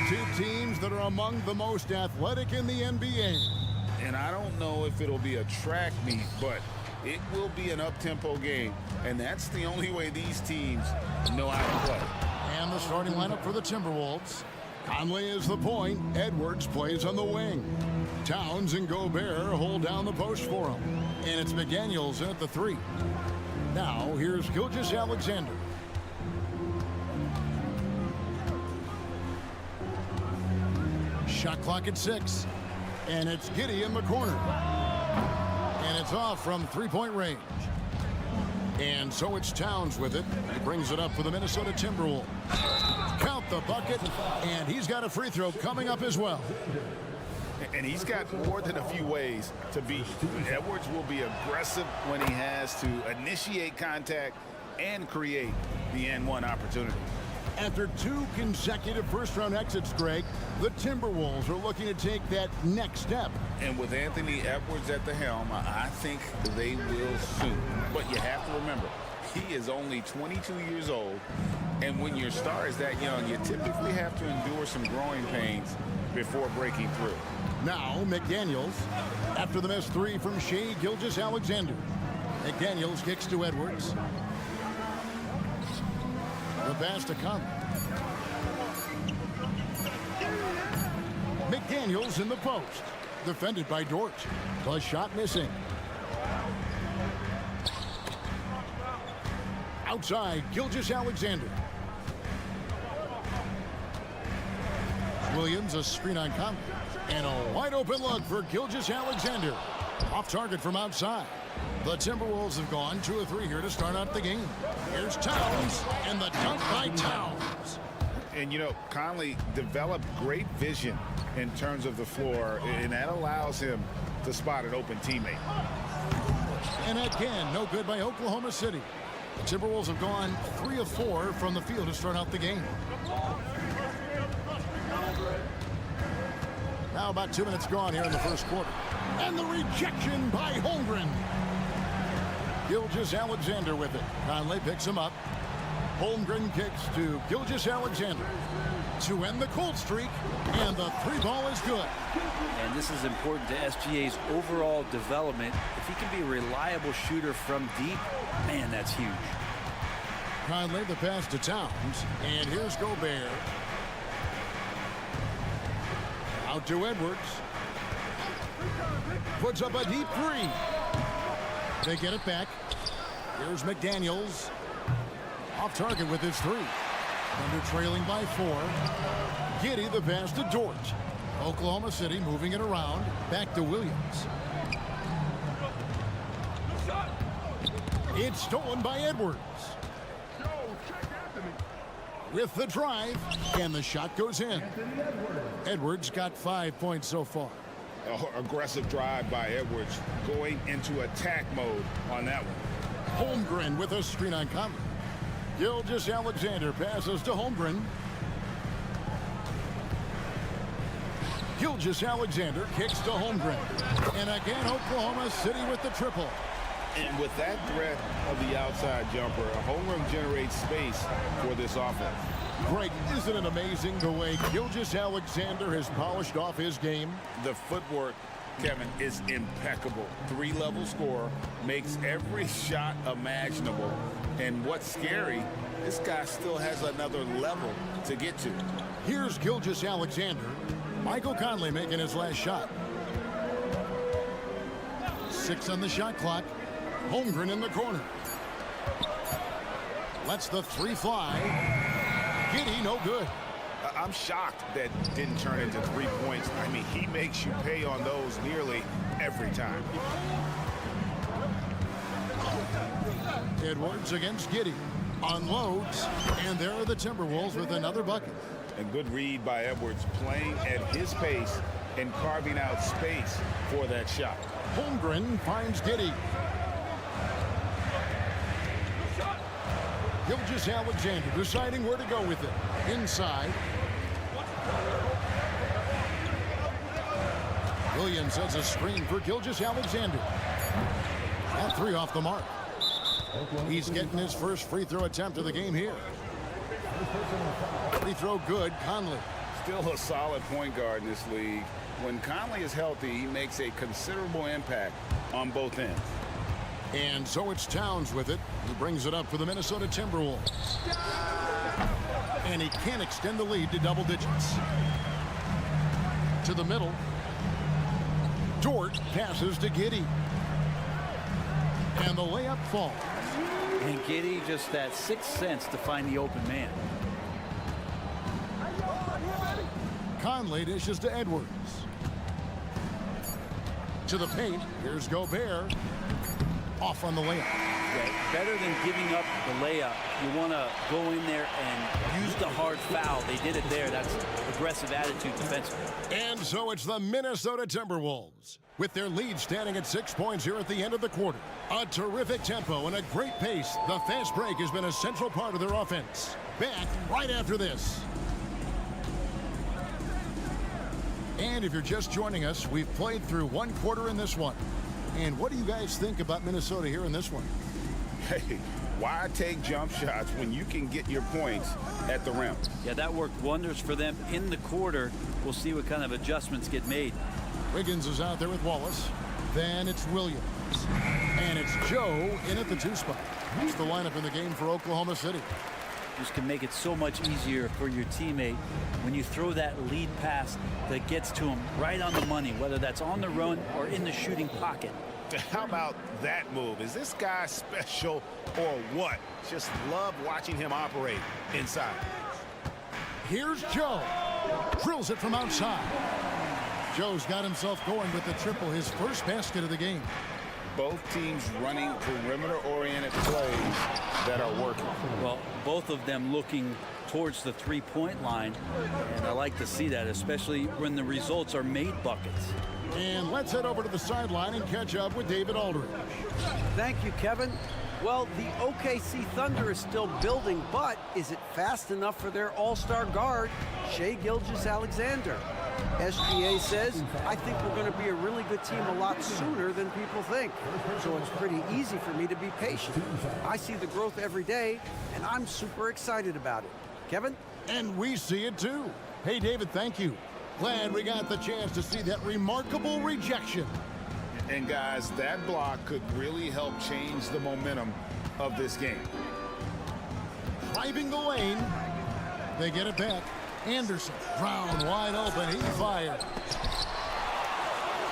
Two teams that are among the most athletic in the NBA. And I don't know if it'll be a track meet, but it will be an up-tempo game. And that's the only way these teams know how to play. And the starting lineup for the Timberwolves. Conley is the point. Edwards plays on the wing. Towns and Gobert hold down the post for him. And it's McDaniels in at the 3. Now, here's Gilgeous-Alexander. Shot clock at 6. And it's Giddey in the corner. And it's off from three-point range. And so it's Towns with it. He brings it up for the Minnesota Timberwolves. Count the bucket, and he's got a free throw coming up as well. And he's got more than a few ways to beat. Edwards will be aggressive when he has to initiate contact and create the N1 opportunity. After 2 consecutive first-round exits, Greg, the Timberwolves are looking to take that next step. And with Anthony Edwards at the helm, I think they will soon. But you have to remember, he is only 22 years old. And when your star is that young, you typically have to endure some growing pains before breaking through. Now, McDaniels, after the missed 3 from Shai Gilgeous-Alexander. McDaniels kicks to Edwards. The pass to Conley. McDaniels in the post. Defended by Dort. The shot missing. Outside, Gilgeous-Alexander. Williams, a screen on Conley. And a wide open look for Gilgeous-Alexander. Off target from outside. The Timberwolves have gone 2 of 3 here to start out the game. Here's Towns, and the dunk by Towns. And, you know, Conley developed great vision in terms of the floor, and that allows him to spot an open teammate. And again, no good by Oklahoma City. The Timberwolves have gone 3 of 4 from the field to start out the game. Now about 2 minutes gone here in the first quarter. And the rejection by Holmgren. Gilgeous-Alexander with it. Conley picks him up. Holmgren kicks to Gilgeous-Alexander to end the cold streak. And the 3-ball is good. And this is important to SGA's overall development. If he can be a reliable shooter from deep, man, that's huge. Conley, the pass to Towns. And here's Gobert. Out to Edwards. Puts up a deep 3. They get it back. Here's McDaniels. Off target with his 3. Under trailing by 4. Giddey the pass to Dort. Oklahoma City moving it around. Back to Williams. It's stolen by Edwards. With the drive, and the shot goes in. Edwards got 5 points so far. Aggressive drive by Edwards, going into attack mode on that one. Holmgren with a screen on Conley. Gilgeous-Alexander passes to Holmgren. Gilgeous-Alexander kicks to Holmgren. And again, Oklahoma City with the triple. And with that threat of the outside jumper, Holmgren generates space for this offense. Greg, isn't it amazing the way Gilgeous-Alexander has polished off his game? The footwork, Kevin, is impeccable. 3-level scorer, makes every shot imaginable. And what's scary, this guy still has another level to get to. Here's Gilgeous-Alexander. Michael Conley making his last shot. 6 on the shot clock. Holmgren in the corner. Lets the 3 fly. Giddey, no good. I'm shocked that didn't turn into 3 points. I mean, he makes you pay on those nearly every time. Edwards against Giddey. Unloads. And there are the Timberwolves with another bucket. A good read by Edwards, playing at his pace and carving out space for that shot. Holmgren finds Giddey. Gilgeous-Alexander deciding where to go with it. Inside. Williams sets a screen for Gilgeous-Alexander. That 3 off the mark. He's getting his first free throw attempt of the game here. Free throw good, Conley. still a solid point guard in this league. When Conley is healthy, he makes a considerable impact on both ends. And so it's Towns with it. He brings it up for the Minnesota Timberwolves. And he can extend the lead to double digits. To the middle. Dort passes to Giddey. And the layup falls. And Giddey just that sixth sense to find the open man. Conley dishes to Edwards. To the paint. Here's Gobert. Off on the layup. Yeah, better than giving up the layup, you want to go in there and use the hard foul. They did it there. That's aggressive attitude defensively. And so it's the Minnesota Timberwolves, with their lead standing at 6 points here at the end of the quarter. A terrific tempo and a great pace. The fast break has been a central part of their offense. Back right after this. And if you're just joining us, we've played through one quarter in this one. And what do you guys think about Minnesota here in this one? Hey, why take jump shots when you can get your points at the rim? Yeah, that worked wonders for them in the quarter. We'll see what kind of adjustments get made. Wiggins is out there with Wallace. Then it's Williams. And it's Joe in at the 2 spot. It's the lineup in the game for Oklahoma City. This can make it so much easier for your teammate when you throw that lead pass that gets to him right on the money, whether that's on the run or in the shooting pocket. How about that move? Is this guy special or what? Just love watching him operate inside. Here's Joe. Drills it from outside. Joe's got himself going with the triple, his first basket of the game. Both teams running perimeter-oriented plays that are working. Well, both of them looking towards the three-point line, and I like to see that, especially when the results are made buckets. And let's head over to the sideline and catch up with David Aldridge. Thank you, Kevin. Well, the OKC Thunder is still building, but is it fast enough for their all-star guard, Shai Gilgeous-Alexander? SGA says, I think we're going to be a really good team a lot sooner than people think. So it's pretty easy for me to be patient. I see the growth every day, and I'm super excited about it. Kevin? And we see it too. Hey, David, thank you. Glad we got the chance to see that remarkable rejection. And guys, that block could really help change the momentum of this game. Driving the lane. They get it back. Anderson, Brown wide open, he fired.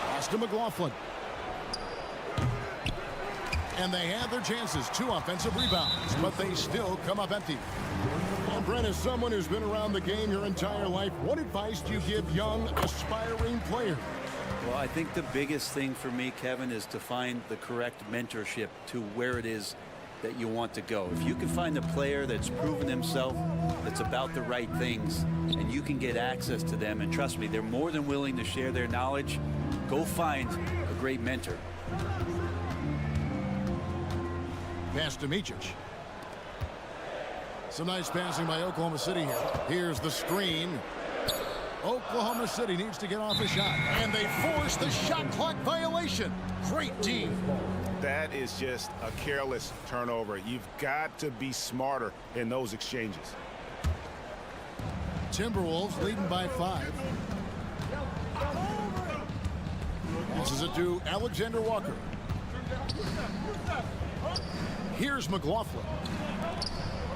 Pass to McLaughlin. And they had their chances, 2 offensive rebounds, but they still come up empty. And Brent, as someone who's been around the game your entire life, what advice do you give young, aspiring players? Well, I think the biggest thing for me, Kevin, is to find the correct mentorship to where it is that you want to go. If you can find a player that's proven himself, that's about the right things, and you can get access to them, and trust me, they're more than willing to share their knowledge, go find a great mentor. Pass to Micic. Some nice passing by Oklahoma City here. Here's the screen. Oklahoma City needs to get off a shot, and they force the shot clock violation. Great D. That is just a careless turnover. You've got to be smarter in those exchanges. Timberwolves leading by 5. Passes it to Alexander Walker. Here's McLaughlin.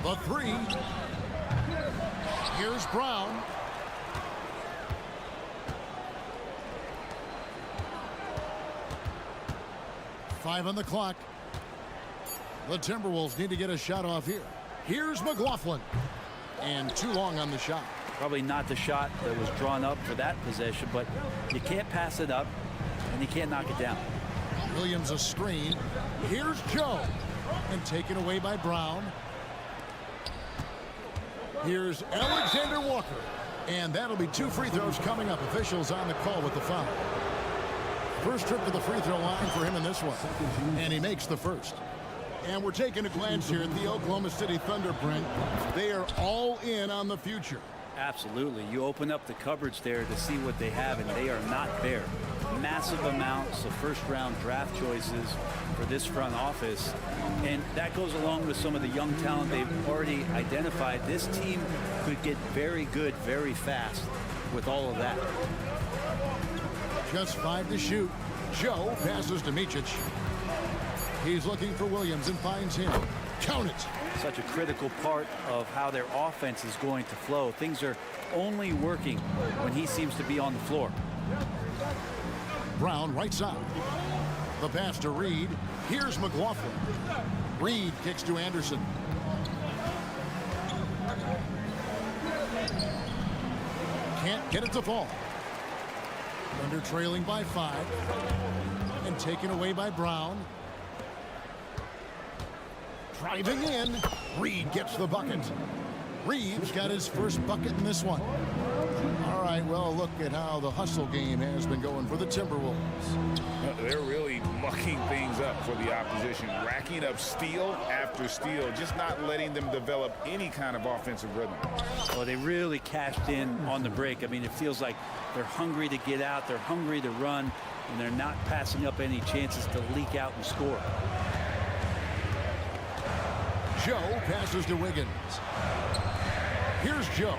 The 3. Here's Brown. Five on the clock. The Timberwolves need to get a shot off here. Here's McLaughlin. And too long on the shot. Probably not the shot that was drawn up for that possession, but you can't pass it up, and you can't knock it down. Williams a screen. Here's Joe. And taken away by Brown. Here's Alexander Walker. And that'll be 2 free throws coming up. Officials on the call with the foul. First trip to the free throw line for him in this one. And he makes the first. And we're taking a glance here at the Oklahoma City Thunder, Brent. They are all in on the future. Absolutely. You open up the cupboards there to see what they have, and they are not there. Massive amounts of first-round draft choices for this front office. And that goes along with some of the young talent they've already identified. This team could get very good very fast. with all of that. Just 5 to shoot. Joe passes to Micic. He's looking for Williams and finds him. Count it. Such a critical part of how their offense is going to flow. Things are only working when he seems to be on the floor. Brown right side. The pass to Reed. Here's McLaughlin. Reed kicks to Anderson. Can't get it to fall. Thunder trailing by 5. And taken away by Brown. Driving in. Reed gets the bucket. Reed's got his first bucket in this one. All right, well, look at how the hustle game has been going for the Timberwolves. They're really mucking things up for the opposition, racking up steal after steal, just not letting them develop any kind of offensive rhythm. Well, they really cashed in on the break. I mean, it feels like they're hungry to get out, they're hungry to run, and they're not passing up any chances to leak out and score. Joe passes to Wiggins. Here's Joe.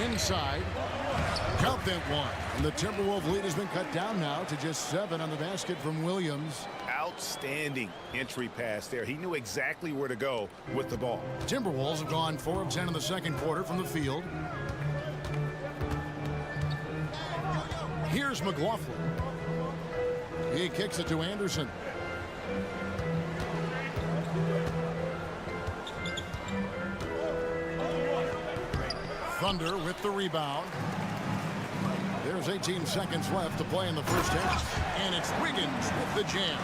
Inside. Count that one. And the Timberwolves lead has been cut down now to just 7 on the basket from Williams. Outstanding entry pass there. He knew exactly where to go with the ball. Timberwolves have gone 4 of 10 in the second quarter from the field. Here's McLaughlin. He kicks it to Anderson. Thunder with the rebound. There's 18 seconds left to play in the first half. And it's Wiggins with the jam.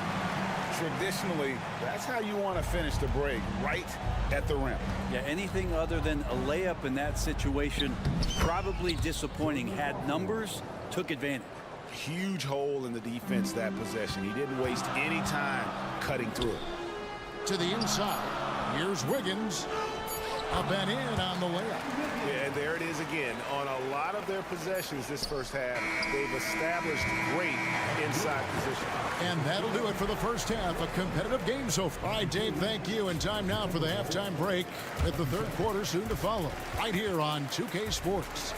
Traditionally, that's how you want to finish the break, right at the rim. Yeah, anything other than a layup in that situation, probably disappointing. Had numbers, took advantage. Huge hole in the defense that possession. He didn't waste any time cutting through it. To the inside. Here's Wiggins. Up and in on the layup. Yeah, and there it is again. On a lot of their possessions this first half, they've established great inside position. And that'll do it for the first half. A competitive game so far. All right, Dave, thank you. And time now for the halftime break with the third quarter soon to follow. Right here on 2K Sports.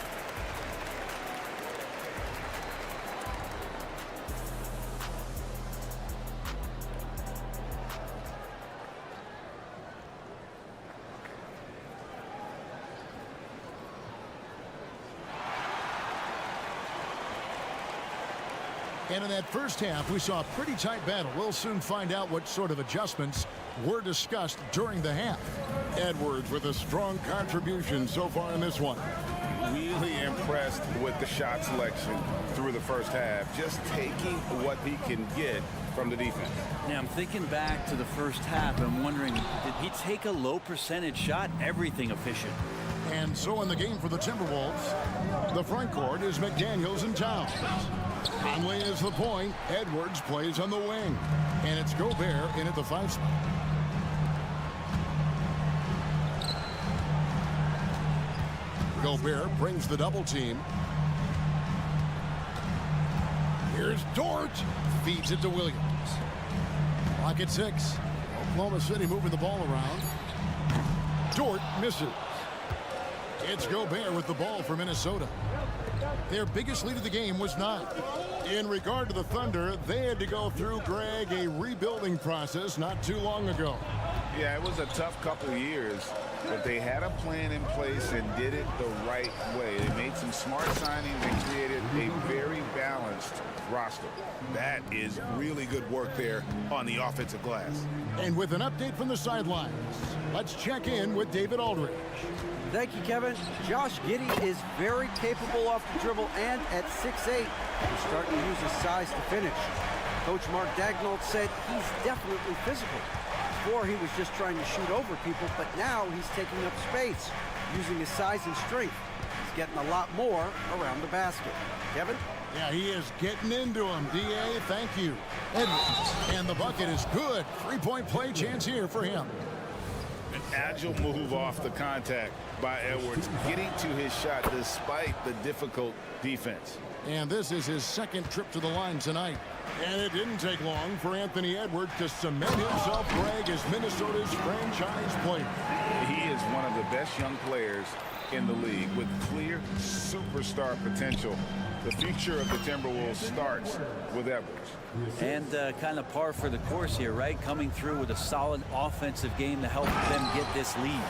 And in that first half, we saw a pretty tight battle. We'll soon find out what sort of adjustments were discussed during the half. Edwards with a strong contribution so far in this one. Really impressed with the shot selection through the first half, just taking what he can get from the defense. Yeah, I'm thinking back to the first half and wondering, did he take a low percentage shot? Everything efficient. And so in the game for the Timberwolves, the front court is McDaniels and Towns. Conley is the point. Edwards plays on the wing. And it's Gobert in at the 5 spot. Gobert brings the double team. Here's Dort. Feeds it to Williams. Clock at 6. Oklahoma City moving the ball around. Dort misses. It's Gobert with the ball for Minnesota. Their biggest lead of the game was 9. In regard to the Thunder, they had to go through, Greg, a rebuilding process not too long ago. Yeah, it was a tough couple of years, but they had a plan in place and did it the right way. They made some smart signings and created a very balanced roster. That is really good work there on the offensive glass. And with an update from the sidelines, let's check in with David Aldridge. Thank you, Kevin. Josh Giddey is very capable off the dribble, and at 6'8", he's starting to use his size to finish. Coach Mark Daigneault said he's definitely physical. Before, he was just trying to shoot over people, but now he's taking up space, using his size and strength. He's getting a lot more around the basket. Kevin? Yeah, he is getting into him. D.A., thank you. Edwards. And the bucket is good. 3-point play chance here for him. An agile move off the contact by Edwards, getting to his shot despite the difficult defense. And this is his second trip to the line tonight. And it didn't take long for Anthony Edwards to cement himself as Minnesota's franchise player. He is one of the best young players in the league with clear superstar potential. The future of the Timberwolves starts with Edwards. And kind of par for the course here, right? Coming through with a solid offensive game to help them get this lead.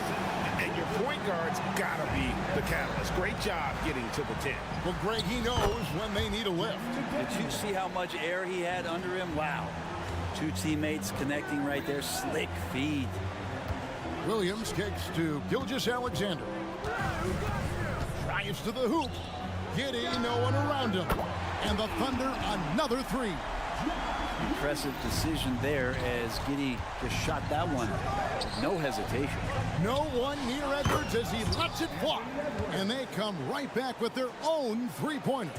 And your point guard's got to be the catalyst. Great job getting to the 10. Well, Greg, he knows when they need a lift. Did you see how much air he had under him? Wow. Two teammates connecting right there. Slick feed. Williams kicks to Gilgeous-Alexander. Drives to the hoop. Giddey, no one around him. And the Thunder, another three. Impressive decision there as Giddey just shot that one. No hesitation. No one near Edwards as he lets it fly. And they come right back with their own three-pointer.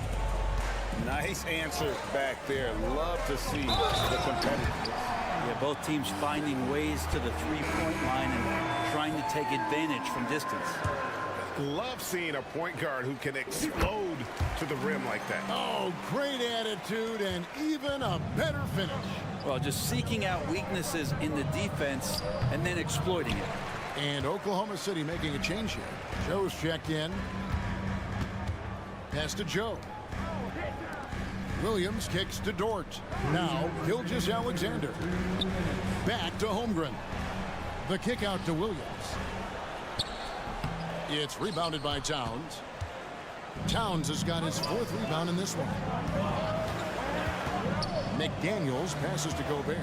Nice answer back there. Love to see the competitiveness. Yeah, both teams finding ways to the three-point line and trying to take advantage from distance. Love seeing a point guard who can explode to the rim like that. Oh, great attitude and even a better finish. Well, just seeking out weaknesses in the defense and then exploiting it. And Oklahoma City making a change here. Joe's checked in. Pass to Joe. Williams kicks to Dort. Now Gilgeous-Alexander. Back to Holmgren. The kick out to Williams. It's rebounded by Towns. Towns has got his fourth rebound in this one. McDaniels passes to Gobert.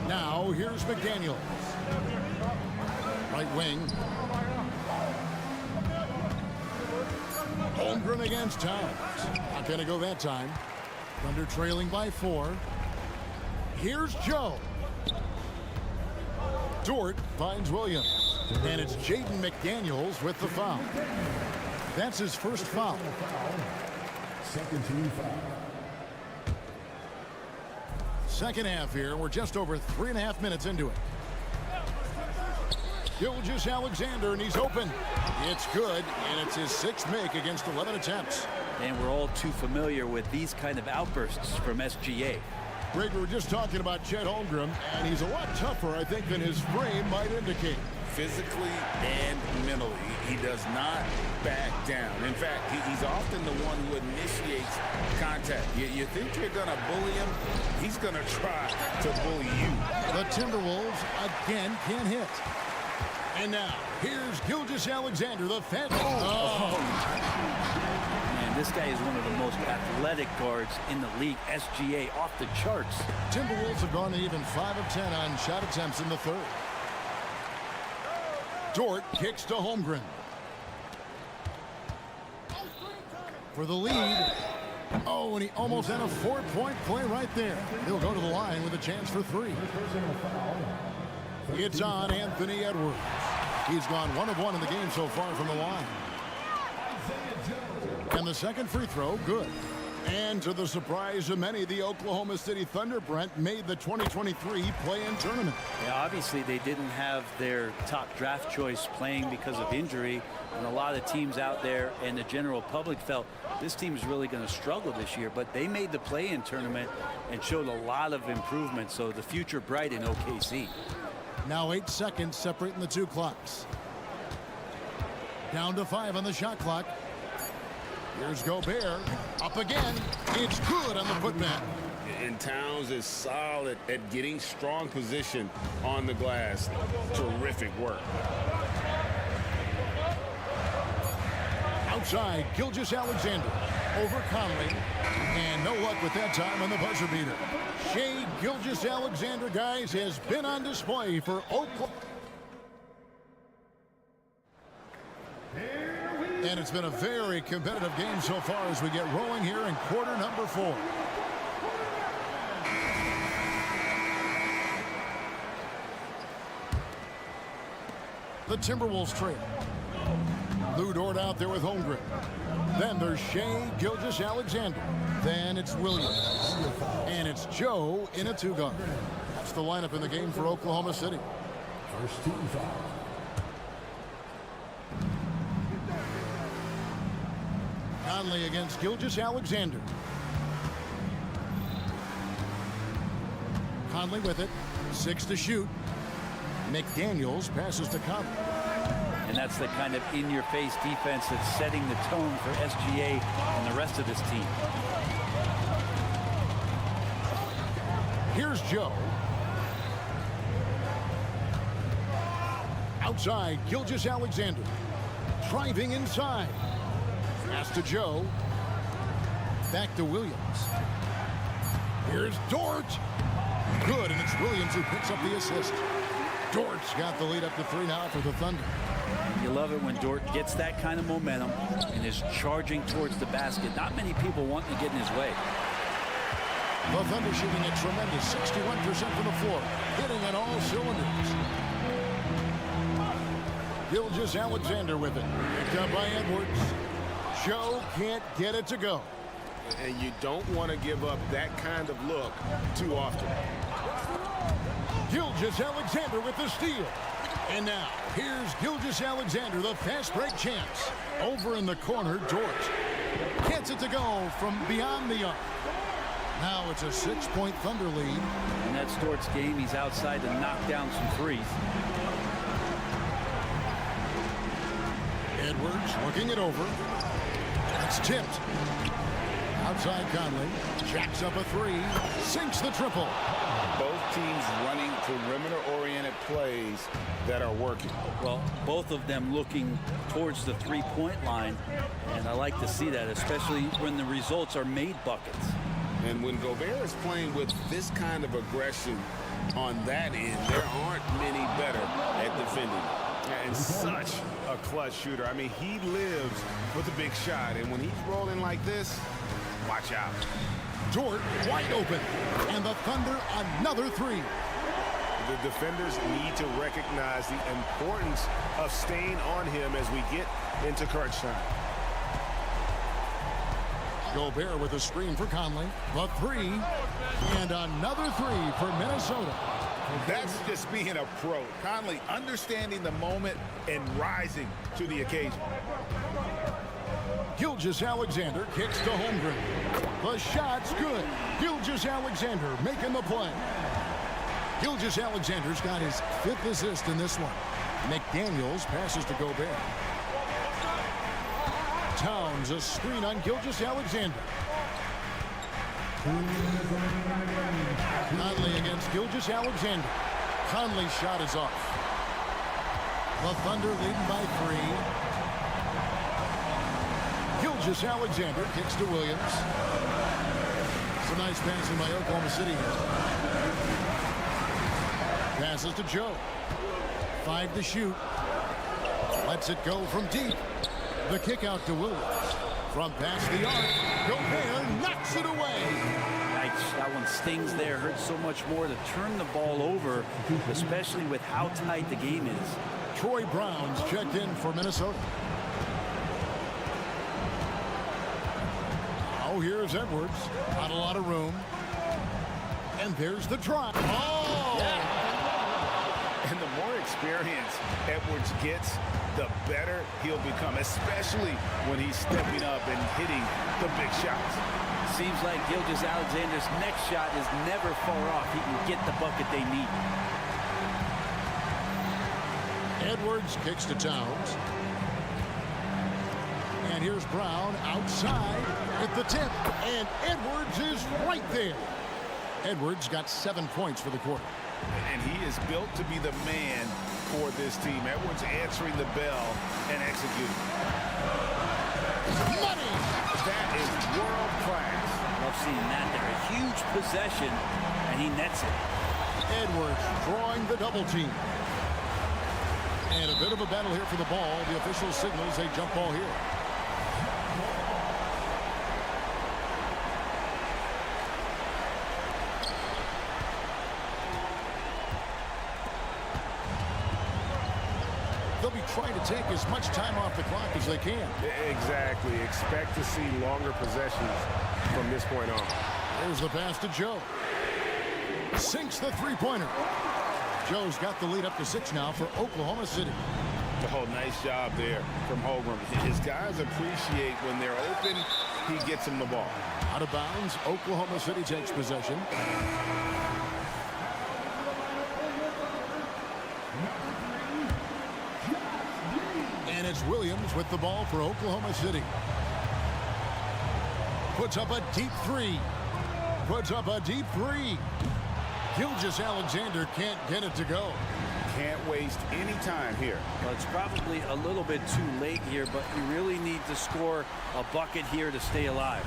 Now here's McDaniels. Right wing. Holmgren against Towns. Not going to go that time. Thunder trailing by 4. Here's Joe. Dort finds Williams. And it's Jaden McDaniels with the foul. That's his first foul. Second team foul. Second half here. We're just over 3.5 minutes into it. Gilgeous-Alexander, and he's open. It's good, and it's his 6th make against 11 attempts. And we're all too familiar with these kind of outbursts from SGA. Greg, we were just talking about Chet Holmgren, and he's a lot tougher, I think, than his frame might indicate. Physically and mentally, he does not back down. In fact, he's often the one who initiates contact. You think you're going to bully him? He's going to try to bully you. The Timberwolves again can't hit. And now, here's Gilgeous-Alexander, the fat. Man, this guy is one of the most athletic guards in the league. SGA off the charts. Timberwolves have gone even 5 of 10 on shot attempts in the third. Dort kicks to Holmgren. For the lead. Oh, and he almost had a 4-point play right there. He'll go to the line with a chance for 3. It's on Anthony Edwards. He's gone 1 of 1 in the game so far from the line. And the second free throw, good. And to the surprise of many, the Oklahoma City Thunder, Brent, made the 2023 play-in tournament. Yeah, obviously they didn't have their top draft choice playing because of injury. And a lot of teams out there and the general public felt this team is really going to struggle this year. But they made the play-in tournament and showed a lot of improvement. So the future bright in OKC. Now 8 seconds separating the 2 clocks. Down to 5 on the shot clock. Here's Gobert. Up again. It's good on the putback. And Towns is solid at getting strong position on the glass. Terrific work. Outside, Gilgeous-Alexander over Conley. And no luck with that time on the buzzer beater. Shai Gilgeous-Alexander, guys, has been on display for Oklahoma. And it's been a very competitive game so far as we get rolling here in quarter number 4. The Timberwolves trail. Lou Dort out there with Holmgren. Then there's Shai Gilgeous-Alexander. Then it's Williams. And it's Joe in a 2-guard. That's the lineup in the game for Oklahoma City. First team foul. Conley against Gilgeous-Alexander. Conley with it. 6 to shoot. McDaniels passes to Conley. And that's the kind of in-your-face defense that's setting the tone for SGA and the rest of this team. Here's Joe. Outside, Gilgeous-Alexander. Driving inside. Pass to Joe. Back to Williams. Here's Dort. Good, and it's Williams who picks up the assist. Dort's got the lead up to 3 now for the Thunder. You love it when Dort gets that kind of momentum and is charging towards the basket. Not many people want to get in his way. The Thunder shooting a tremendous 61% from the floor, hitting on all cylinders. Gilgeous-Alexander with it. Picked up by Edwards. Joe can't get it to go. And you don't want to give up that kind of look too often. Gilgeous-Alexander with the steal. And now, here's Gilgeous-Alexander, the fast break champs. Over in the corner, Dort gets it to go from beyond the arc. Now it's a 6-point Thunder lead. And that's Dort's game. He's outside to knock down some threes. Edwards looking it over. It's tipped. Outside Conley. Jacks up a 3. Sinks the triple. Both teams running perimeter-oriented plays that are working. Well, both of them looking towards the three-point line. And I like to see that, especially when the results are made buckets. And when Gobert is playing with this kind of aggression on that end, there aren't many better at defending. And such a clutch shooter. I mean, he lives for the big shot. And when he's rolling like this, watch out. Dort wide open. And the Thunder another 3. The defenders need to recognize the importance of staying on him as we get into crunch time. Gobert with a screen for Conley. The 3. And another 3 for Minnesota. That's just being a pro. Conley understanding the moment and rising to the occasion. Gilgeous-Alexander kicks to Holmgren. The shot's good. Gilgeous-Alexander making the play. Gilgeous-Alexander's got his 5th assist in this one. McDaniels passes to Gobert. Towns a screen on Gilgeous-Alexander. Conley against Gilgeous-Alexander. Conley's shot is off. The Thunder leading by 3. Gilgeous-Alexander kicks to Williams. It's a nice passing by Oklahoma City. Passes to Joe. 5 to shoot. Lets it go from deep. The kick out to Williams. From past the arc, Gobert knocks it away. Nice. That one stings there. Hurts so much more to turn the ball over, especially with how tight the game is. Troy Brown's checked in for Minnesota. Oh, here's Edwards. Not a lot of room. And there's the drive. Oh! Yeah. And the more experience Edwards gets, the better he'll become, especially when he's stepping up and hitting the big shots. Seems like Gilgeous-Alexander's next shot is never far off. He can get the bucket they need. Edwards kicks to Towns. And here's Brown outside at the tip. And Edwards is right there. Edwards got 7 points for the quarter. And he is built to be the man for this team. Edwards answering the bell and executing. Money! That is world class. Love seeing that there. A huge possession, and he nets it. Edwards drawing the double team. And a bit of a battle here for the ball. The official signals a jump ball here. They'll be trying to take as much time off the clock as they can. Exactly. Expect to see longer possessions from this point on. There's the pass to Joe. Sinks the three-pointer. Joe's got the lead up to 6 now for Oklahoma City. Oh, nice job there from Holmgren. His guys appreciate when they're open, he gets them the ball. Out of bounds, Oklahoma City takes possession. And it's Williams with the ball for Oklahoma City. Puts up a deep three. Puts up a deep three. Gilgeous-Alexander can't get it to go. Can't waste any time here. Well, it's probably a little bit too late here, but you really need to score a bucket here to stay alive.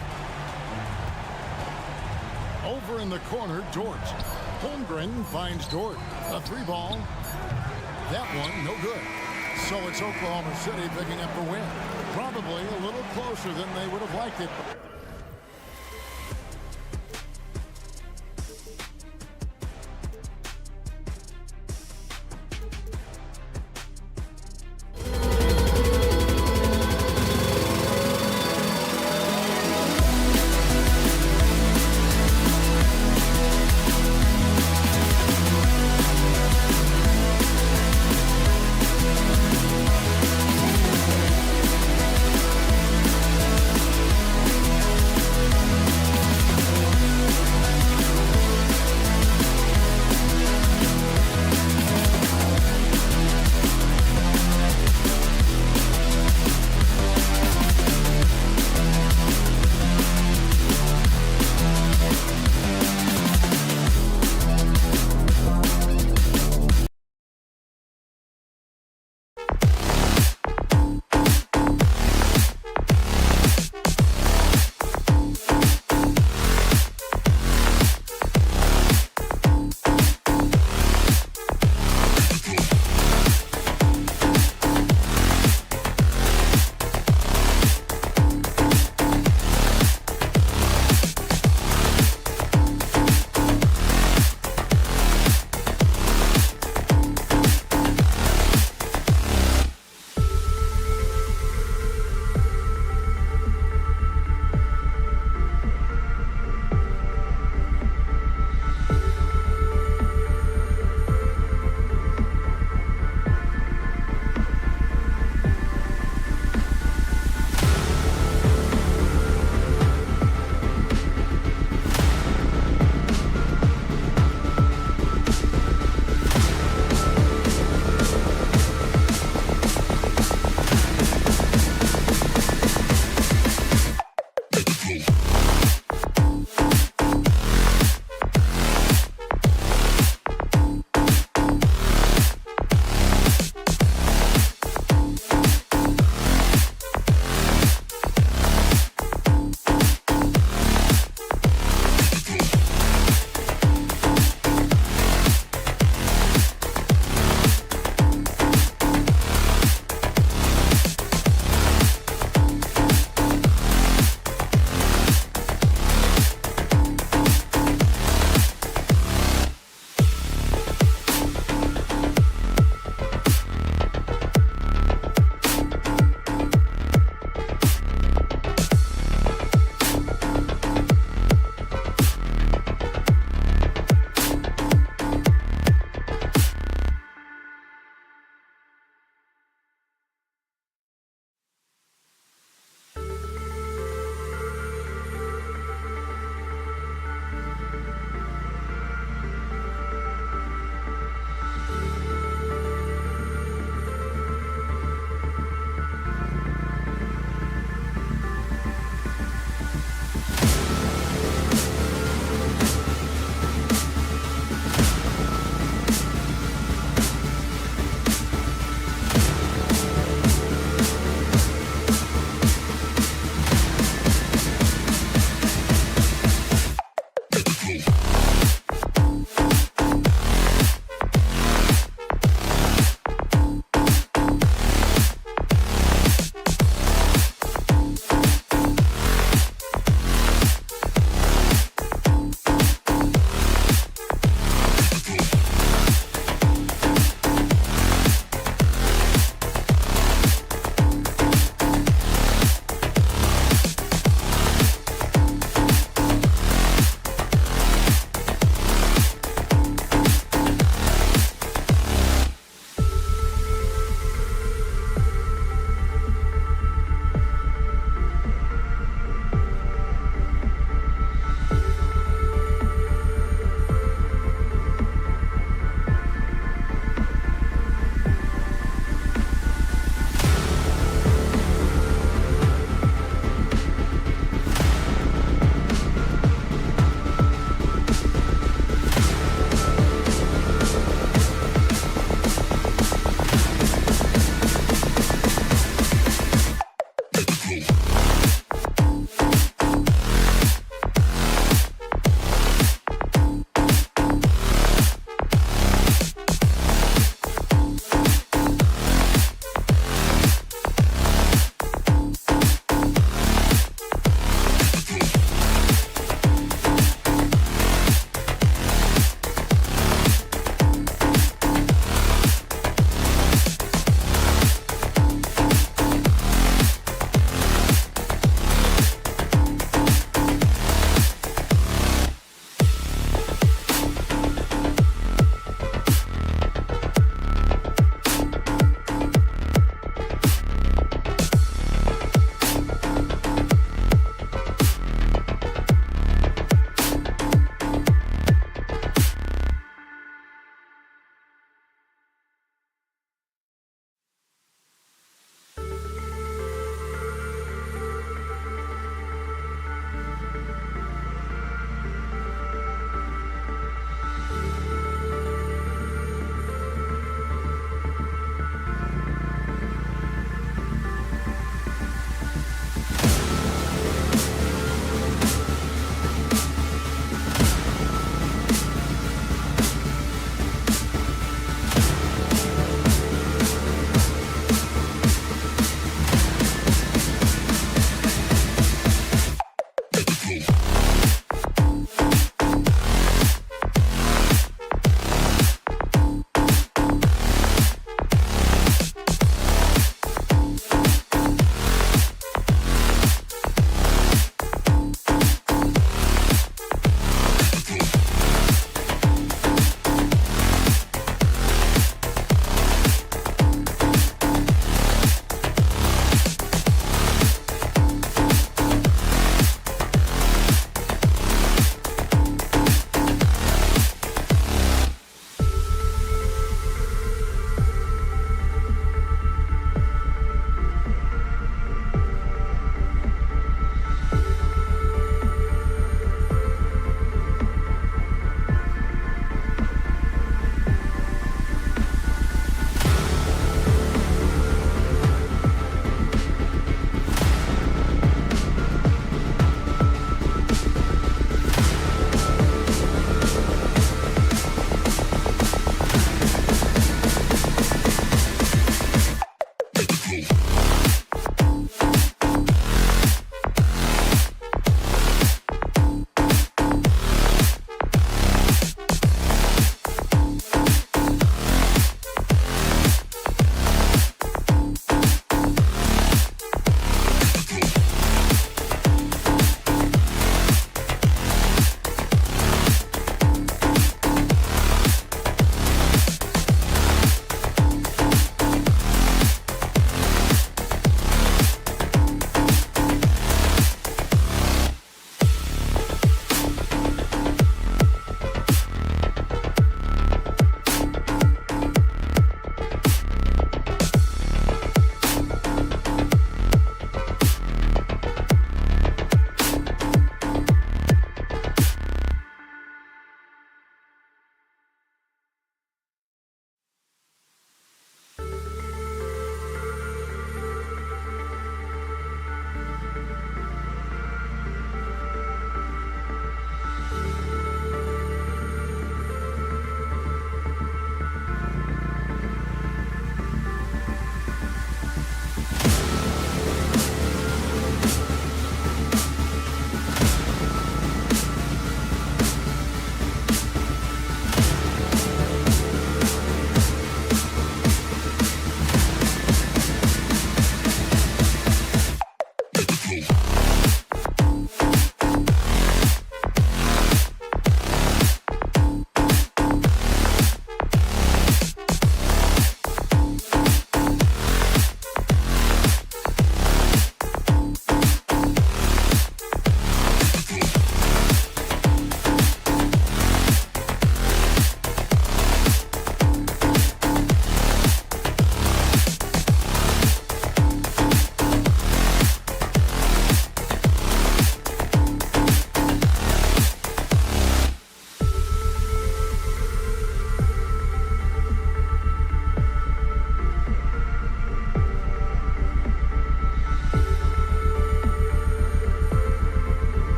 Over in the corner, Dort. Holmgren finds Dort. A three ball. That one, no good. So it's Oklahoma City picking up the win. Probably a little closer than they would have liked it.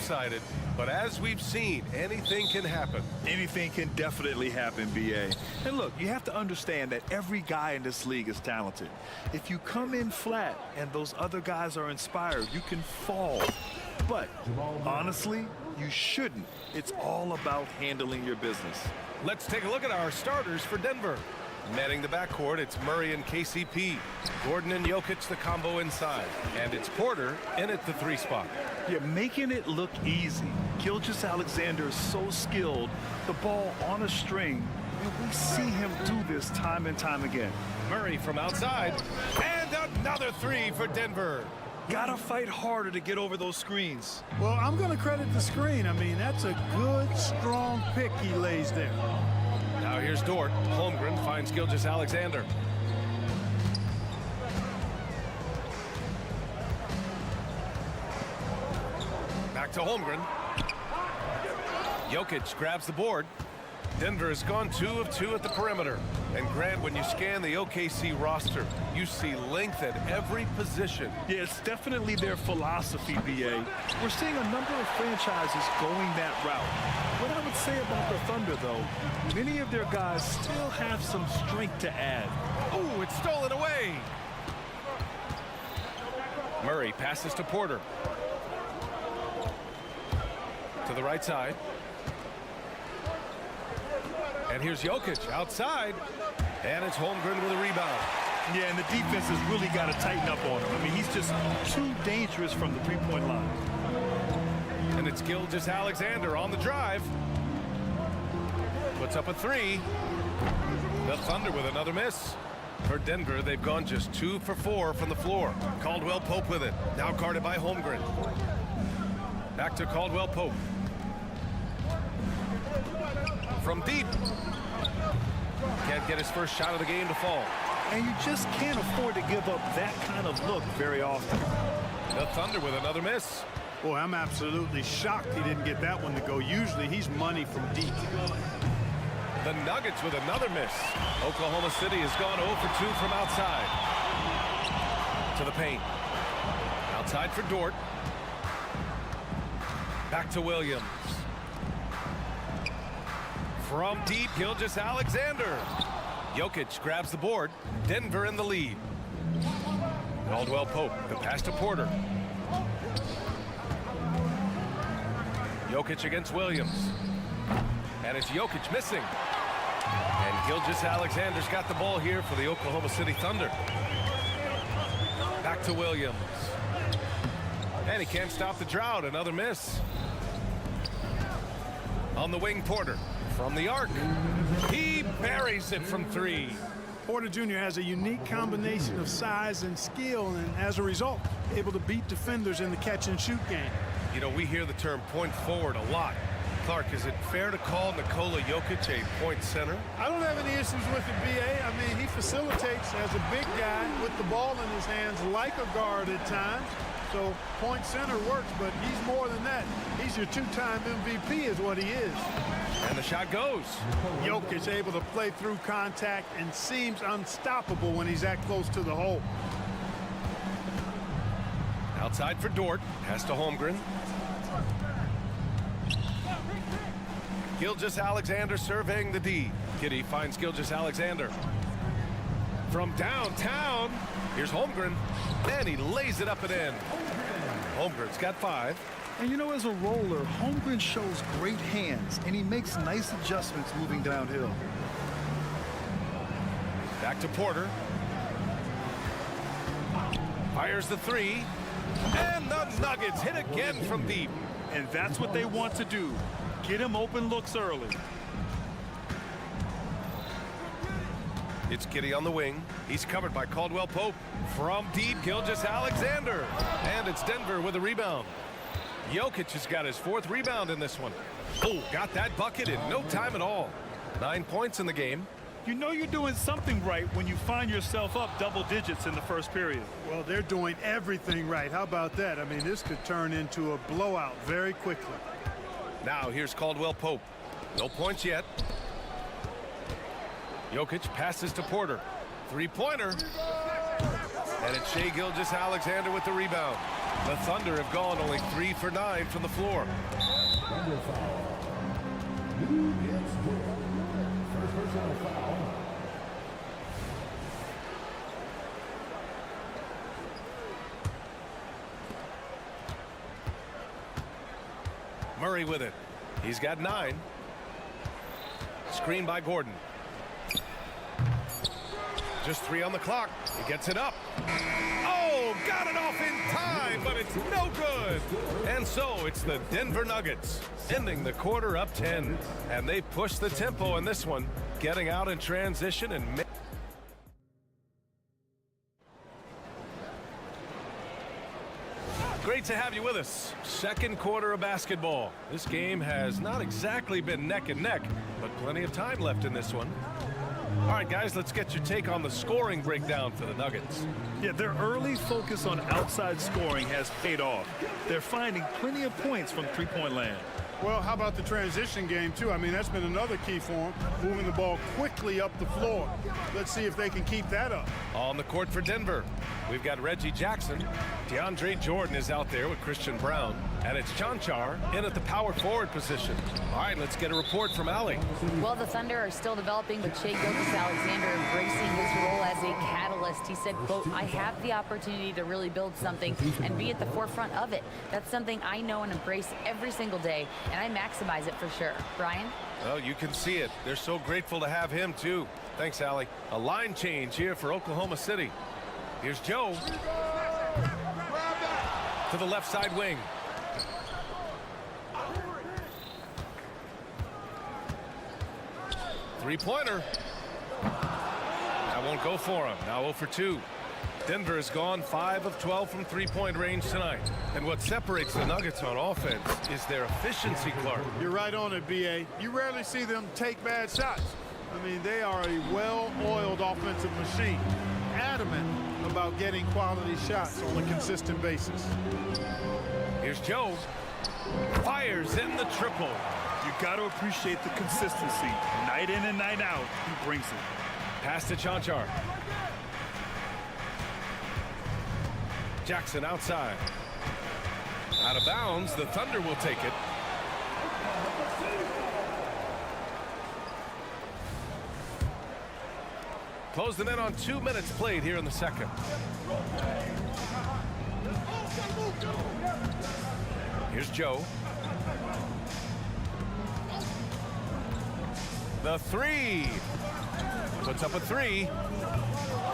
lopsided, but as we've seen, anything can happen. Anything can definitely happen, B.A. And look, you have to understand that every guy in this league is talented. If you come in flat and those other guys are inspired, you can fall. But honestly, you shouldn't. It's all about handling your business. Let's take a look at our starters for Denver. Manning the backcourt, it's Murray and KCP. Gordon and Jokic, the combo inside. And it's Porter in at the 3 spot. You're making it look easy. Gilgeous-Alexander is so skilled, the ball on a string, and we see him do this time and time again. Murray from outside. And another 3 for Denver. Gotta fight harder to get over those screens. Well, I'm going to credit the screen. I mean, that's a good, strong pick he lays there. Now here's Dort. Holmgren finds Gilgeous-Alexander. Back to Holmgren. Jokic grabs the board. Denver has gone 2 of 2 at the perimeter. And Grant, when you scan the OKC roster, you see length at every position. Yeah, it's definitely their philosophy, B.A. We're seeing a number of franchises going that route. What I would say about the Thunder, though, many of their guys still have some strength to add. Oh, it's stolen away. Murray passes to Porter. To the right side. And here's Jokic outside. And it's Holmgren with a rebound. Yeah, and the defense has really got to tighten up on him. I mean, he's just too dangerous from the three-point line. And it's Gilgeous-Alexander on the drive. Puts up a 3. The Thunder with another miss. For Denver, they've gone just 2 for 4 from the floor. Caldwell Pope with it. Now guarded by Holmgren. Back to Caldwell Pope. From deep. Can't get his first shot of the game to fall. And you just can't afford to give up that kind of look very often. The Thunder with another miss. Boy, I'm absolutely shocked he didn't get that one to go. Usually he's money from deep. The Nuggets with another miss. Oklahoma City has gone 0 for 2 from outside. To the paint. Outside for Dort. Back to Williams. From deep, Gilgeous-Alexander. Jokic grabs the board. Denver in the lead. Caldwell Pope, the pass to Porter. Jokic against Williams. And it's Jokic missing. And Gilgeous-Alexander's got the ball here for the Oklahoma City Thunder. Back to Williams. And he can't stop the drought. Another miss. On the wing, Porter. From the arc. He buries it from 3. Porter Jr. has a unique combination of size and skill, and as a result, able to beat defenders in the catch-and-shoot game. You know, we hear the term point forward a lot. Clark, is it fair to call Nikola Jokic a point center? I don't have any issues with the BA. I mean, he facilitates as a big guy with the ball in his hands like a guard at times. So point center works, but he's more than that. He's your 2-time MVP is what he is. And the shot goes. Jokic able to play through contact and seems unstoppable when he's that close to the hole. Outside for Dort. Pass to Holmgren. Gilgeous-Alexander surveying the D. Kitty finds Gilgeous-Alexander. From downtown, here's Holmgren. And he lays it up and in. Holmgren's got 5. And you know, as a roller, Holmgren shows great hands, and he makes nice adjustments moving downhill. Back to Porter. Fires the 3. And the Nuggets hit again from deep. And that's what they want to do. Get him open looks early. It's Giddey on the wing. He's covered by Caldwell Pope. From deep, Gilgeous-Alexander. And it's Denver with a rebound. Jokic has got his 4th rebound in this one. Oh, got that bucket in no time at all. 9 points in the game. You know you're doing something right when you find yourself up double digits in the first period. Well, they're doing everything right. How about that? I mean, this could turn into a blowout very quickly. Now here's Caldwell Pope. No points yet. Jokic passes to Porter. 3-pointer. And it's Shai Gilgeous-Alexander with the rebound. The Thunder have gone only 3 for 9 from the floor. Thunder foul. Lou gets good. First personal foul. Murray with it. He's got 9. Screen by Gordon. Just 3 on the clock. He gets it up. Oh, got it off in time, but it's no good. And so it's the Denver Nuggets ending the quarter up 10. And they push the tempo in this one, getting out in transition and great to have you with us. Second quarter of basketball. This game has not exactly been neck and neck, but plenty of time left in this one. All right, guys, let's get your take on the scoring breakdown for the Nuggets. Yeah, their early focus on outside scoring has paid off. They're finding plenty of points from three-point land. Well, how about the transition game, too? I mean, that's been another key for them, moving the ball quickly up the floor. Let's see if they can keep that up. On the court for Denver, we've got Reggie Jackson. DeAndre Jordan is out there with Christian Brown. And it's Chanchar in at the power forward position. All right, let's get a report from Allie. Well, the Thunder are still developing, but Shai Gilgeous-Alexander embracing his role as a catalyst. He said, quote, "I have the opportunity to really build something and be at the forefront of it. That's something I know and embrace every single day, and I maximize it for sure." Brian? Well, you can see it. They're so grateful to have him, too. Thanks, Allie. A line change here for Oklahoma City. Here's Joe. To the left side wing. Three-pointer. That won't go for him. Now 0 for 2. Denver has gone 5 of 12 from three-point range tonight. And what separates the Nuggets on offense is their efficiency, Clark. You're right on it, B.A. You rarely see them take bad shots. I mean, they are a well-oiled offensive machine. Adamant about getting quality shots on a consistent basis. Here's Joe. Fires in the triple. You got to appreciate the consistency. Night in and night out, he brings it. Pass to Chanchar. Jackson outside. Out of bounds. The Thunder will take it. Close them in on 2 minutes played here in the second. Here's Joe. The three. Puts up a 3.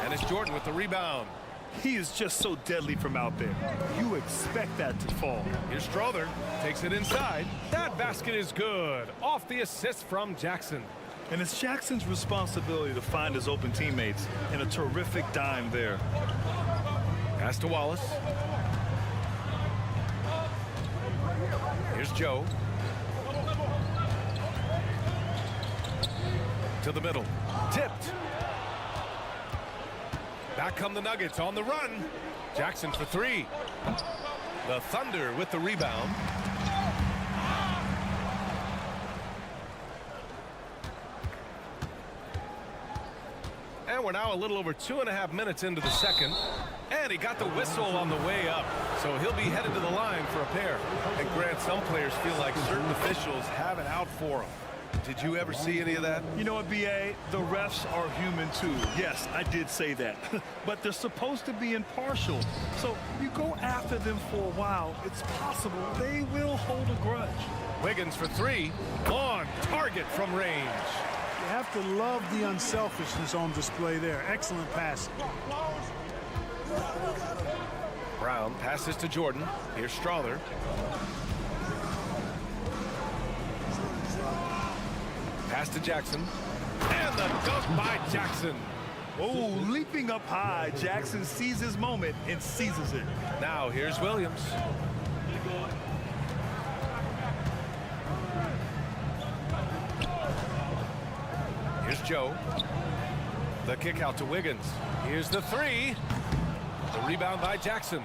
And it's Jordan with the rebound. He is just so deadly from out there. You expect that to fall. Here's Strother. Takes it inside. That basket is good. Off the assist from Jackson. And it's Jackson's responsibility to find his open teammates, and a terrific dime there. Pass to Wallace. Here's Joe. To the middle. Tipped. Back come the Nuggets on the run. Jackson for 3. The Thunder with the rebound. And we're now a little over 2.5 minutes into the second. And he got the whistle on the way up. So he'll be headed to the line for a pair. And Grant, some players feel like certain officials have it out for them. Did you ever see any of that? You know what, B.A.? The refs are human, too. Yes, I did say that. But they're supposed to be impartial. So you go after them for a while, it's possible they will hold a grudge. Wiggins for 3. On target from range. You have to love the unselfishness on display there. Excellent passing. Brown passes to Jordan. Here's Strother. Pass to Jackson. And the dunk by Jackson. Oh, leaping up high, Jackson sees his moment and seizes it. Now here's Williams. Here's Joe. The kick out to Wiggins. Here's the 3. The rebound by Jackson.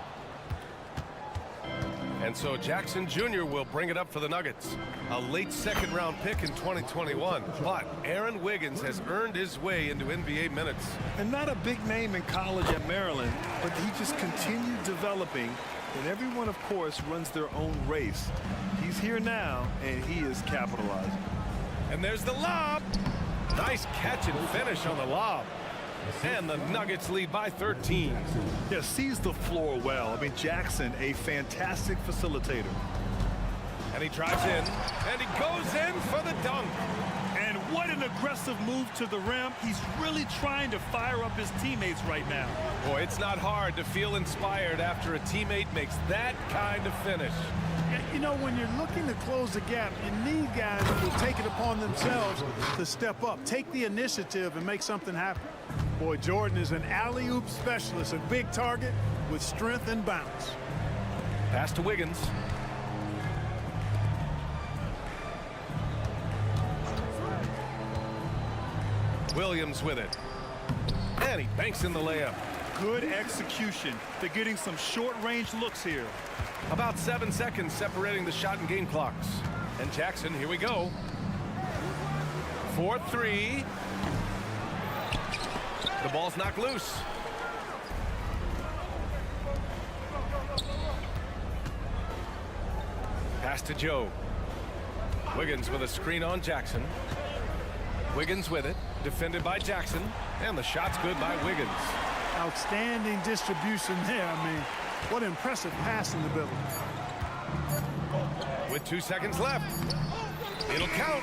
And so Jackson Jr. will bring it up for the Nuggets. A late second-round pick in 2021. But Aaron Wiggins has earned his way into NBA minutes. And not a big name in college at Maryland, but he just continued developing. And everyone, of course, runs their own race. He's here now, and he is capitalizing. And there's the lob. Nice catch and finish on the lob. And the Nuggets lead by 13. Yeah, sees the floor well. I mean, Jackson, a fantastic facilitator. And he drives in, and he goes in for the dunk. And what an aggressive move to the rim. He's really trying to fire up his teammates right now. Boy, it's not hard to feel inspired after a teammate makes that kind of finish. You know, when you're looking to close the gap, you need guys who will take it upon themselves to step up, take the initiative, and make something happen. Boy, Jordan is an alley-oop specialist, a big target with strength and bounce. Pass to Wiggins. Williams with it. And he banks in the layup. Good execution. They're getting some short-range looks here. About 7 seconds separating the shot and game clocks. And Jackson, here we go. 4-3. The ball's knocked loose. Pass to Joe. Wiggins with a screen on Jackson. Wiggins with it. Defended by Jackson. And the shot's good by Wiggins. Outstanding distribution there. I mean, what impressive passing ability. With 2 seconds left. It'll count.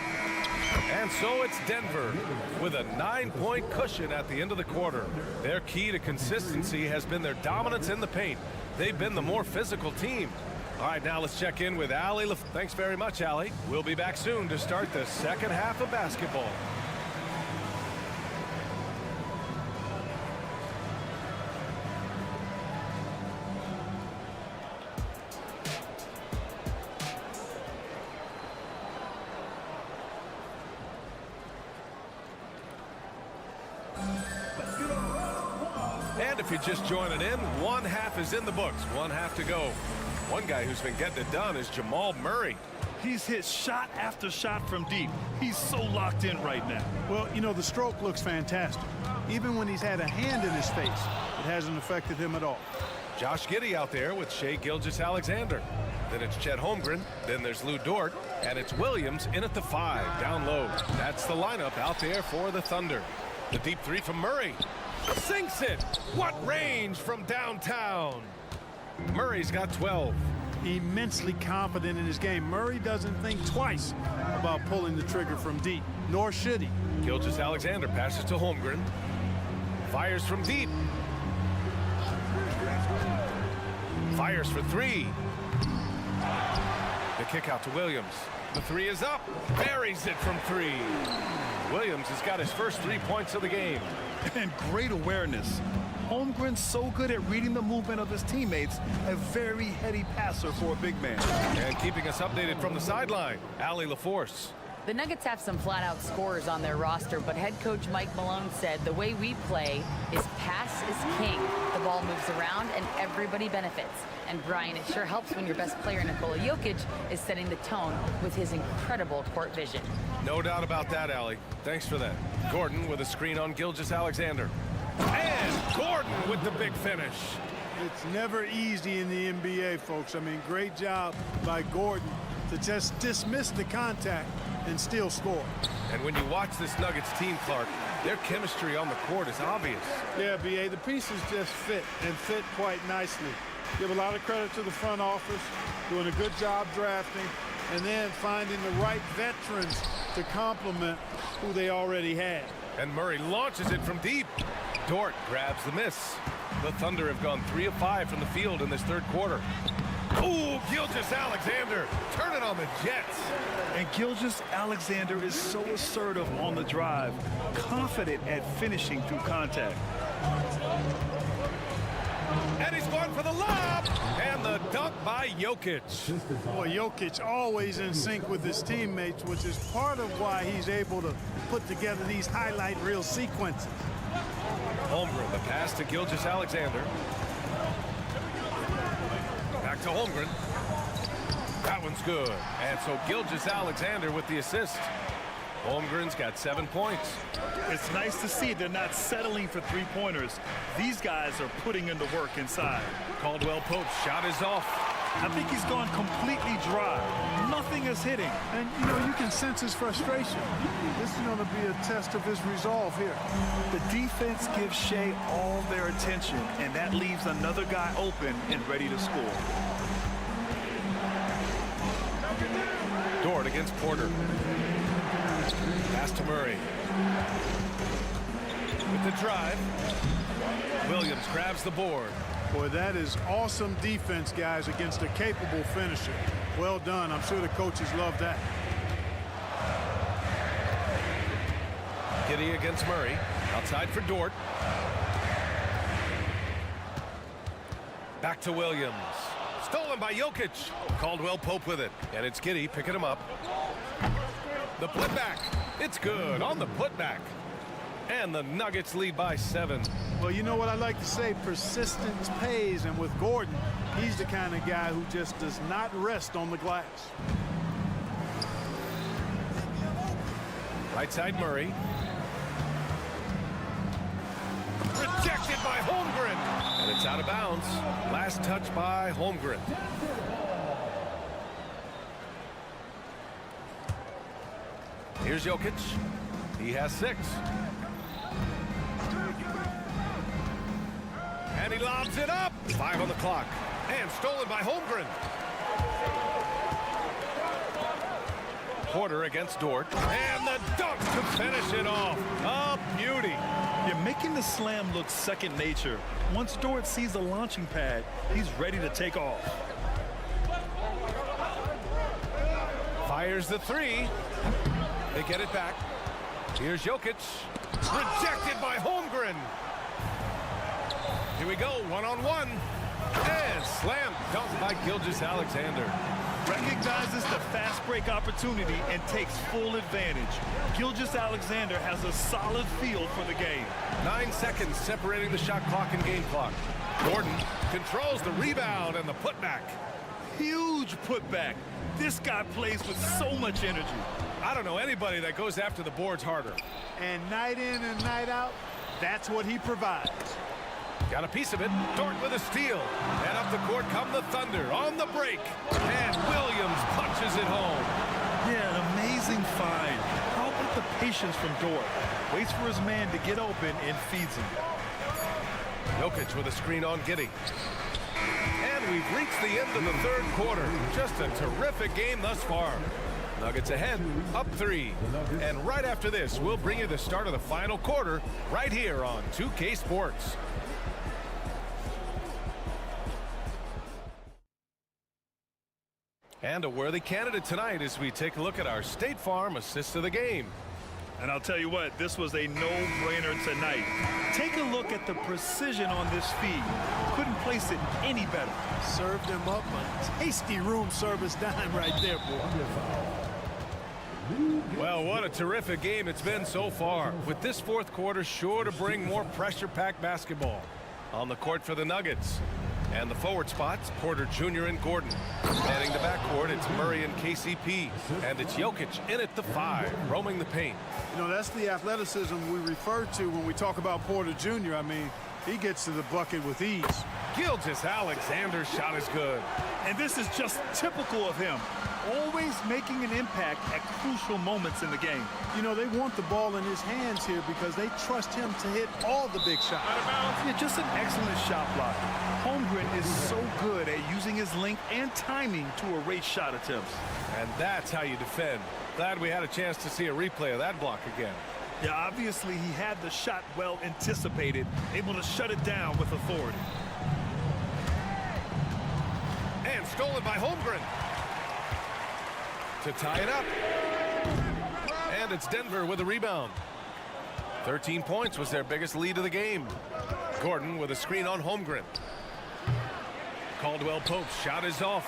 And so it's Denver with a 9-point cushion at the end of the quarter. Their key to consistency has been their dominance in the paint. They've been the more physical team. All right, now let's check in with Allie. Thanks very much, Allie. We'll be back soon to start the second half of basketball. And if you're just joining in, one half is in the books. One half to go. One guy who's been getting it done is Jamal Murray. He's hit shot after shot from deep. He's so locked in right now. Well, you know, the stroke looks fantastic. Even when he's had a hand in his face, it hasn't affected him at all. Josh Giddey out there with Shai Gilgeous-Alexander. Then it's Chet Holmgren. Then there's Lou Dort. And it's Williams in at the 5, down low. That's the lineup out there for the Thunder. The deep three from Murray. Sinks it. What range from downtown. Murray's got 12. Immensely confident in his game. Murray doesn't think twice about pulling the trigger from deep, nor should he. Gilgeous-Alexander passes to Holmgren. Fires from deep. Fires for 3. The kick out to Williams. The 3 is up. Buries it from 3. Williams has got his first 3 points of the game. And great awareness. Holmgren's so good at reading the movement of his teammates. A very heady passer for a big man. And keeping us updated from the sideline, Allie LaForce. The Nuggets have some flat-out scorers on their roster, but head coach Mike Malone said the way we play is pass is king. The ball moves around and everybody benefits. And Brian, it sure helps when your best player, Nikola Jokic, is setting the tone with his incredible court vision. No doubt about that, Allie. Thanks for that. Gordon with a screen on Gilgeous-Alexander. And Gordon with the big finish. It's never easy in the NBA, folks. I mean, great job by Gordon to just dismiss the contact and still score. And when you watch this Nuggets team, Clark, their chemistry on the court is obvious. Yeah, B.A., the pieces just fit and fit quite nicely. Give a lot of credit to the front office, doing a good job drafting, and then finding the right veterans to complement who they already had. And Murray launches it from deep. Dort grabs the miss. The Thunder have gone 3 of 5 from the field in this third quarter. Ooh, Gilgeous-Alexander turning on the Jets. And Gilgeous-Alexander is so assertive on the drive, confident at finishing through contact. And he's going for the lob. And the dunk by Jokic. Boy, Jokic always in sync with his teammates, which is part of why he's able to put together these highlight reel sequences. Holmgren, the pass to Gilgeous-Alexander. Back to Holmgren. That one's good. And so Gilgeous-Alexander with the assist. Holmgren's got 7 points. It's nice to see they're not settling for three-pointers. These guys are putting in the work inside. Caldwell Pope's shot is off. I think he's gone completely dry. Nothing is hitting. And, you know, you can sense his frustration. This is going to be a test of his resolve here. The defense gives Shea all their attention, and that leaves another guy open and ready to score. Dort against Porter. Pass to Murray. With the drive. Williams grabs the board. Boy, that is awesome defense, guys, against a capable finisher. Well done. I'm sure the coaches love that. Giddey against Murray. Outside for Dort. Back to Williams. Stolen by Jokic. Caldwell Pope with it. And it's Giddey picking him up. The putback. It's good on the putback. And the Nuggets lead by 7. Well, you know what I like to say, persistence pays, and with Gordon, he's the kind of guy who just does not rest on the glass. Right side Murray. Rejected by Holmgren. And it's out of bounds. Last touch by Holmgren. Here's Jokic. He has 6. And he lobs it up. 5 on the clock. And stolen by Holmgren. Porter against Dort. And the dunk to finish it off. A beauty. You're making the slam look second nature. Once Dort sees the launching pad, he's ready to take off. Fires the 3. They get it back. Here's Jokic. Rejected by Holmgren. Here we go, one-on-one. And slam dunk by Gilgeous-Alexander. Recognizes the fast break opportunity and takes full advantage. Gilgeous-Alexander has a solid feel for the game. 9 seconds separating the shot clock and game clock. Gordon controls the rebound and the putback. Huge putback. This guy plays with so much energy. I don't know anybody that goes after the boards harder. And night in and night out, that's what he provides. Got a piece of it. Dort with a steal. And up the court come the Thunder on the break. And Williams punches it home. Yeah, an amazing find. How about the patience from Dort? Waits for his man to get open and feeds him. Jokic with a screen on Giddey. And we've reached the end of the third quarter. Just a terrific game thus far. Nuggets ahead, up 3. And right after this, we'll bring you the start of the final quarter right here on 2K Sports. And a worthy candidate tonight as we take a look at our State Farm assist of the game. And I'll tell you what, this was a no-brainer tonight. Take a look at the precision on this feed. Couldn't place it any better. Served him up a tasty room service dime right there, boy. Well, what a terrific game it's been so far. With this fourth quarter sure to bring more pressure-packed basketball. On the court for the Nuggets. And the forward spots, Porter Jr. and Gordon. Heading the backcourt, it's Murray and KCP. And it's Jokic in at the 5, roaming the paint. You know, that's the athleticism we refer to when we talk about Porter Jr. I mean, he gets to the bucket with ease. Gilgeous-Alexander's shot is good. And this is just typical of him. Always making an impact at crucial moments in the game. You know, they want the ball in his hands here because they trust him to hit all the big shots. Yeah, just an excellent shot block. Holmgren is so good at using his length and timing to erase shot attempts. And that's how you defend. Glad we had a chance to see a replay of that block again. Yeah, obviously he had the shot well anticipated, able to shut it down with authority. And stolen by Holmgren. To tie it up. And it's Denver with a rebound. 13 points was their biggest lead of the game. Gordon with a screen on Holmgren. Caldwell Pope's shot is off.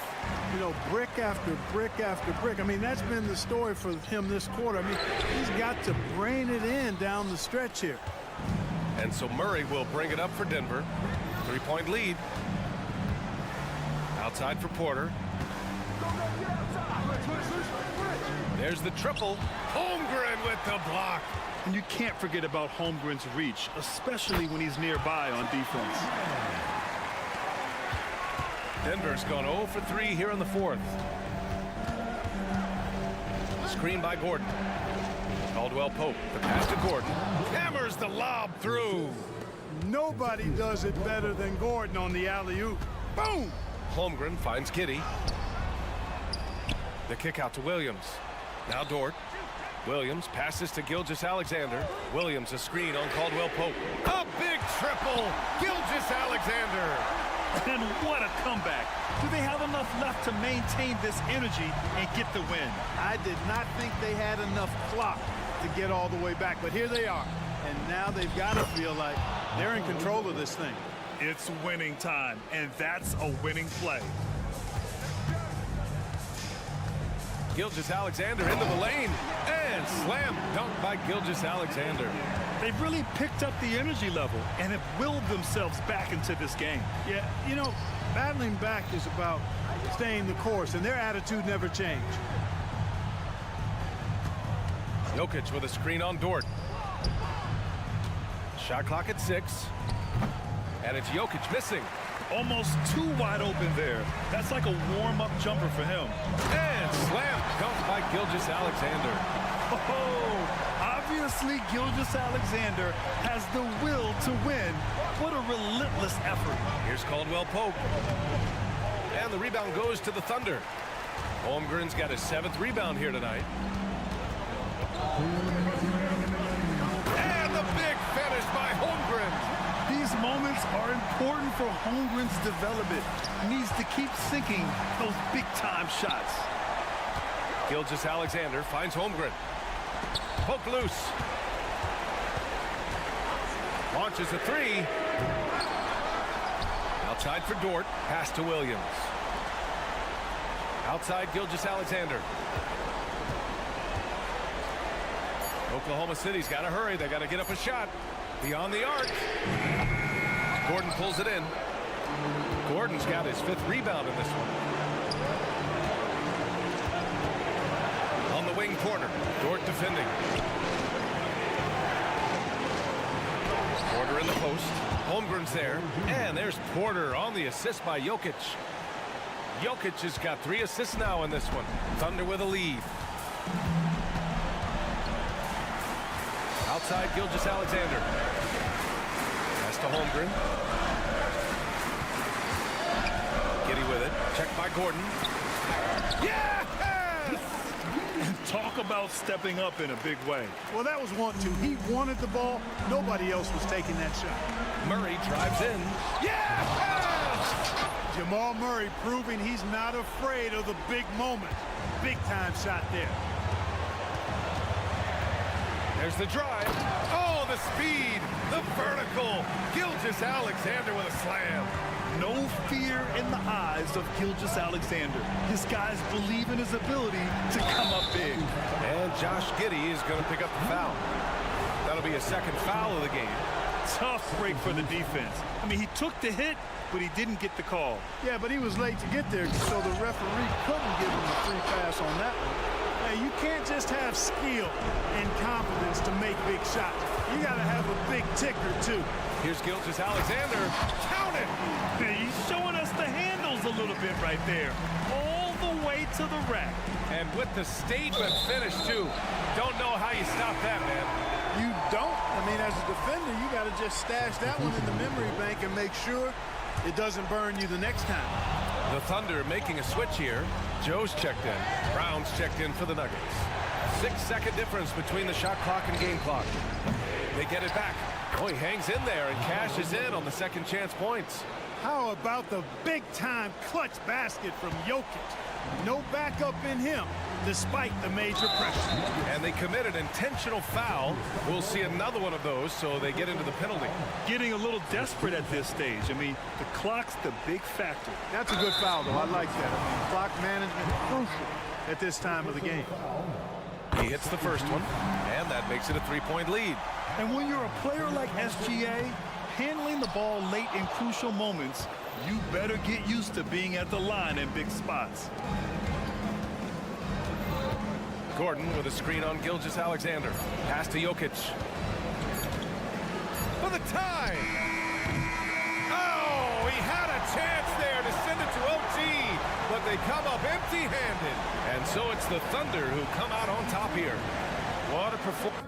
You know, brick after brick after brick. I mean, that's been the story for him this quarter. I mean, he's got to brain it in down the stretch here. And so Murray will bring it up for Denver. 3-point lead. Outside for Porter. There's the triple. Holmgren with the block. And you can't forget about Holmgren's reach, especially when he's nearby on defense. Denver's gone 0 for 3 here in the fourth. Screen by Gordon. Caldwell Pope, the pass to Gordon. Hammers the lob through. Nobody does it better than Gordon on the alley-oop. Boom! Holmgren finds Giddey. The kick out to Williams. Now Dort. Williams passes to Gilgeous-Alexander. Williams a screen on Caldwell Pope. A big triple. Gilgeous-Alexander. And what a comeback. Do they have enough left to maintain this energy and get the win? I did not think they had enough clock to get all the way back, but here they are. And now they've got to feel like they're in control of this thing. It's winning time, and that's a winning play. Gilgeous-Alexander into the lane. And slam dunk by Gilgeous-Alexander. They've really picked up the energy level and have willed themselves back into this game. Yeah, you know, battling back is about staying the course, and their attitude never changed. Jokic with a screen on Dort. Shot clock at 6. And it's Jokic missing. Almost too wide open there. That's like a warm-up jumper for him. And slam dunk by Gilgeous-Alexander. Oh, obviously Gilgeous-Alexander has the will to win. What a relentless effort. Here's Caldwell Pope. And the rebound goes to the Thunder. Holmgren's got his 7th rebound here tonight. And the big finish by Holmgren. These moments are important for Holmgren's development. He needs to keep sinking those big-time shots. Gilgeous-Alexander finds Holmgren. Poke loose. Launches a 3. Outside for Dort. Pass to Williams. Outside Gilgeous-Alexander. Oklahoma City's got to hurry. They got to get up a shot. Beyond the arc. Gordon pulls it in. Gordon's got his 5th rebound in this one. On the wing corner. Dort defending. Porter in the post. Holmgren's there. And there's Porter on the assist by Jokic. Jokic has got 3 assists now in this one. Thunder with a lead. Outside Gilgeous-Alexander. Pass to Holmgren. Giddey with it. Checked by Gordon. Yes! And talk about stepping up in a big way. Well, that was 1-2. He wanted the ball. Nobody else was taking that shot. Murray drives in. Yes! Jamal Murray proving he's not afraid of the big moment. Big time shot there. There's the drive. Oh, the speed, the vertical. Gilgeous-Alexander with a slam. No fear in the eyes of Gilgeous-Alexander. His guys believe in his ability to come up big. And Josh Giddey is going to pick up the foul. That'll be a 2nd foul of the game. Tough break for the defense. I mean, he took the hit, but he didn't get the call. Yeah, but he was late to get there, so the referee couldn't give him a free pass on that one. Hey, you can't just have skill and confidence to make big shots. You got to have a big ticker, too. Here's Gilgeous-Alexander. Count it! He's showing us the handles a little bit right there. All the way to the rack. And with the statement finish, too. Don't know how you stop that, man. You don't. I mean, as a defender, you got to just stash that one in the memory bank and make sure it doesn't burn you the next time. The Thunder making a switch here. Joe's checked in. Brown's checked in for the Nuggets. 6-second difference between the shot clock and game clock. They get it back. Oh, he hangs in there and cashes in on the second chance points. How about the big-time clutch basket from Jokic? No backup in him, despite the major pressure. And they commit an intentional foul. We'll see another one of those, so they get into the penalty. Getting a little desperate at this stage. I mean, the clock's the big factor. That's a good foul, though. I like that. I mean, clock management crucial at this time of the game. He hits the first one, and that makes it a 3-point lead. And when you're a player like SGA, handling the ball late in crucial moments, you better get used to being at the line in big spots. Gordon with a screen on Gilgeous-Alexander. Pass to Jokic. For the tie! Oh, he had a chance there to send it to OT, but they come up empty-handed. And so it's the Thunder who come out on top here. What a performance.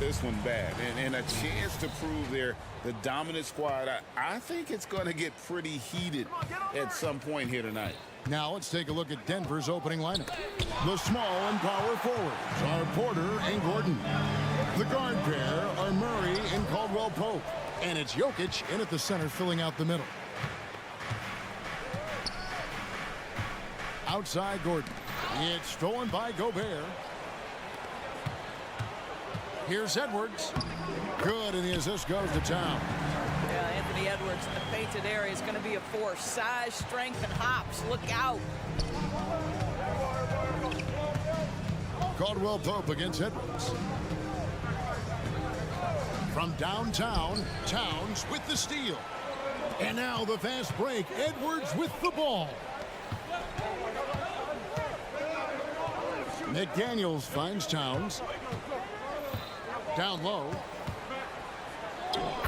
this one bad. And a chance to prove the dominant squad. I think it's going to get pretty heated at some point here tonight. Now let's take a look at Denver's opening lineup. The small and power forwards are Porter and Gordon. The guard pair are Murray and Caldwell Pope. And it's Jokic in at the center, filling out the middle. Outside Gordon. It's stolen by Gobert. Here's Edwards. Good, and the assist goes to Town. Yeah, Anthony Edwards in the painted area is going to be a force. Size, strength, and hops. Look out. Caldwell Pope against Edwards. From downtown, Towns with the steal. And now the fast break. Edwards with the ball. McDaniels finds Towns. Down low.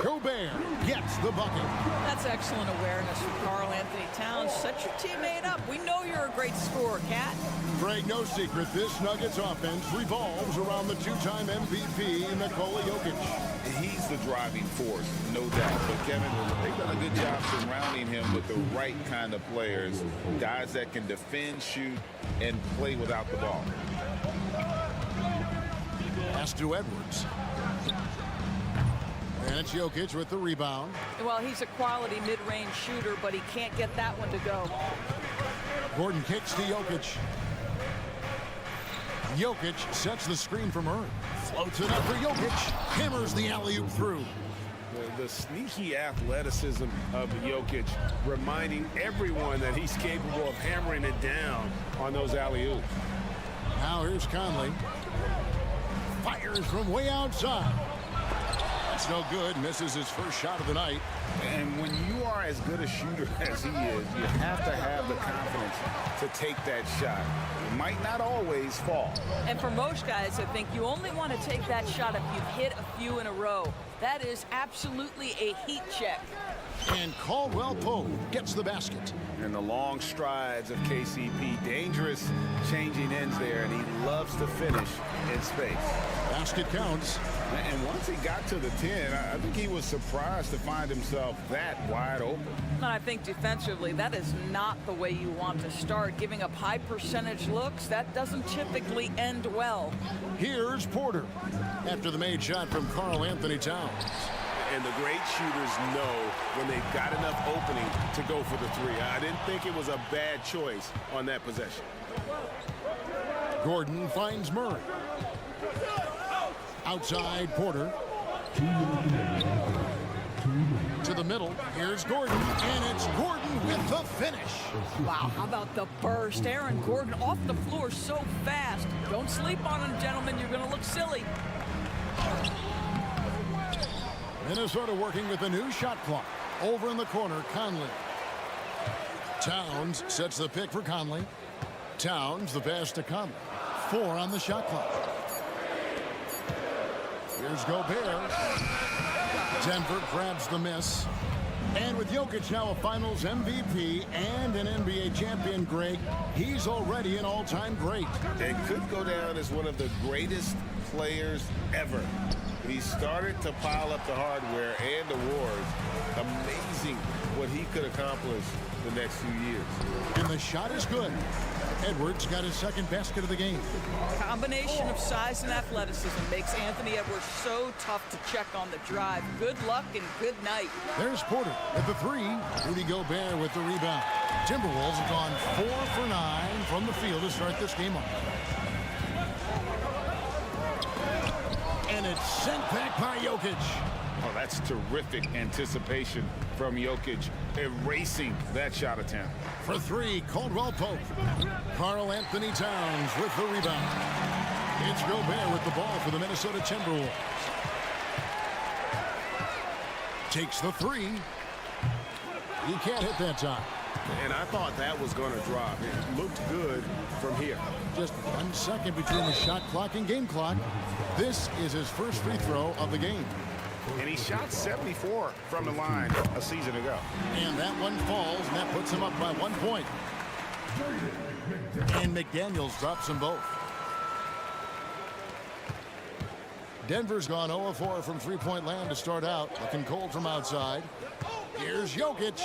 Gobert gets the bucket. That's excellent awareness from Karl Anthony Towns. Set your teammate up. We know you're a great scorer, Cat. Greg, no secret, this Nuggets offense revolves around the two-time MVP, Nikola Jokic. He's the driving force, no doubt. But Kevin, they've done a good job surrounding him with the right kind of players. Guys that can defend, shoot, and play without the ball. Pass to Edwards. And it's Jokic with the rebound. Well, he's a quality mid-range shooter, but he can't get that one to go. Gordon kicks to Jokic. Jokic sets the screen for Murray. Floats it up for Jokic. Hammers the alley-oop through. The sneaky athleticism of Jokic, reminding everyone that he's capable of hammering it down on those alley-oops. Now here's Conley. Fires from way outside. That's no good. Misses his first shot of the night. And when you are as good a shooter as he is, you have to have the confidence to take that shot. It might not always fall. And for most guys, I think you only want to take that shot if you've hit a few in a row. That is absolutely a heat check. And Caldwell Pope gets the basket. And the long strides of KCP, dangerous changing ends there, and he loves to finish in space. Basket counts. And once he got to the 10, I think he was surprised to find himself that wide open. And I think defensively, that is not the way you want to start. Giving up high percentage looks, that doesn't typically end well. Here's Porter after the made shot from Karl Anthony Towns. And the great shooters know when they've got enough opening to go for the three. I didn't think it was a bad choice on that possession. Gordon finds Murray. Outside Porter. To the middle. Here's Gordon. And it's Gordon with the finish. Wow, how about the burst? Aaron Gordon off the floor so fast. Don't sleep on him, gentlemen. You're going to look silly. Minnesota working with a new shot clock. Over in the corner, Conley. Towns sets the pick for Conley. Towns, the pass to Conley. 4 on the shot clock. Here's Gobert. Denver grabs the miss. And with Jokic now a Finals MVP and an NBA champion, Greg, he's already an all-time great. It could go down as one of the greatest players ever. He started to pile up the hardware and awards. Amazing what he could accomplish the next few years. And the shot is good. Edwards got his second basket of the game. Combination of size and athleticism makes Anthony Edwards so tough to check on the drive. Good luck and good night. There's Porter with the 3. Rudy Gobert with the rebound. Timberwolves have gone 4 for 9 from the field to start this game off. And it's sent back by Jokic. Oh, that's terrific anticipation from Jokic, erasing that shot attempt. For 3, Caldwell Pope. Karl Anthony Towns with the rebound. It's Gobert with the ball for the Minnesota Timberwolves. Takes the 3. He can't hit that time. And I thought that was going to drop. It looked good from here. Just 1 second between the shot clock and game clock. This is his first free throw of the game. And he shot 74 from the line a season ago. And that one falls, and that puts him up by 1 point. And McDaniels drops them both. Denver's gone 0-4 from three-point land to start out. Looking cold from outside. Here's Jokic,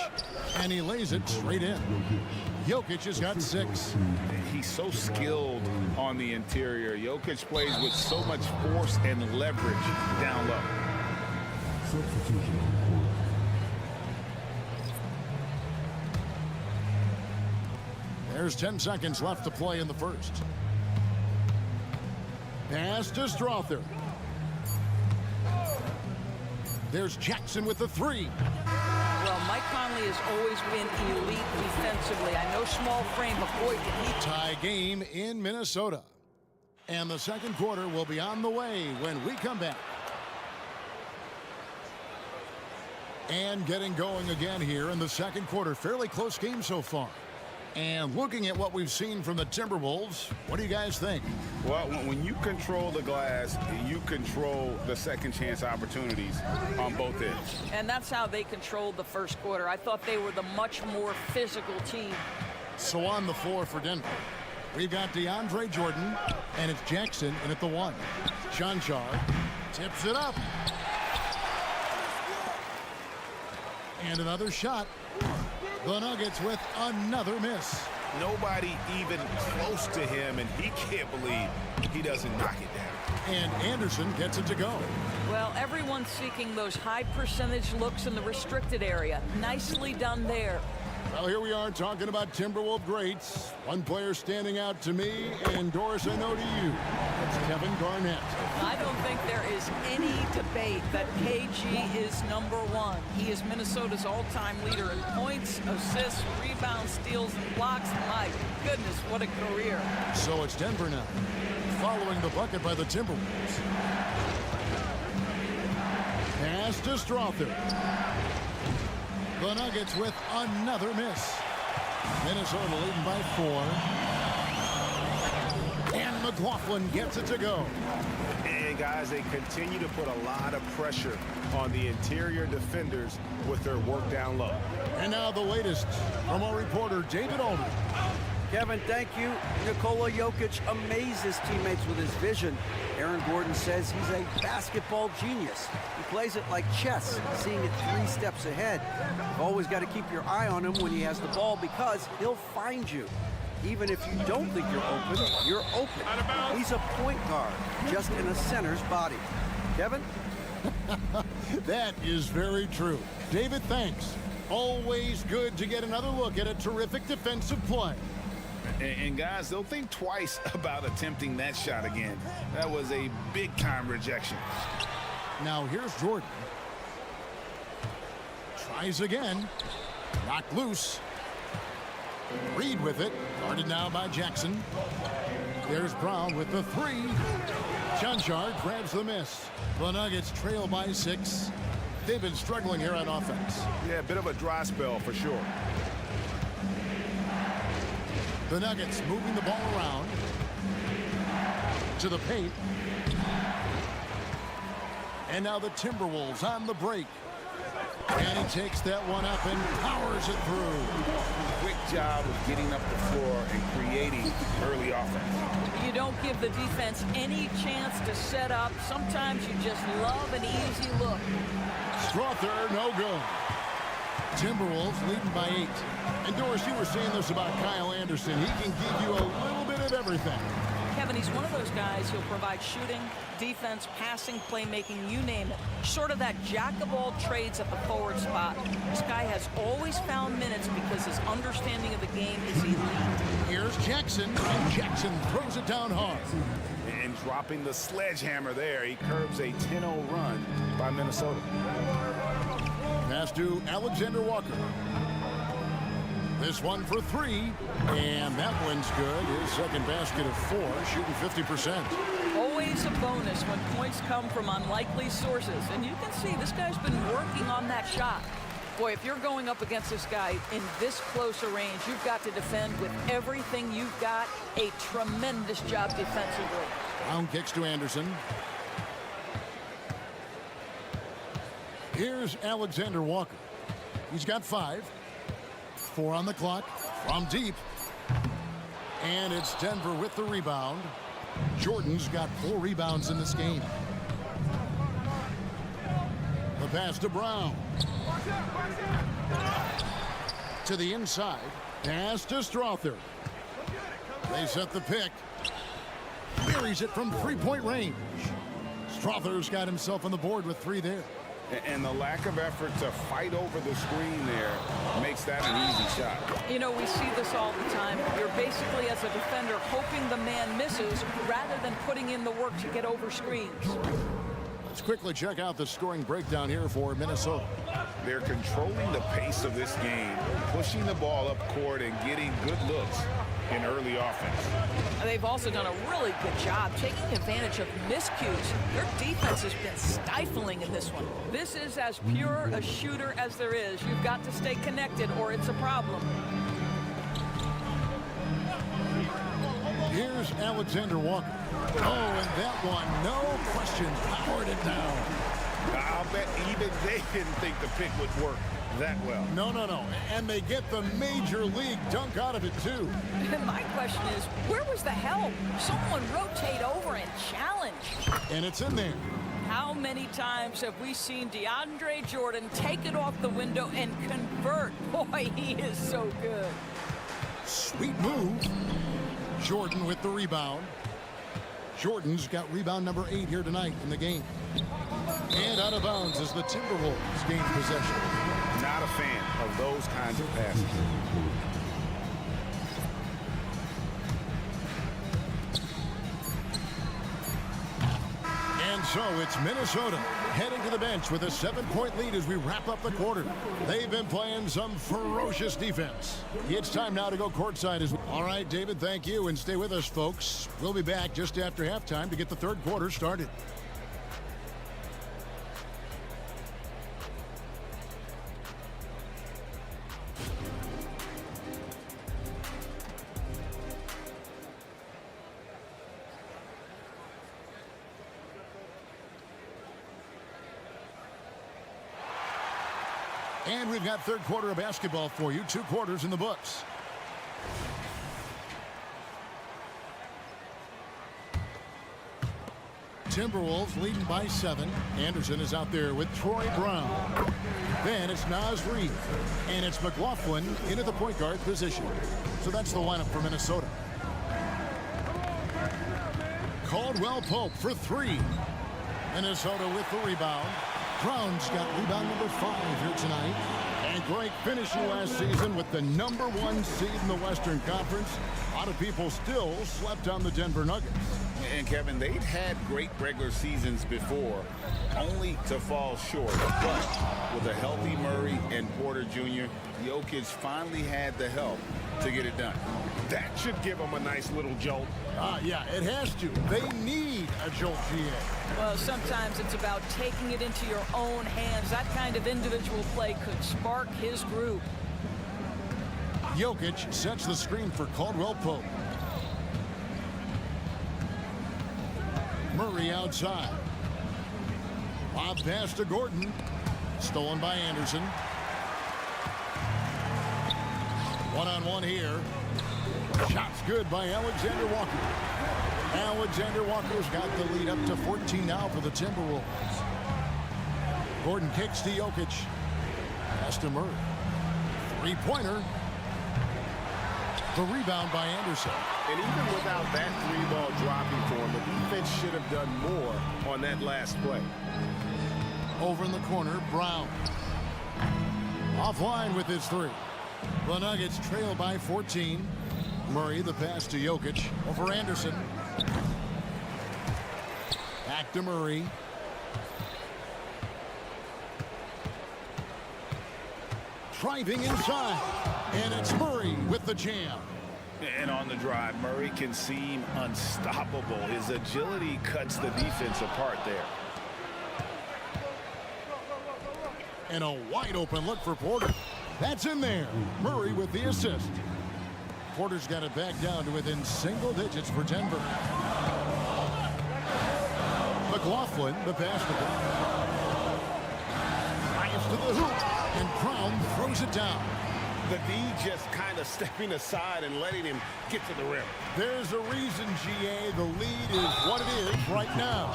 and he lays it straight in. Jokic has got 6. He's so skilled on the interior. Jokic plays with so much force and leverage down low. Substitution. There's 10 seconds left to play in the first. Pass to Strother. There's Jackson with the 3. Well, Mike Conley has always been elite defensively. I know small frame, but boy, did he... Tie game in Minnesota. And the second quarter will be on the way when we come back. And getting going again here in the second quarter. Fairly close game so far. And looking at what we've seen from the Timberwolves, what do you guys think? Well, when you control the glass, you control the second chance opportunities on both ends. And that's how they controlled the first quarter. I thought they were the much more physical team. So on the floor for Denver, we've got DeAndre Jordan, and it's Jackson in at the 1. Chanchar tips it up. And another shot. The Nuggets with another miss. Nobody even close to him, and he can't believe he doesn't knock it down. And Anderson gets it to go. Well, everyone's seeking those high percentage looks in the restricted area. Nicely done there. Well, here we are talking about Timberwolf greats. One player standing out to me, and Doris, I know to you. It's Kevin Garnett. I don't think there is any debate that KG is #1. He is Minnesota's all-time leader in points, assists, rebounds, steals, and blocks. My goodness, what a career. So it's Denver now, following the bucket by the Timberwolves. Pass to Strother. The Nuggets with another miss. Minnesota leading by 4. And McLaughlin gets it to go. And guys, they continue to put a lot of pressure on the interior defenders with their work down low. And now the latest from our reporter, David Aldridge. Kevin, thank you. Nikola Jokic amazes teammates with his vision. Aaron Gordon says he's a basketball genius. He plays it like chess, seeing it 3 steps ahead. You've always got to keep your eye on him when he has the ball because he'll find you. Even if you don't think you're open. He's a point guard, just in a center's body. Kevin? That is very true. David, thanks. Always good to get another look at a terrific defensive play. And guys, they'll think twice about attempting that shot again. That was a big-time rejection. Now here's Jordan. Tries again. Knocked loose. Reed with it. Guarded now by Jackson. There's Brown with the 3. Chanchar grabs the miss. The Nuggets trail by 6. They've been struggling here on offense. Yeah, a bit of a dry spell for sure. The Nuggets moving the ball around to the paint. And now the Timberwolves on the break. And he takes that one up and powers it through. Quick job of getting up the floor and creating early offense. You don't give the defense any chance to set up. Sometimes you just love an easy look. Strother, no good. Timberwolves leading by 8. And Doris, you were saying this about Kyle Anderson. He can give you a little bit of everything. Kevin, he's one of those guys who'll provide shooting, defense, passing, playmaking, you name it. Sort of that jack of all trades at the forward spot. This guy has always found minutes because his understanding of the game is elite. Here's Jackson, and Jackson throws it down hard. And dropping the sledgehammer there, he curbs a 10-0 run by Minnesota. Pass to Alexander Walker. This one for 3, and that one's good. His second basket of 4, shooting 50%. Always a bonus when points come from unlikely sources. And you can see this guy's been working on that shot. Boy, if you're going up against this guy in this close a range, you've got to defend with everything you've got. A tremendous job defensively. Brown kicks to Anderson. Here's Alexander Walker. He's got 5. 4 on the clock from deep. And it's Denver with the rebound. Jordan's got 4 rebounds in this game. The pass to Brown. To the inside. Pass to Strother. They set the pick. Buries it from three-point range. Strother's got himself on the board with 3 there. And the lack of effort to fight over the screen there makes that an easy shot. You know, we see this all the time. You're basically, as a defender, hoping the man misses rather than putting in the work to get over screens. Let's quickly check out the scoring breakdown here for Minnesota. They're controlling the pace of this game, pushing the ball up court and getting good looks in early offense. They've also done a really good job taking advantage of miscues. Their defense has been stifling in this one. This is as pure a shooter as there is. You've got to stay connected or it's a problem. Here's Alexander Walker. Oh, and that one, no question, powered it down. I'll bet even they didn't think the pick would work that well. No. And they get the major league dunk out of it, too. And my question is, where was the help? Someone rotate over and challenge. And it's in there. How many times have we seen DeAndre Jordan take it off the window and convert? Boy, he is so good. Sweet move. Jordan with the rebound. Jordan's got rebound number 8 here tonight in the game. And out of bounds as the Timberwolves gain possession. Not a fan of those kinds of passes. And so it's Minnesota heading to the bench with a 7-point lead as we wrap up the quarter. They've been playing some ferocious defense. It's time now to go courtside as well. All right, David, thank you, and stay with us, folks. We'll be back just after halftime to get the third quarter started. And we've got third quarter of basketball for you. 2 quarters in the books. Timberwolves leading by 7. Anderson is out there with Troy Brown. Then it's Naz Reid. And it's McLaughlin into the point guard position. So that's the lineup for Minnesota. Caldwell Pope for 3. Minnesota with the rebound. Brown's got rebound number 5 here tonight. And great finishing last season with the number 1 seed in the Western Conference. A lot of people still slept on the Denver Nuggets. And Kevin, they'd had great regular seasons before, only to fall short. But with a healthy Murray and Porter Jr., Jokic finally had the help to get it done. That should give them a nice little jolt. Yeah, it has to. They need a jolt, GA. Well, sometimes it's about taking it into your own hands. That kind of individual play could spark his group. Jokic sets the screen for Caldwell Pope. Murray outside. Lob pass to Gordon. Stolen by Anderson. One-on-one here. Shots good by Alexander Walker. Alexander Walker's got the lead up to 14 now for the Timberwolves. Gordon kicks to Jokic. Pass to Murray. 3-pointer. The rebound by Anderson. And even without that 3-ball dropping for him, the defense should have done more on that last play. Over in the corner, Brown. Offline with his 3. The Nuggets trail by 14. Murray, the pass to Jokic. Over Anderson. Back to Murray. Driving inside. And it's Murray with the jam. And on the drive, Murray can seem unstoppable. His agility cuts the defense apart there. And a wide open look for Porter. That's in there. Murray with the assist. Porter's got it back down to within single digits for Denver. McLaughlin, the pass to Brown. Fires to the hoop. And Brown throws it down. The D just kind of stepping aside and letting him get to the rim. There's a reason, GA. The lead is what it is right now.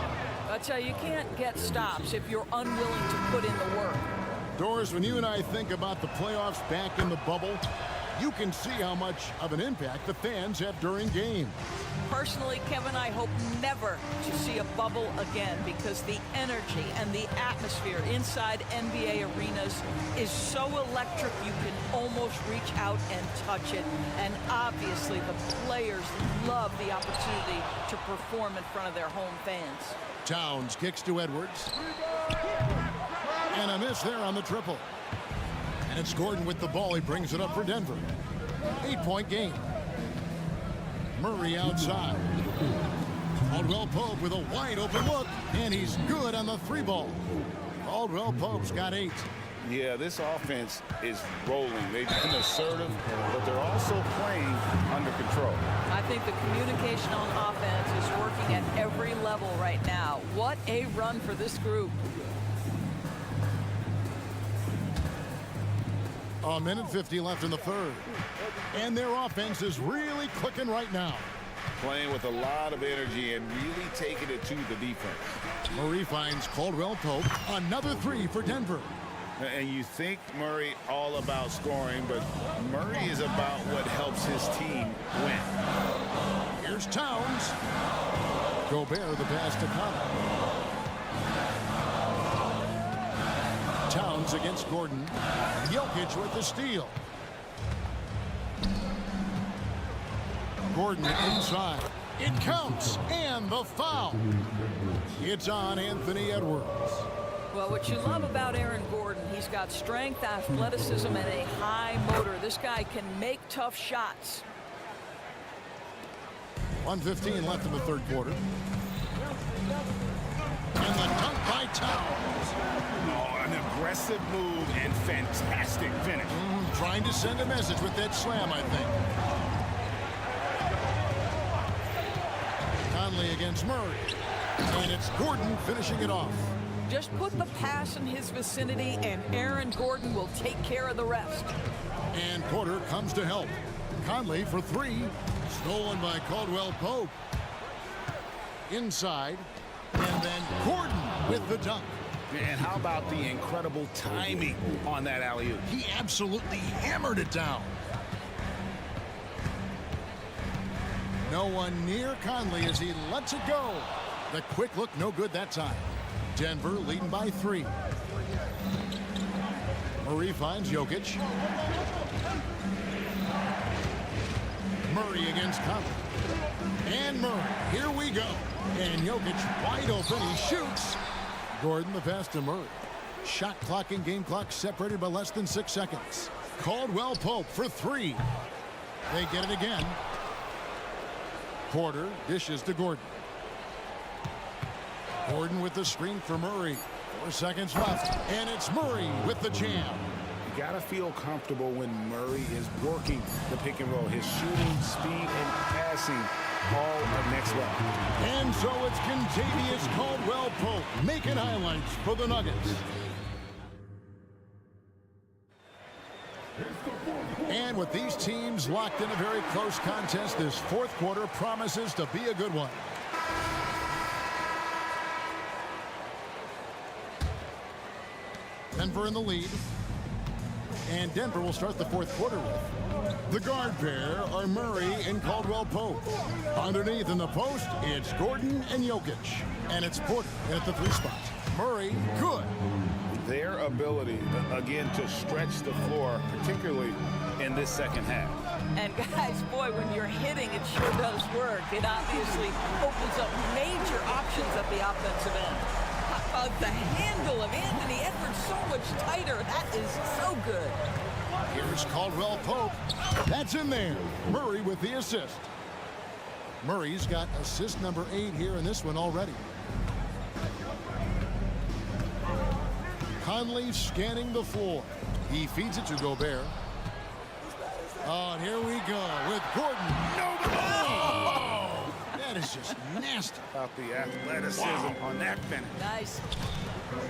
A tell you, you can't get stops if you're unwilling to put in the work. Doris, when you and I think about the playoffs back in the bubble, you can see how much of an impact the fans have during games. Personally, Kevin, I hope never to see a bubble again because the energy and the atmosphere inside NBA arenas is so electric you can almost reach out and touch it. And obviously, the players love the opportunity to perform in front of their home fans. Towns kicks to Edwards. And a miss there on the triple. And it's Gordon with the ball. He brings it up for Denver. 8-point game. Murray outside. Caldwell Pope with a wide open look. And he's good on the 3-ball. Caldwell Pope's got 8. Yeah, this offense is rolling. They've been assertive, but they're also playing under control. I think the communication on offense is working at every level right now. What a run for this group. A minute 50 left in the third. And their offense is really clicking right now. Playing with a lot of energy and really taking it to the defense. Murray finds Caldwell Pope. Another 3 for Denver. And you think Murray all about scoring, but Murray is about what helps his team win. Here's Towns. Gobert the pass to Conley. Towns against Gordon. Jokic with the steal. Gordon inside. It counts. And the foul. It's on Anthony Edwards. Well, what you love about Aaron Gordon, he's got strength, athleticism, and a high motor. This guy can make tough shots. 1:15 left in the third quarter. And the dunk by Towns. Oh, an aggressive move and fantastic finish. Trying to send a message with that slam, I think. Conley against Murray. And it's Gordon finishing it off. Just put the pass in his vicinity, and Aaron Gordon will take care of the rest. And Porter comes to help. Conley for 3. Stolen by Caldwell Pope. Inside. And then Gordon with the dunk. And how about the incredible timing on that alley-oop? He absolutely hammered it down. No one near Conley as he lets it go. The quick look, no good that time. Denver leading by 3. Murray finds Jokic. Murray against Conley. And Murray, here we go. And Jokic wide open, he shoots. Gordon the pass to Murray. Shot clock and game clock separated by less than 6 seconds. Caldwell Pope for 3. They get it again. Porter dishes to Gordon. Gordon with the screen for Murray. 4 seconds left, and it's Murray with the jam. You got to feel comfortable when Murray is working the pick and roll. His shooting, speed, and passing all are next level. And so it's Contavious Caldwell Pope making highlights for the Nuggets. And with these teams locked in a very close contest, this fourth quarter promises to be a good one. Denver in the lead. And Denver will start the fourth quarter with. The guard pair are Murray and Caldwell Pope. Underneath in the post, it's Gordon and Jokic. And it's Porter at the 3 spot. Murray, good. Their ability, again, to stretch the floor, particularly in this second half. And guys, boy, when you're hitting, it sure does work. It obviously opens up major options at the offensive end. The handle of Anthony Edwards so much tighter. That is so good. Here's Caldwell Pope. That's in there. Murray with the assist. Murray's got assist number 8 here in this one already. Conley scanning the floor. He feeds it to Gobert. Oh, and here we go with Gordon. No! Oh, that is just nasty. About the athleticism on that finish. Nice.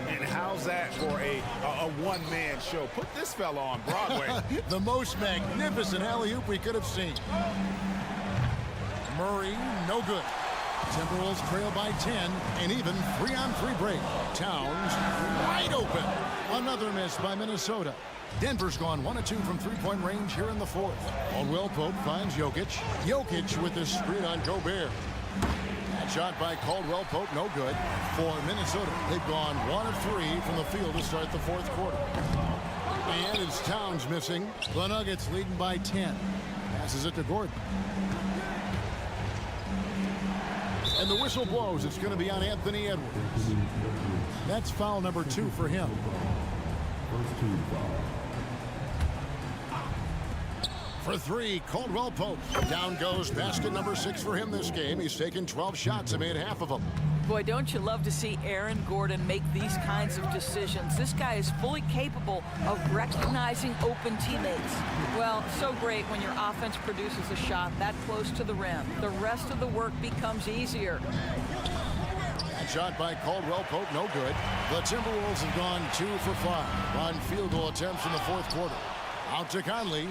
And how's that for a one-man show? Put this fella on Broadway. The most magnificent alley-oop we could have seen. Murray, no good. Timberwolves trail by 10, and even 3-on-3 break. Towns wide open. Another miss by Minnesota. Denver's gone 1 of 2 from three-point range here in the fourth. Caldwell Pope finds Jokic. Jokic with the screen on Gobert. That shot by Caldwell Pope, no good. For Minnesota, they've gone 1 of 3 from the field to start the fourth quarter. And it's Towns missing. The Nuggets leading by 10. Passes it to Gordon. And the whistle blows. It's going to be on Anthony Edwards. That's foul number 2 for him. First team foul. For 3, Caldwell Pope. Down goes basket number 6 for him this game. He's taken 12 shots and made half of them. Boy, don't you love to see Aaron Gordon make these kinds of decisions. This guy is fully capable of recognizing open teammates. Well, so great when your offense produces a shot that close to the rim. The rest of the work becomes easier. That shot by Caldwell Pope, no good. The Timberwolves have gone 2 for 5 on field goal attempts in the fourth quarter. Out to Conley.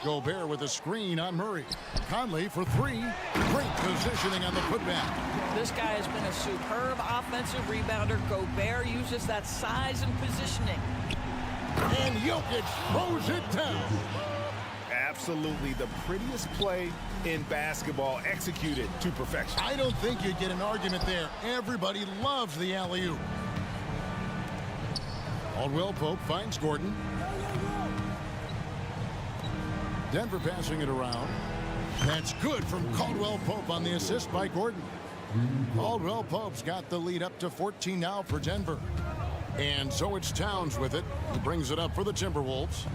Gobert with a screen on Murray. Conley for 3. Great positioning on the putback. This guy has been a superb offensive rebounder. Gobert uses that size and positioning. And Jokic throws it down. Absolutely the prettiest play in basketball, executed to perfection. I don't think you'd get an argument there. Everybody loves the alley-oop. Caldwell Pope finds Gordon. Denver passing it around. That's good from Caldwell Pope on the assist by Gordon. Caldwell Pope's got the lead up to 14 now for Denver. And so it's Towns with it. He brings it up for the Timberwolves.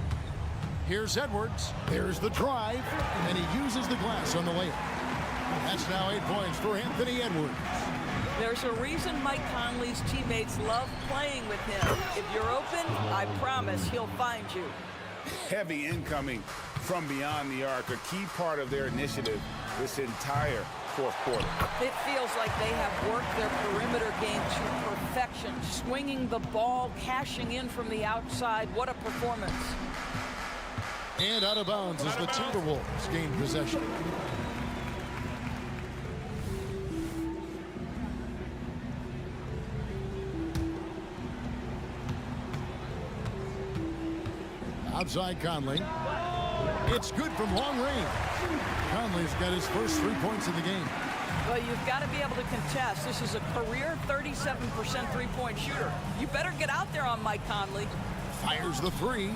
Here's Edwards. There's the drive. And he uses the glass on the layup. That's now 8 points for Anthony Edwards. There's a reason Mike Conley's teammates love playing with him. If you're open, I promise he'll find you. Heavy incoming from beyond the arc, a key part of their initiative this entire fourth quarter. It feels like they have worked their perimeter game to perfection, swinging the ball, cashing in from the outside. What a performance. And out of bounds as the Timberwolves gain possession. Outside Conley. It's good from long range. Conley's got his first 3 points of the game. Well, you've got to be able to contest. This is a career 37% three-point shooter. You better get out there on Mike Conley. Fires the 3.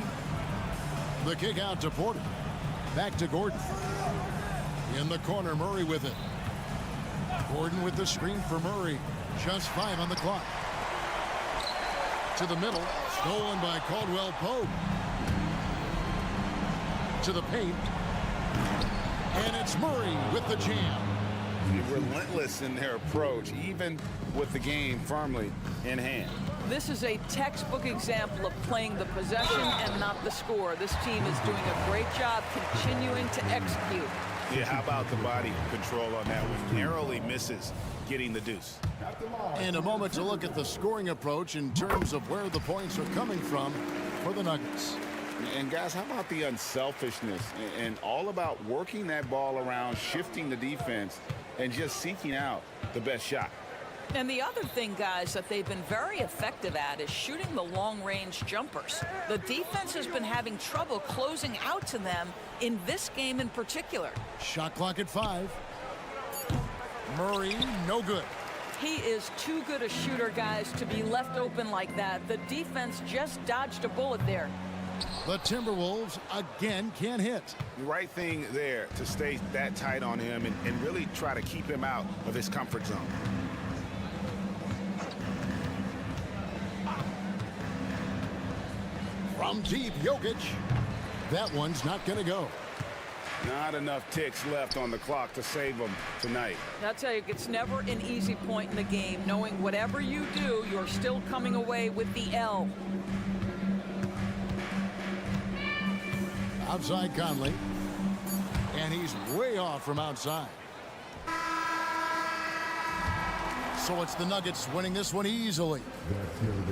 The kick out to Porter. Back to Gordon. In the corner, Murray with it. Gordon with the screen for Murray. Just 5 on the clock. To the middle. Stolen by Caldwell Pope. To the paint. And it's Murray with the jam. Relentless in their approach, even with the game firmly in hand. This is a textbook example of playing the possession and not the score. This team is doing a great job continuing to execute. Yeah, how about the body control on that one? Narrowly misses getting the deuce. And a moment to look at the scoring approach in terms of where the points are coming from for the Nuggets. And guys, how about the unselfishness and all about working that ball around, shifting the defense, and just seeking out the best shot. And the other thing, guys, that they've been very effective at is shooting the long-range jumpers. The defense has been having trouble closing out to them in this game in particular. Shot clock at 5. Murray, no good. He is too good a shooter, guys, to be left open like that. The defense just dodged a bullet there. The Timberwolves again can't hit. The right thing there to stay that tight on him and really try to keep him out of his comfort zone. From deep, Jokic. That one's not going to go. Not enough ticks left on the clock to save him tonight. I'll tell you, it's never an easy point in the game, knowing whatever you do, you're still coming away with the L. Outside Conley. And he's way off from outside. So it's the Nuggets winning this one easily.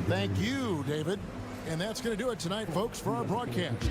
Thank you, David. And that's going to do it tonight, folks, for our broadcast.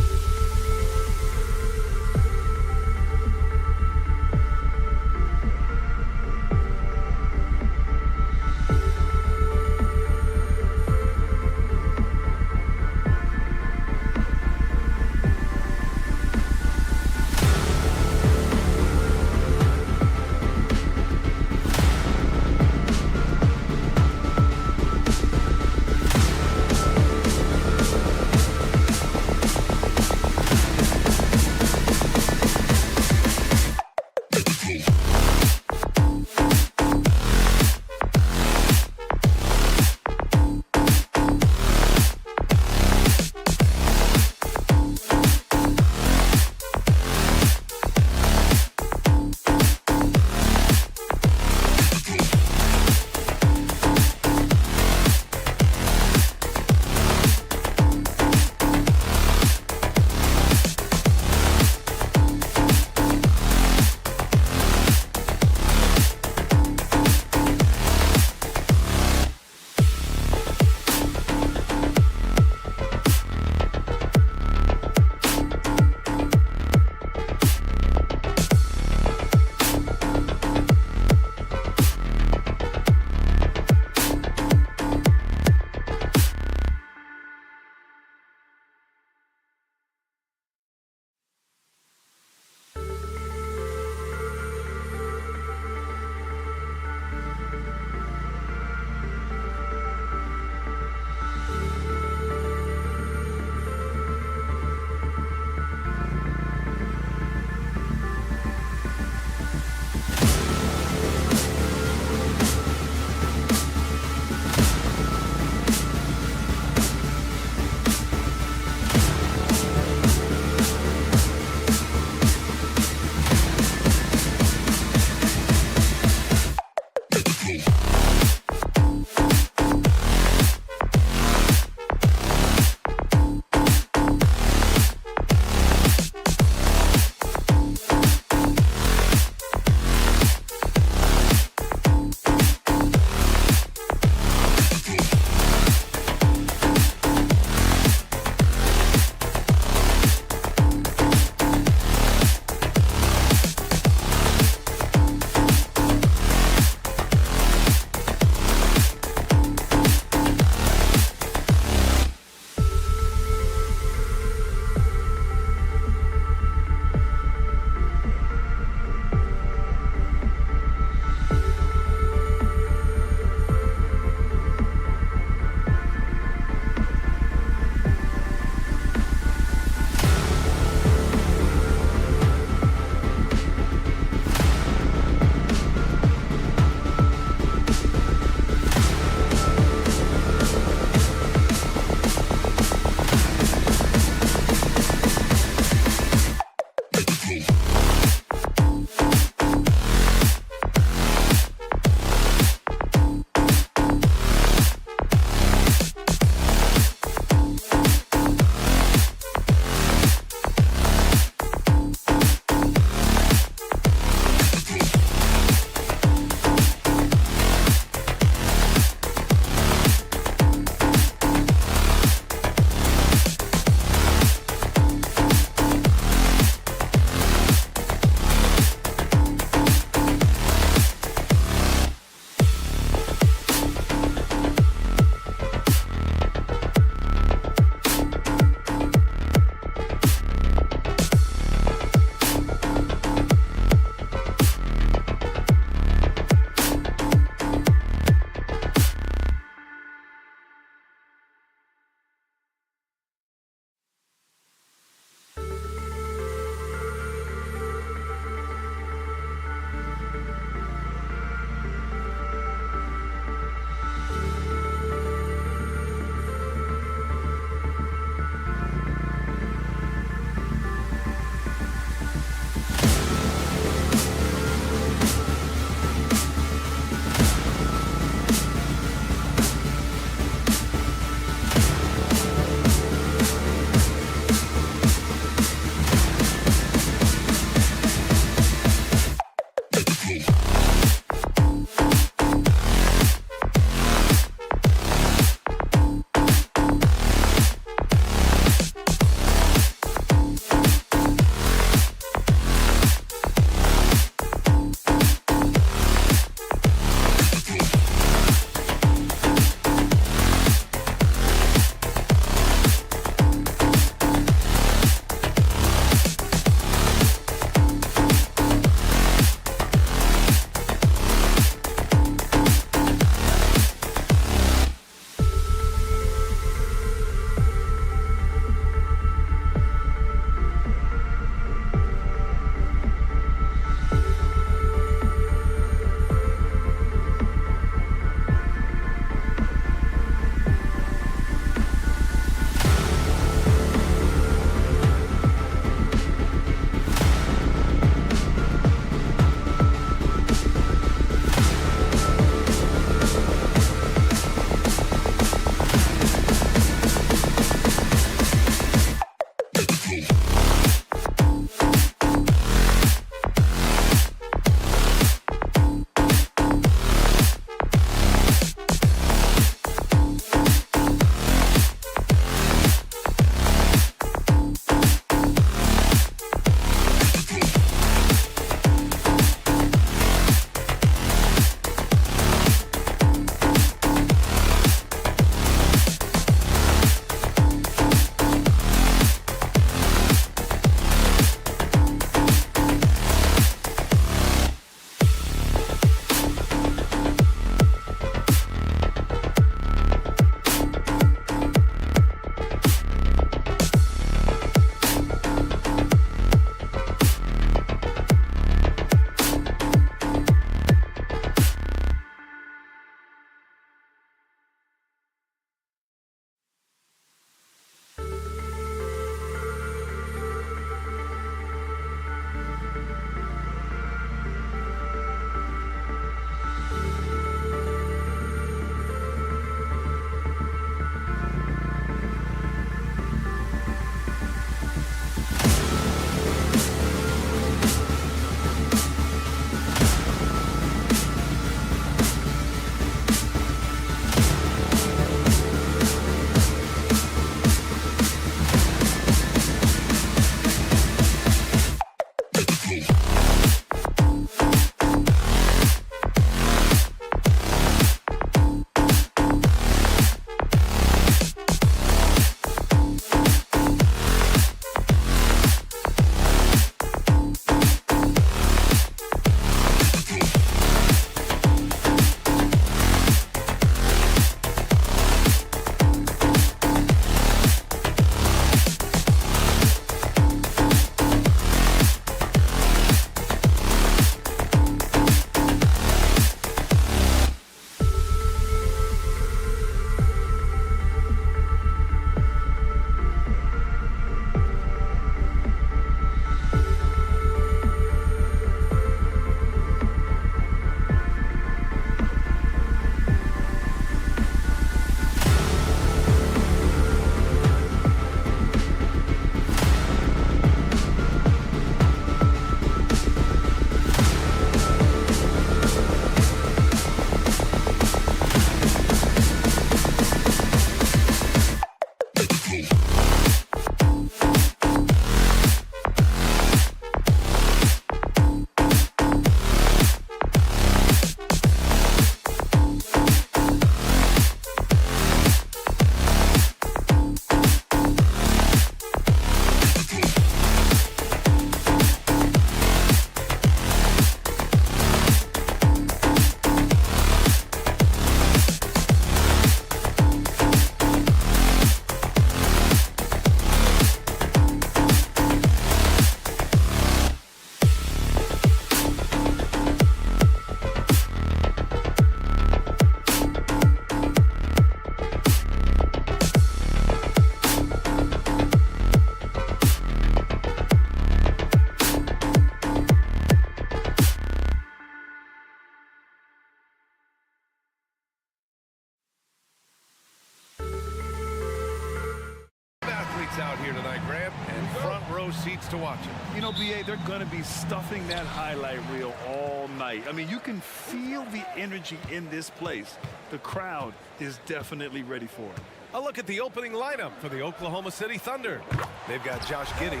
lights out here tonight, Grant, and front row seats to watch it. You know, BA, they're going to be stuffing that highlight reel all night. I mean, you can feel the energy in this place. The crowd is definitely ready for it. A look at the opening lineup for the Oklahoma City Thunder. They've got Josh Giddey,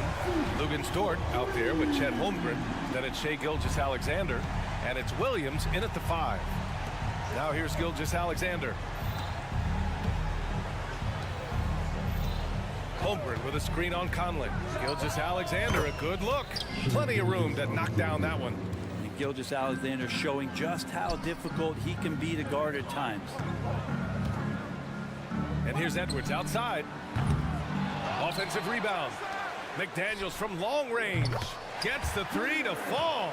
Lugan Stort out there with Chet Holmgren. Then it's Shai Gilgeous-Alexander, and it's Williams in at the 5. Now here's Gilgeous-Alexander. Holmgren with a screen on Conley. Gilgeous-Alexander, a good look. Plenty of room to knock down that one. And Gilgeous-Alexander showing just how difficult he can be to guard at times. And here's Edwards outside. Offensive rebound. McDaniels from long range. Gets the 3 to fall.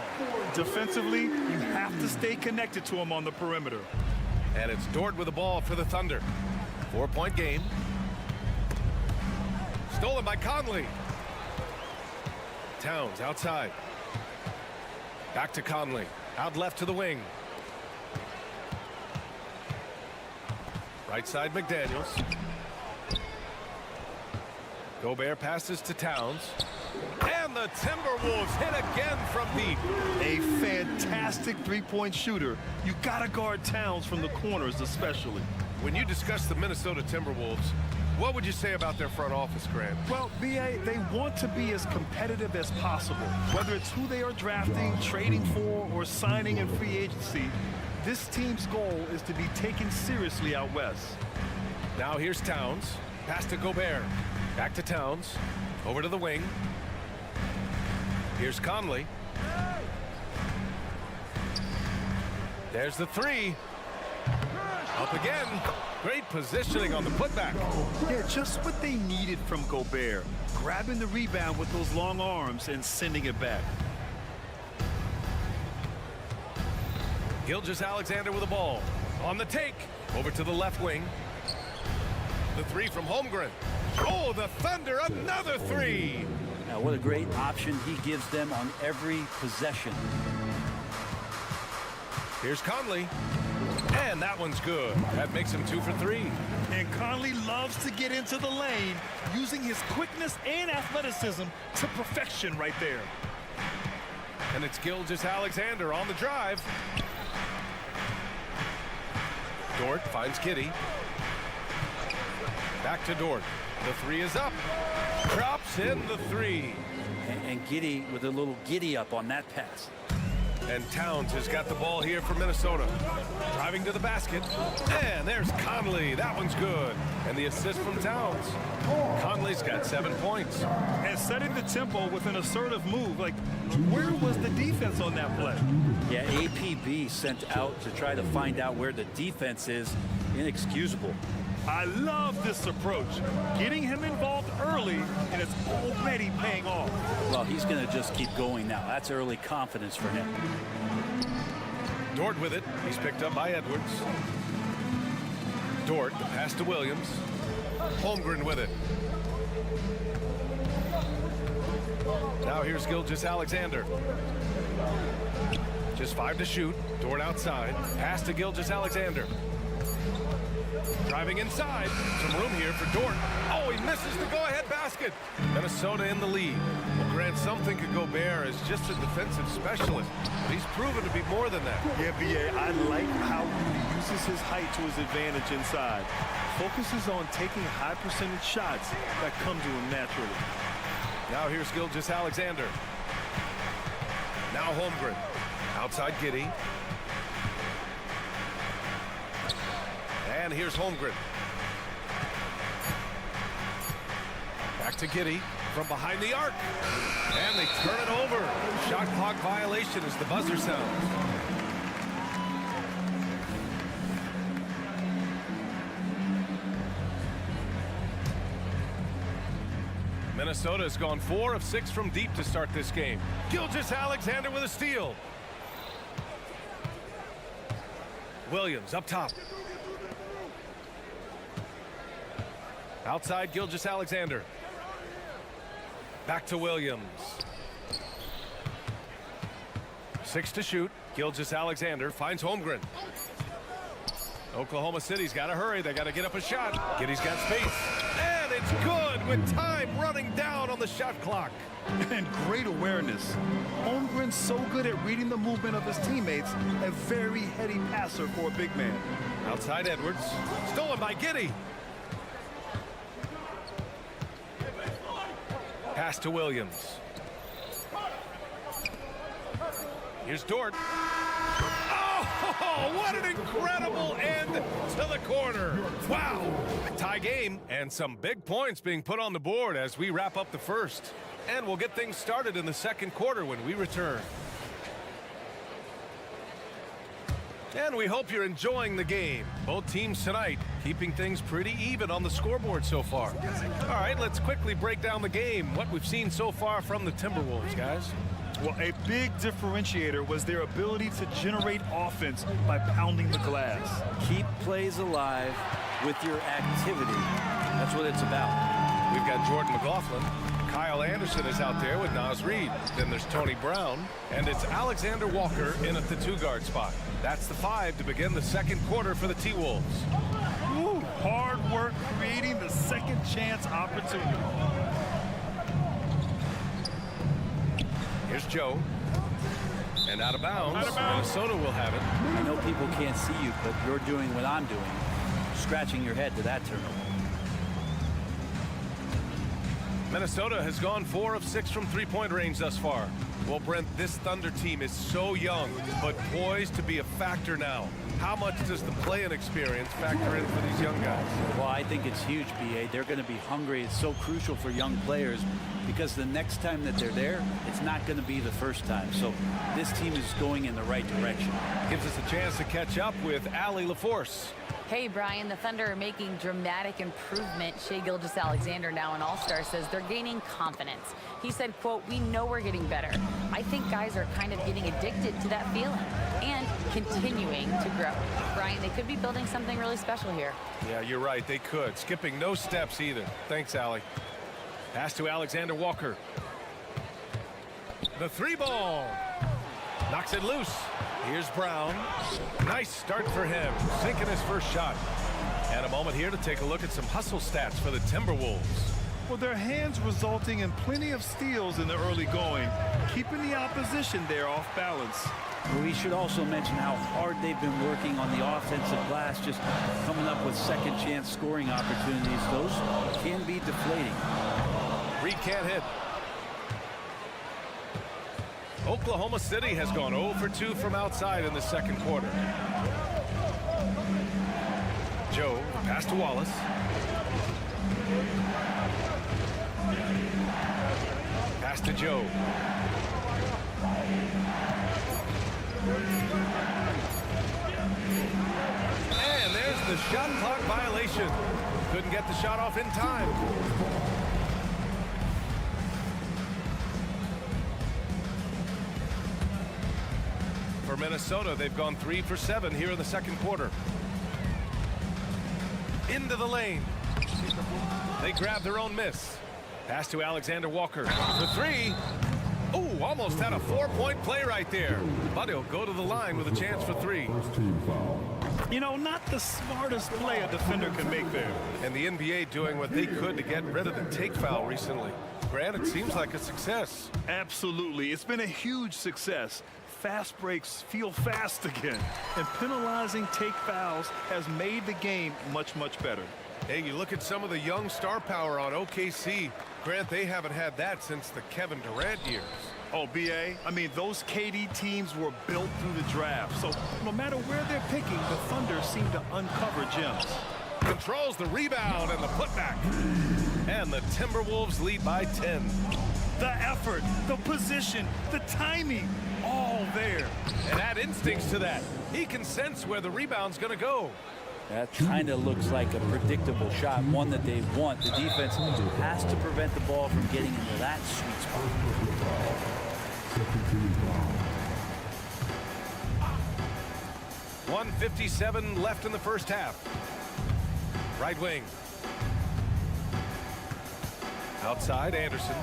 Defensively, you have to stay connected to him on the perimeter. And it's Dort with the ball for the Thunder. 4-point game. Stolen by Conley. Towns outside. Back to Conley. Out left to the wing. Right side McDaniels. Gobert passes to Towns. And the Timberwolves hit again from deep. A fantastic three-point shooter. You got to guard Towns from the corners especially. When you discuss the Minnesota Timberwolves, what would you say about their front office, Grant? Well, BA, they want to be as competitive as possible. Whether it's who they are drafting, trading for, or signing in free agency, this team's goal is to be taken seriously out west. Now here's Towns. Pass to Gobert. Back to Towns. Over to the wing. Here's Conley. There's the 3. Up again. Great positioning on the putback. Yeah, just what they needed from Gobert. Grabbing the rebound with those long arms and sending it back. Gilgeous-Alexander with the ball. On the take. Over to the left wing. The 3 from Holmgren. Oh, the Thunder, another 3. Now, what a great option he gives them on every possession. Here's Conley. And that one's good. That makes him 2 for 3. And Conley loves to get into the lane, using his quickness and athleticism to perfection right there. And it's Gilgeous-Alexander on the drive. Dort finds Giddey. Back to Dort. The 3 is up. Drops in the 3. And Giddey with a little giddy up on that pass. And Towns has got the ball here for Minnesota. Driving to the basket. And there's Conley. That one's good. And the assist from Towns. Conley's got 7 points. And setting the tempo with an assertive move. Like, where was the defense on that play? Yeah, APB sent out to try to find out where the defense is. Inexcusable. I love this approach. Getting him involved early, and it's already paying off. Well, he's going to just keep going now. That's early confidence for him. Dort with it. He's picked up by Edwards. Dort, the pass to Williams. Holmgren with it. Now here's Gilgeous-Alexander. Just 5 to shoot. Dort outside. Pass to Gilgeous-Alexander. Driving inside. Some room here for Dort. Oh, he misses the go-ahead basket. Minnesota in the lead. Well, Grant, some think of Gobert as just a defensive specialist, but he's proven to be more than that. Yeah, BA, I like how he uses his height to his advantage inside. Focuses on taking high percentage shots that come to him naturally. Now here's Gilgeous-Alexander. Now Holmgren. Outside Giddey. And here's Holmgren. Back to Giddey from behind the arc. And they turn it over. Shot clock violation as the buzzer sounds. Minnesota has gone 4 of 6 from deep to start this game. Gilgeous-Alexander with a steal. Williams up top. Outside Gilgeous-Alexander. Back to Williams. 6 to shoot. Gilgeous-Alexander finds Holmgren. Oklahoma City's got to hurry. They got to get up a shot. Giddey's got space. And it's good with time running down on the shot clock. And great awareness. Holmgren's so good at reading the movement of his teammates. A very heady passer for a big man. Outside Edwards. Stolen by Giddey. Pass to Williams. Here's Dort. Oh, what an incredible end to the corner. Wow. Tie game and some big points being put on the board as we wrap up the first. And we'll get things started in the second quarter when we return. And we hope you're enjoying the game. Both teams tonight keeping things pretty even on the scoreboard so far. All right, let's quickly break down the game, what we've seen so far from the Timberwolves, guys. Well, a big differentiator was their ability to generate offense by pounding the glass. Keep plays alive with your activity. That's what it's about. We've got Jordan McLaughlin. Kyle Anderson is out there with Naz Reid. Then there's Tony Brown. And it's Alexander Walker in at the 2-guard spot. That's the 5 to begin the second quarter for the T-Wolves. Woo, hard work creating the second chance opportunity. Here's Joe. And out of bounds. Minnesota will have it. I know people can't see you, but you're doing what I'm doing. Scratching your head to that turnover. Minnesota has gone 4 of 6 from three-point range thus far. Well, Brent, this Thunder team is so young, but poised to be a factor now. How much does the play-in experience factor in for these young guys? Well, I think it's huge, B.A. They're going to be hungry. It's so crucial for young players because the next time that they're there, it's not going to be the first time. So this team is going in the right direction. Gives us a chance to catch up with Allie LaForce. Hey, Brian, the Thunder are making dramatic improvement. Shai Gilgeous-Alexander, now an all-star, says they're gaining confidence. He said, quote, "We know we're getting better. I think guys are kind of getting addicted to that feeling and continuing to grow." Brian, they could be building something really special here. Yeah, you're right. They could. Skipping no steps either. Thanks, Allie. Pass to Alexander Walker. The 3-ball. Knocks it loose. Here's Brown. Nice start for him. Sinking his first shot. And a moment here to take a look at some hustle stats for the Timberwolves. Well, their hands resulting in plenty of steals in the early going, keeping the opposition there off balance. We should also mention how hard they've been working on the offensive glass, just coming up with second chance scoring opportunities. Those can be deflating. Reed can't hit. Oklahoma City has gone 0 for 2 from outside in the second quarter. Joe, pass to Wallace. Pass to Joe. And there's the shot clock violation. Couldn't get the shot off in time. For Minnesota, they've gone 3 for 7 here in the second quarter. Into the lane. They grab their own miss. Pass to Alexander Walker. The 3. Ooh, almost had a 4-point play right there. But he'll go to the line with a chance for 3. First team foul. You know, not the smartest play a defender can make there. And the NBA doing what they could to get rid of the take foul recently. Grant, it seems like a success. Absolutely. It's been a huge success. Fast breaks feel fast again. And penalizing take fouls has made the game much, much better. Hey, you look at some of the young star power on OKC. Grant, they haven't had that since the Kevin Durant years. Oh, B.A., I mean, those KD teams were built through the draft. So no matter where they're picking, the Thunder seem to uncover gems. Controls the rebound and the putback. And the Timberwolves lead by 10. The effort, the position, the timing, all there. And add instincts to that. He can sense where the rebound's going to go. That kind of looks like a predictable shot, one that they want. The defense has to prevent the ball from getting into that sweet spot. Second team foul. 1:57 left in the first half. Right wing. Outside, Anderson.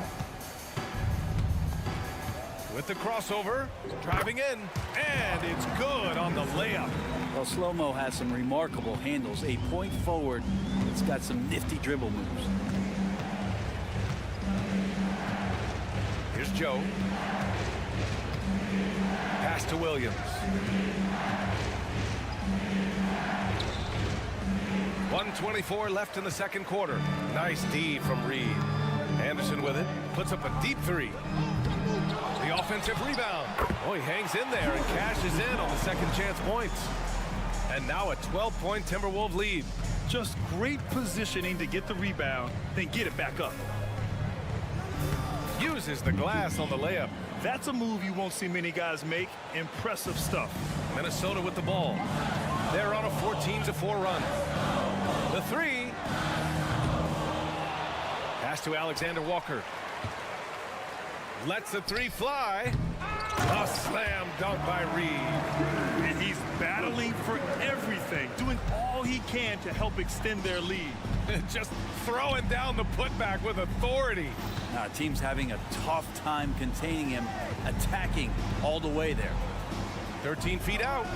With the crossover, driving in, and it's good on the layup. Well, Slow-Mo has some remarkable handles. A point forward, it's got some nifty dribble moves. Here's Joe. Pass to Williams. 1:24 left in the second quarter. Nice D from Reed. Anderson with it. Puts up a deep three. The offensive rebound. Oh, he hangs in there and cashes in on the second chance points. And now a 12-point Timberwolves lead. Just great positioning to get the rebound, then get it back up. Uses the glass on the layup. That's a move you won't see many guys make. Impressive stuff. Minnesota with the ball. They're on a 14-4 run. The three. Pass to Alexander Walker. Lets the three fly. A slam dunk by Reed. And he's battling for everything, doing all he can to help extend their lead. Just throwing down the putback with authority. Team's having a tough time containing him, attacking all the way there. 13 feet out.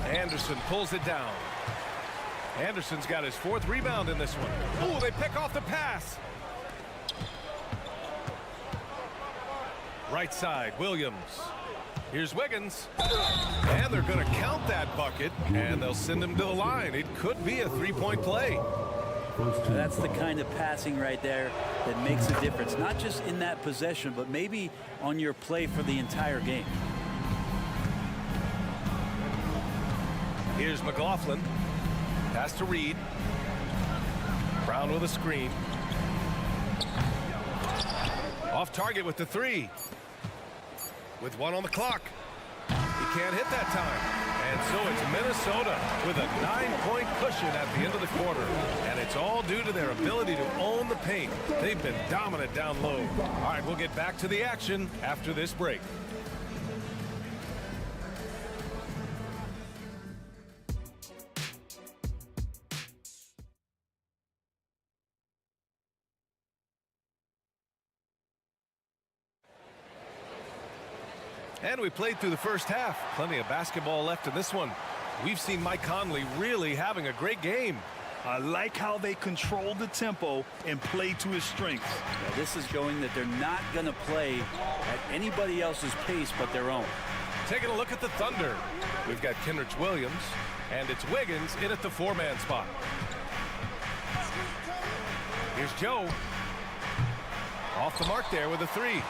Anderson pulls it down. Anderson's got his 4th rebound in this one. Oh, they pick off the pass. Right side, Williams. Here's Wiggins. And they're going to count that bucket, and they'll send him to the line. It could be a 3-point play. That's the kind of passing right there that makes a difference, not just in that possession, but maybe on your play for the entire game. Here's McLaughlin. Pass to Reed. Brown with a screen. Off target with the three. With 1 on the clock. He can't hit that time. And so it's Minnesota with a 9-point cushion at the end of the quarter. And it's all due to their ability to own the paint. They've been dominant down low. All right, we'll get back to the action after this break. And we played through the first half. Plenty of basketball left in this one. We've seen Mike Conley really having a great game. I like how they control the tempo and play to his strengths. Yeah, this is showing that they're not going to play at anybody else's pace but their own. Taking a look at the Thunder. We've got Kenrich Williams, and it's Wiggins in at the 4-man spot. Here's Joe. Off the mark there with a three.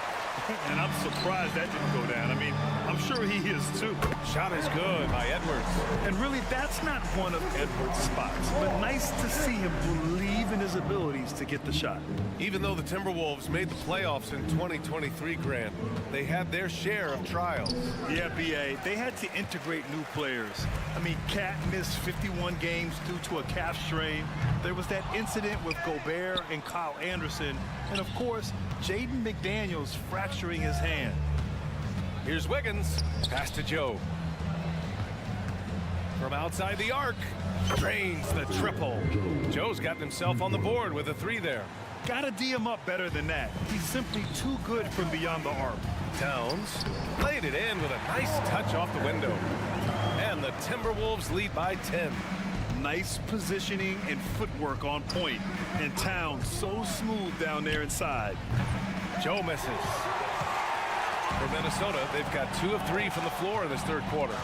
And I'm surprised that didn't go down. I mean, I'm sure he is too. Shot is good by Edwards. And really, that's not one of Edwards' spots. But nice to see him believe in his abilities to get the shot. Even though the Timberwolves made the playoffs in 2023, Grant, they had their share of trials. Yeah, B.A., they had to integrate new players. I mean, Cat missed 51 games due to a calf strain. There was that incident with Gobert and Kyle Anderson. And, of course, Jaden McDaniels fracturing his hand. Here's Wiggins. Pass to Joe. From outside the arc. Drains the triple. Joe's gotten himself on the board with a three there. Gotta D him up better than that. He's simply too good from beyond the arc. Towns laid it in with a nice touch off the window. And the Timberwolves lead by 10. Nice positioning and footwork on point. And Towns so smooth down there inside. Joe misses. For Minnesota, they've got 2 of 3 from the floor in this third quarter.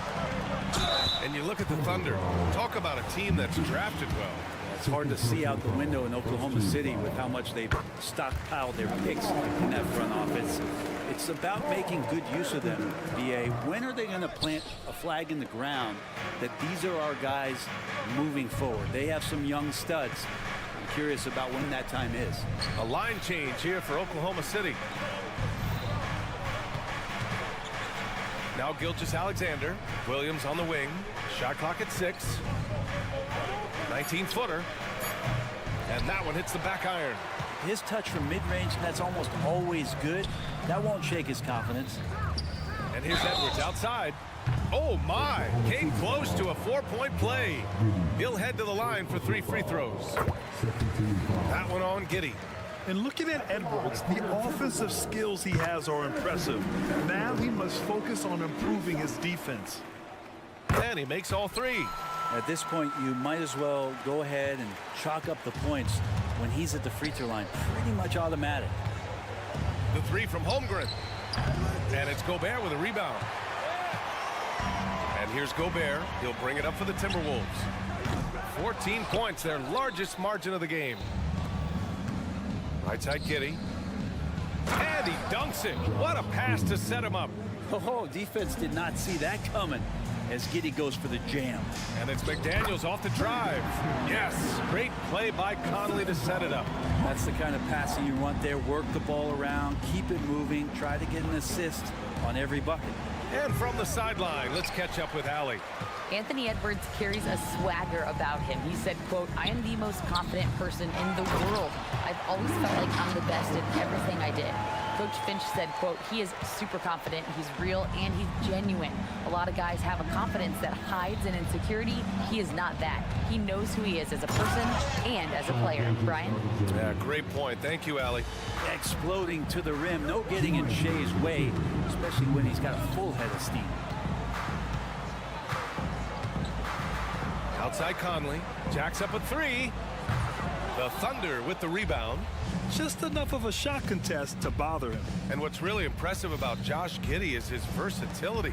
And you look at the Thunder. Talk about a team that's drafted well. It's hard to see out the window in Oklahoma City with how much they've stockpiled their picks in that front office. It's about making good use of them, B.A. When are they going to plant a flag in the ground that these are our guys moving forward? They have some young studs. I'm curious about when that time is. A line change here for Oklahoma City. Now Gilgeous-Alexander. Williams on the wing. Shot clock at 6. 19-footer. And that one hits the back iron. His touch from mid-range, that's almost always good. That won't shake his confidence. And here's Edwards outside. Oh, my. Came close to a 4-point play. He'll head to the line for 3 free throws. That one on Giddey. And looking at Edwards, the offensive skills he has are impressive. Now he must focus on improving his defense. And he makes all 3. At this point, you might as well go ahead and chalk up the points when he's at the free throw line. Pretty much automatic. The three from Holmgren. And it's Gobert with a rebound. And here's Gobert. He'll bring it up for the Timberwolves. 14 points, their largest margin of the game. Right side Giddey. And he dunks it. What a pass to set him up. Oh, defense did not see that coming as Giddey goes for the jam. And it's McDaniels off the drive. Yes, great play by Conley to set it up. That's the kind of passing you want there. Work the ball around, keep it moving, try to get an assist on every bucket. And from the sideline, let's catch up with Allie. Anthony Edwards carries a swagger about him. He said, quote, "I am the most confident person in the world. I've always felt like I'm the best at everything I did." Coach Finch said, quote, "He is super confident, he's real, and he's genuine. A lot of guys have a confidence that hides an insecurity. He is not that. He knows who he is as a person and as a player." Brian? Yeah, great point. Thank you, Allie. Exploding to the rim, no getting in Shea's way, especially when he's got a full head of steam. Outside Conley, jacks up a three. The Thunder with the rebound. Just enough of a shot contest to bother him. And what's really impressive about Josh Giddey is his versatility.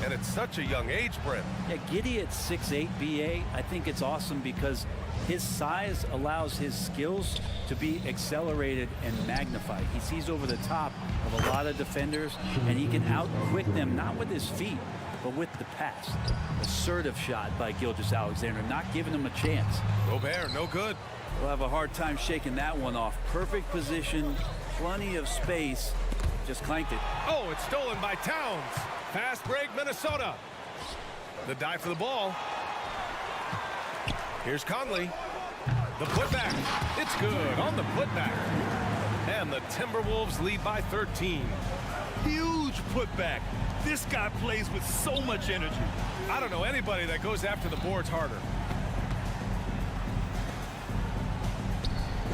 And at such a young age, Brent. Yeah, Giddey at 6'8", BA, I think it's awesome because his size allows his skills to be accelerated and magnified. He sees over the top of a lot of defenders, and he can out-quick them, not with his feet, but with the pass. Assertive shot by Gilgeous-Alexander, not giving him a chance. Gobert, no good. We'll have a hard time shaking that one off. Perfect position, plenty of space, just clanked it. Oh, it's stolen by Towns. Fast break, Minnesota. The dive for the ball. Here's Conley. The putback. It's good on the putback. And the Timberwolves lead by 13. Huge putback. This guy plays with so much energy. I don't know anybody that goes after the boards harder.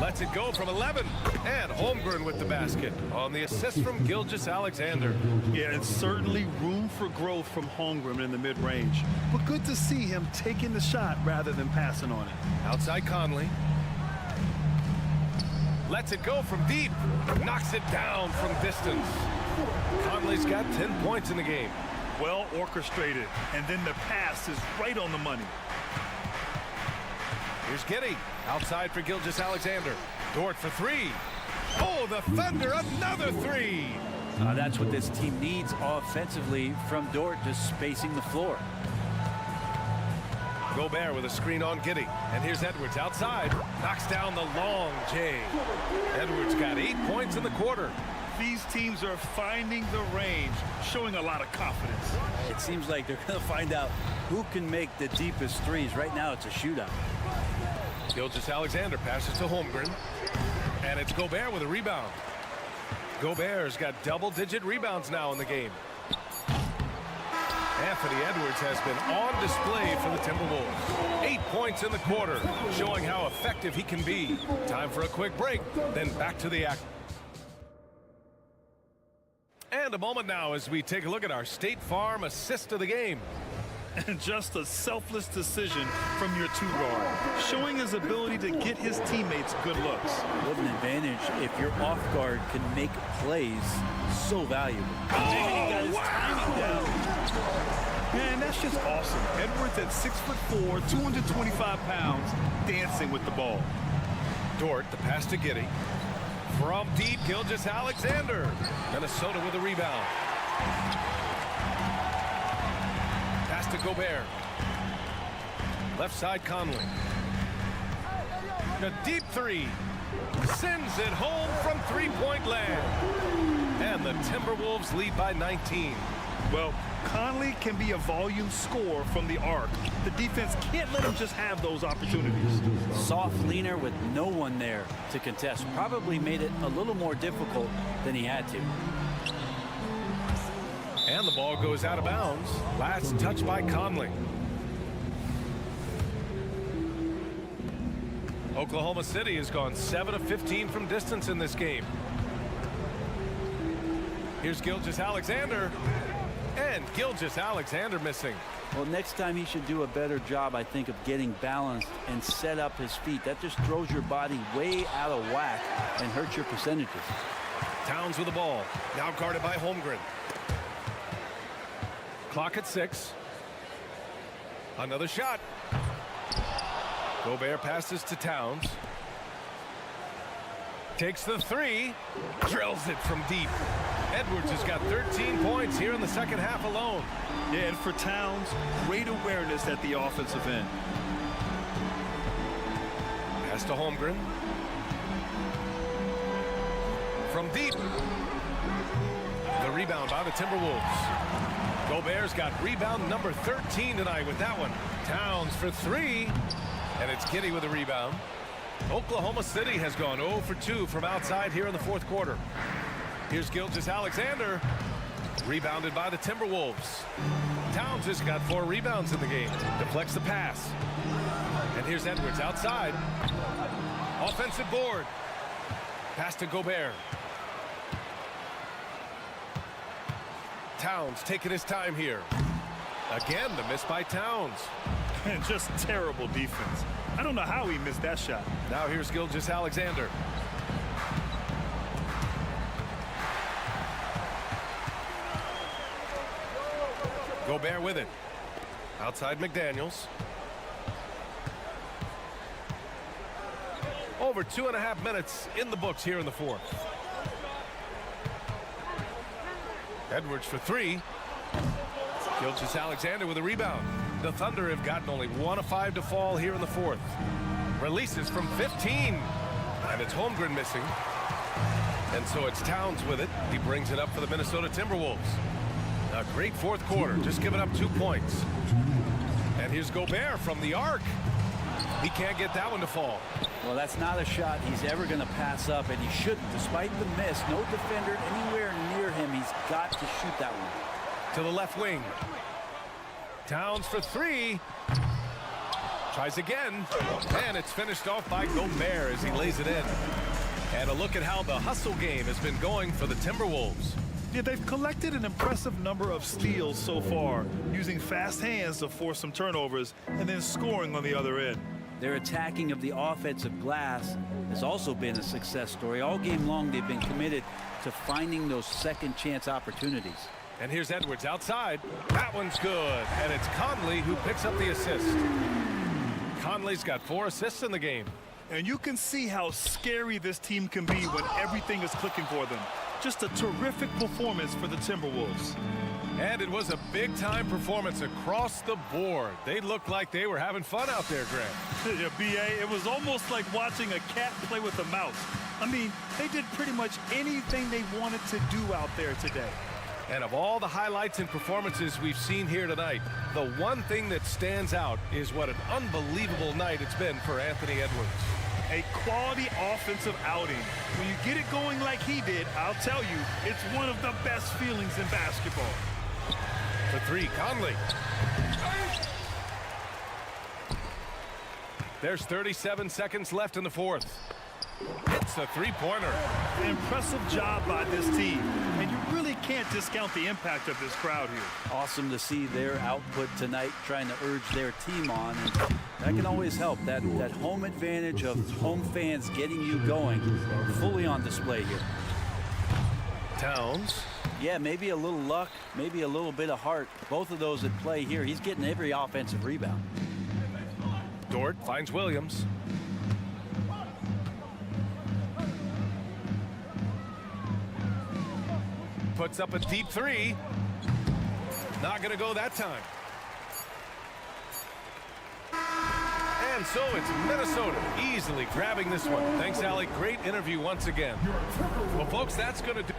Lets it go from 11. And Holmgren with the basket on the assist from Gilgeous-Alexander. Yeah, it's certainly room for growth from Holmgren in the mid-range. But good to see him taking the shot rather than passing on it. Outside Conley. Lets it go from deep. Knocks it down from distance. Conley's got 10 points in the game. Well orchestrated. And then the pass is right on the money. Here's Giddey. Outside for Gilgeous-Alexander. Dort for three. Oh, the Thunder, another three. That's what this team needs offensively from Dort, just spacing the floor. Gobert with a screen on Giddey. And here's Edwards outside. Knocks down the long J. Edwards got 8 points in the quarter. These teams are finding the range, showing a lot of confidence. It seems like they're going to find out who can make the deepest threes. Right now, it's a shootout. Gilgeous-Alexander passes to Holmgren. And it's Gobert with a rebound. Gobert's got double-digit rebounds now in the game. Anthony Edwards has been on display for the Timberwolves. 8 points in the quarter, showing how effective he can be. Time for a quick break, then back to the act. And a moment now as we take a look at our State Farm assist of the game. And just a selfless decision from your two-guard, showing his ability to get his teammates good looks. What an advantage if your off-guard can make plays so valuable. Oh, wow! Man, that's just awesome. Edwards at 6'4", 225 pounds, dancing with the ball. Dort, the pass to Giddey. From deep, Gilgeous-Alexander. Minnesota with a rebound. Pass to Gobert. Left side, Conley. A deep three. Sends it home from three-point land. And the Timberwolves lead by 19. Well, Conley can be a volume scorer from the arc. The defense can't let him just have those opportunities. Soft leaner with no one there to contest. Probably made it a little more difficult than he had to. And the ball goes out of bounds. Last touch by Conley. Oklahoma City has gone 7 of 15 from distance in this game. Here's Gilgeous-Alexander. And Gilgeous-Alexander missing. Well, next time he should do a better job, I think, of getting balanced and set up his feet. That just throws your body way out of whack and hurts your percentages. Towns with the ball. Now guarded by Holmgren. Clock at 6. Another shot. Gobert passes to Towns. Takes the 3. Drills it from deep. Edwards has got 13 points here in the second half alone. Yeah, and for Towns, great awareness at the offensive end. Pass to Holmgren. From deep. The rebound by the Timberwolves. Gobert's got rebound number 13 tonight with that one. Towns for 3. And it's Giddey with the rebound. Oklahoma City has gone 0 for 2 from outside here in the fourth quarter. Here's Gilgeous-Alexander. Rebounded by the Timberwolves. Towns has got 4 rebounds in the game. Deflects the pass. And here's Edwards outside. Offensive board. Pass to Gobert. Towns taking his time here. Again, the miss by Towns. And just terrible defense. I don't know how he missed that shot. Now here's Gilgeous-Alexander. Gobert with it. Outside McDaniels. Over 2.5 minutes in the books here in the fourth. Edwards for 3. Gilgeous-Alexander with a rebound. The Thunder have gotten only 1 of 5 to fall here in the fourth. Releases from 15. And it's Holmgren missing. And so it's Towns with it. He brings it up for the Minnesota Timberwolves. A great fourth quarter, just giving up 2 points. And here's Gobert from the arc. He can't get that one to fall. Well, that's not a shot he's ever going to pass up, and he shouldn't. Despite the miss, no defender anywhere near him. He's got to shoot that one. To the left wing. Towns for 3. Tries again. And it's finished off by Gobert as he lays it in. And a look at how the hustle game has been going for the Timberwolves. Yeah, they've collected an impressive number of steals so far, using fast hands to force some turnovers and then scoring on the other end. Their attacking of the offensive glass has also been a success story. All game long, they've been committed to finding those second chance opportunities. And here's Edwards outside. That one's good. And it's Conley who picks up the assist. Conley's got 4 assists in the game. And you can see how scary this team can be when everything is clicking for them. Just a terrific performance for the Timberwolves. And it was a big-time performance across the board. They looked like they were having fun out there, Grant. Yeah, B.A., it was almost like watching a cat play with a mouse. I mean, they did pretty much anything they wanted to do out there today. And of all the highlights and performances we've seen here tonight, the one thing that stands out is what an unbelievable night it's been for Anthony Edwards. A quality offensive outing. When you get it going like he did, I'll tell you, it's one of the best feelings in basketball. For 3, Conley. There's 37 seconds left in the fourth. It's a 3-pointer. Impressive job by this team. And you really can't discount the impact of this crowd here. Awesome to see their output tonight, trying to urge their team on. And that can always help. That home advantage of home fans getting you going, fully on display here. Towns. Yeah, maybe a little luck, maybe a little bit of heart. Both of those at play here. He's getting every offensive rebound. Dort finds Williams. Puts up a deep 3. Not going to go that time. And so it's Minnesota easily grabbing this one. Thanks, Allie. Great interview once again. Well, folks, that's going to do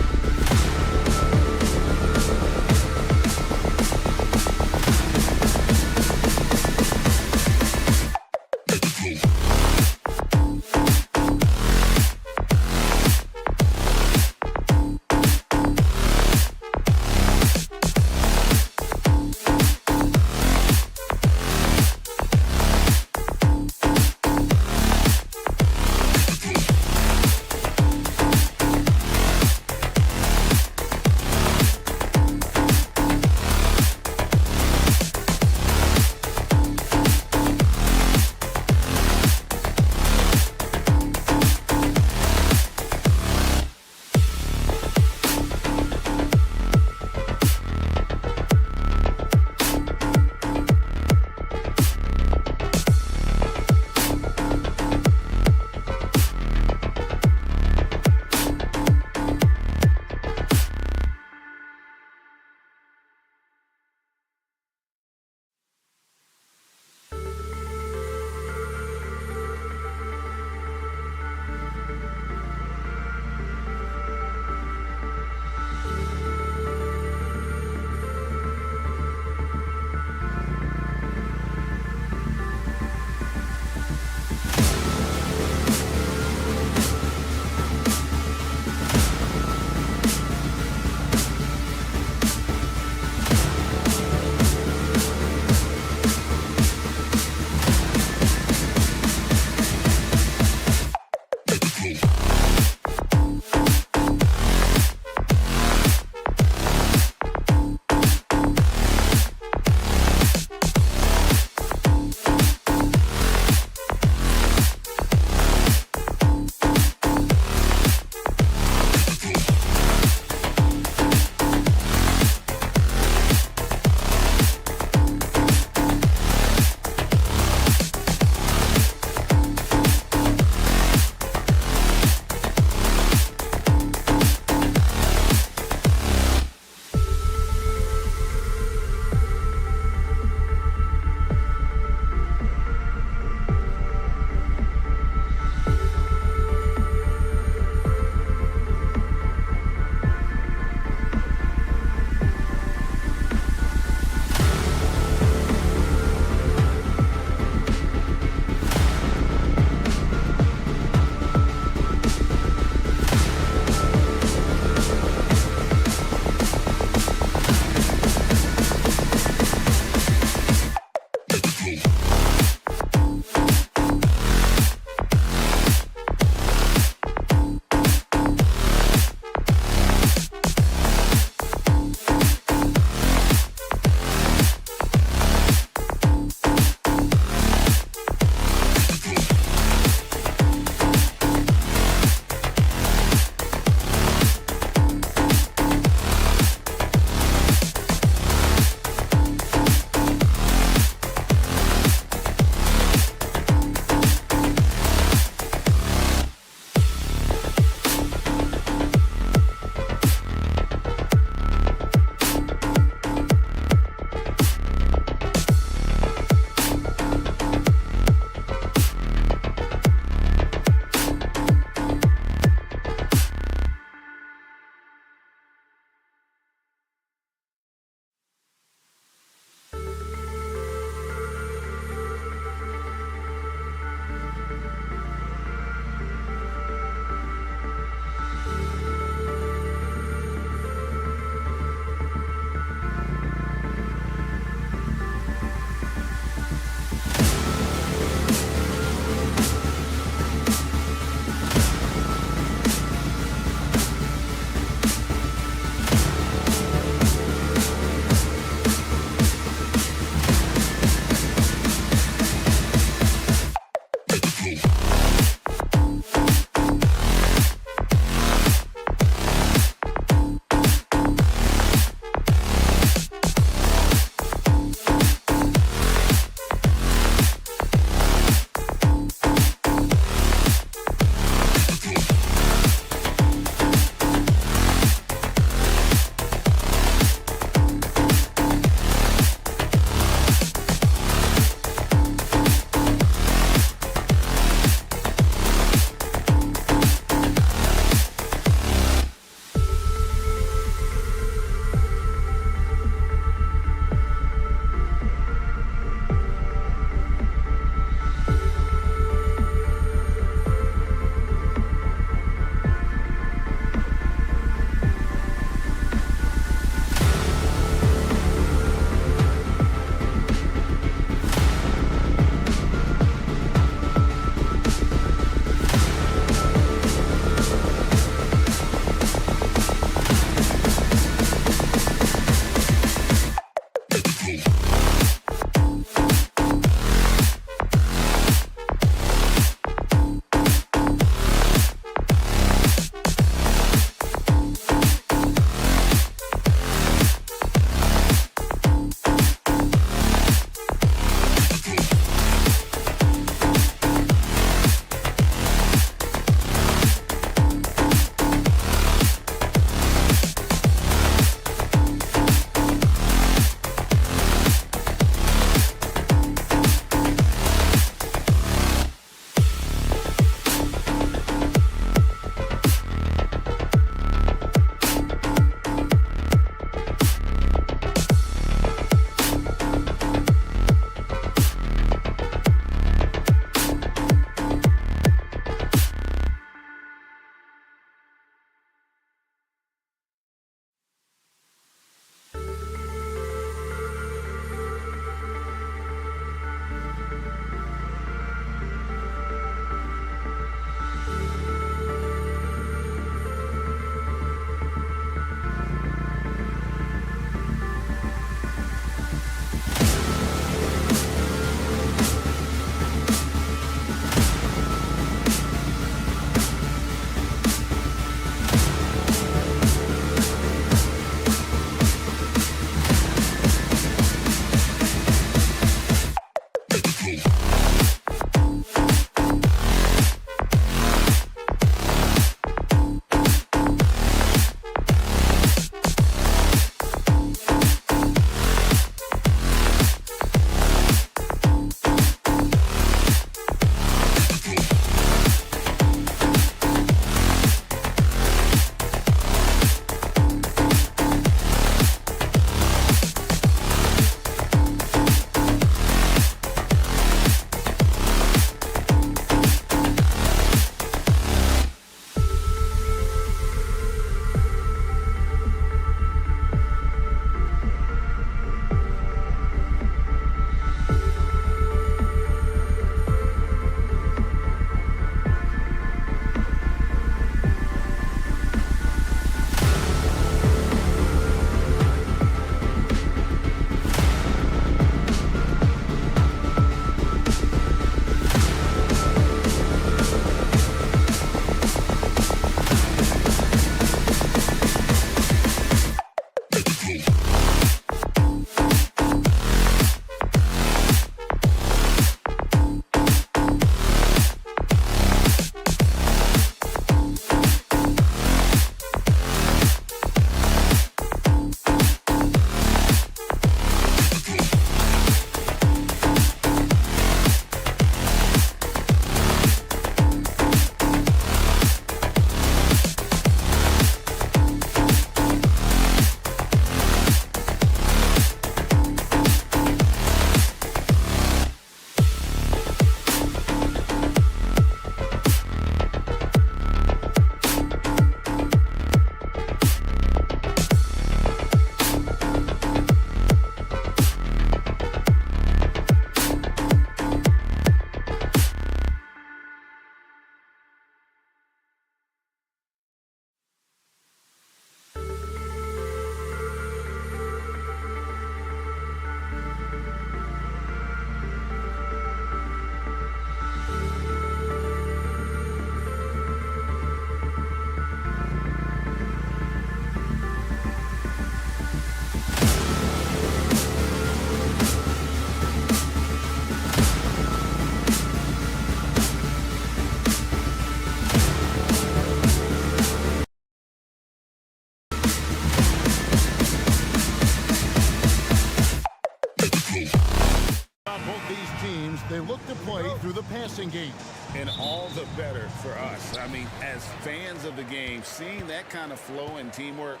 Both these teams, they look to play through the passing game. And all the better for us. I mean, as fans of the game, seeing that kind of flow and teamwork,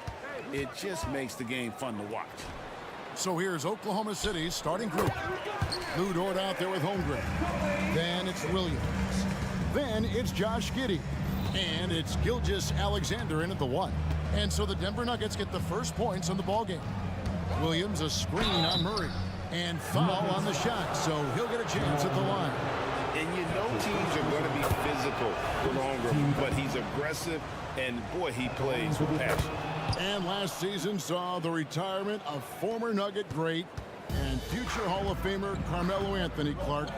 it just makes the game fun to watch. So here's Oklahoma City's starting group. Lou Dort out there with Holmgren. Then it's Williams. Then it's Josh Giddey. And it's Gilgeous-Alexander in at the 1. And so the Denver Nuggets get the first points on the ballgame. Williams a screen on Murray. And foul on the shot, so he'll get a chance at the line. And you know teams are going to be physical with Holmgren, but he's aggressive, and boy, he plays with passion. And last season saw the retirement of former Nugget great and future Hall of Famer Carmelo Anthony Clark.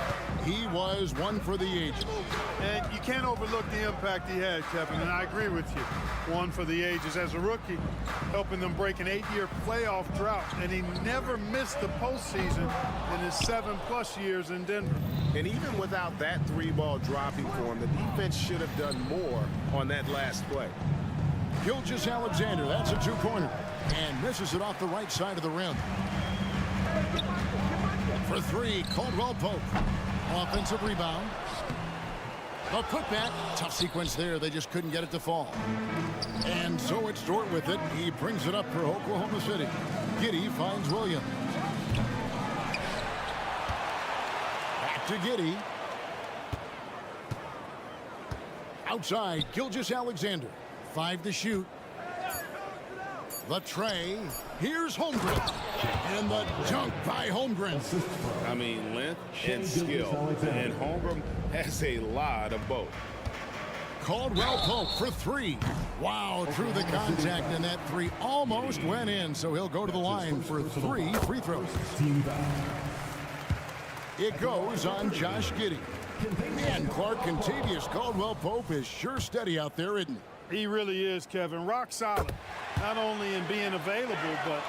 He was one for the ages. And you can't overlook the impact he had, Kevin, and I agree with you. One for the ages as a rookie, helping them break an 8-year playoff drought, and he never missed the postseason in his 7+ years in Denver. And even without that 3-ball dropping for him, the defense should have done more on that last play. Gilgeous-Alexander, that's a 2-pointer, and misses it off the right side of the rim. For 3, Caldwell Pope. Offensive rebound. The putback. Tough sequence there. They just couldn't get it to fall. And so it's Dort with it. He brings it up for Oklahoma City. Giddey finds Williams. Back to Giddey. Outside, Gilgeous-Alexander. 5 to shoot. The tray. Here's Holmgren. And the dunk by Holmgren. I mean, length and skill. And Holmgren has a lot of both. Caldwell Pope for 3. Wow, through the contact, and that 3 almost went in, so he'll go to the line for 3 free throws. It goes on Josh Giddey. And Clark Contavious Caldwell Pope is sure steady out there, isn't he? He really is, Kevin. Rock solid. Not only in being available, but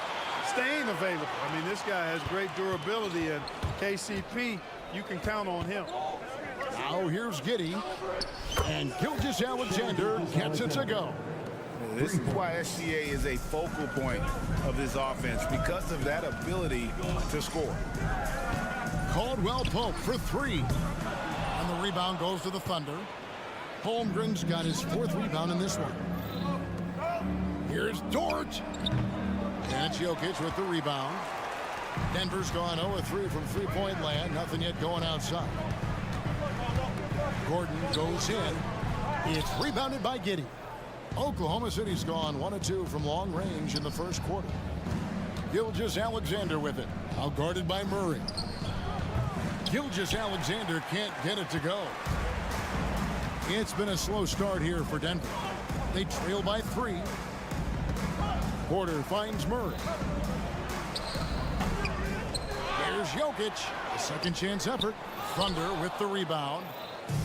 staying available. I mean, this guy has great durability, and KCP, you can count on him. Now here's Giddey. And Gilgeous-Alexander gets it to go. This is why SGA is a focal point of this offense, because of that ability to score. Caldwell Pope for 3. And the rebound goes to the Thunder. Holmgren's got his 4th rebound in this one. Here's Dort. And it's Jokic with the rebound. Denver's gone 0-3 from three-point land. Nothing yet going outside. Gordon goes in. It's rebounded by Giddey. Oklahoma City's gone 1-2 from long range in the first quarter. Gilgeous-Alexander with it. Outguarded by Murray. Gilgeous-Alexander can't get it to go. It's been a slow start here for Denver. They trail by 3. Porter finds Murray. There's Jokic. A second chance effort. Thunder with the rebound.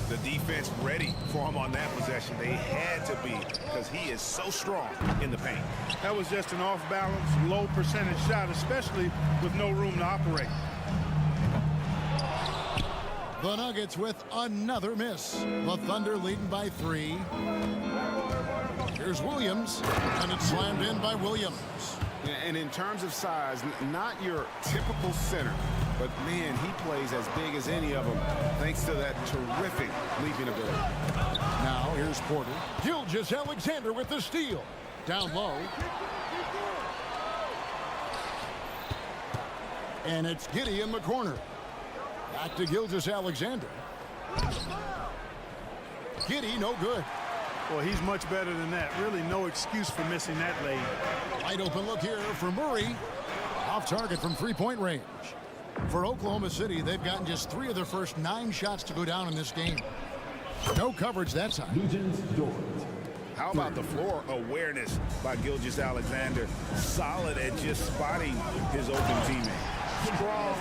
The defense ready for him on that possession. They had to be because he is so strong in the paint. That was just an off-balance, low percentage shot, especially with no room to operate. The Nuggets with another miss. The Thunder leading by 3. Here's Williams, and it's slammed in by Williams. And in terms of size, not your typical center, but man, he plays as big as any of them thanks to that terrific leaping ability. Now here's Porter. Gilgeous-Alexander with the steal. Down low. And it's Giddey in the corner. Back to Gilgeous-Alexander. Giddey, no good. Well, he's much better than that. Really no excuse for missing that lane. Wide open look here for Murray. Off target from three-point range. For Oklahoma City, they've gotten just 3 of their first 9 shots to go down in this game. No coverage that time. How about the floor awareness by Gilgeous-Alexander? Solid at just spotting his open teammate. Strong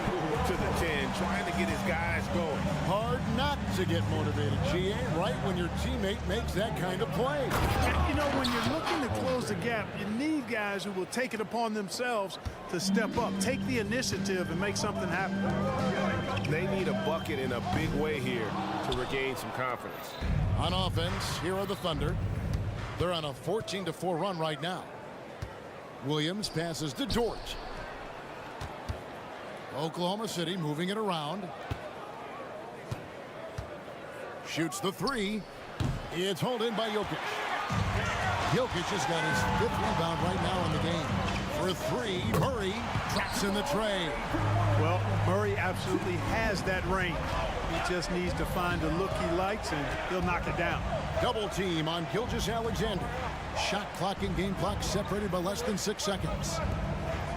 to the 10, trying to get his guys going. Hard not to get motivated, GA, right when your teammate makes that kind of play. And, you know, when you're looking to close the gap, you need guys who will take it upon themselves to step up, take the initiative, and make something happen. They need a bucket in a big way here to regain some confidence. On offense, here are the Thunder. They're on a 14-4 run right now. Williams passes to Dort. Oklahoma City moving it around. Shoots the 3. It's hauled in by Jokic. Jokic has got his 5th rebound right now in the game. For 3, Murray drops in the tray. Well, Murray absolutely has that range. He just needs to find the look he likes, and he'll knock it down. Double team on Gilgeous-Alexander. Shot clock and game clock separated by less than 6 seconds.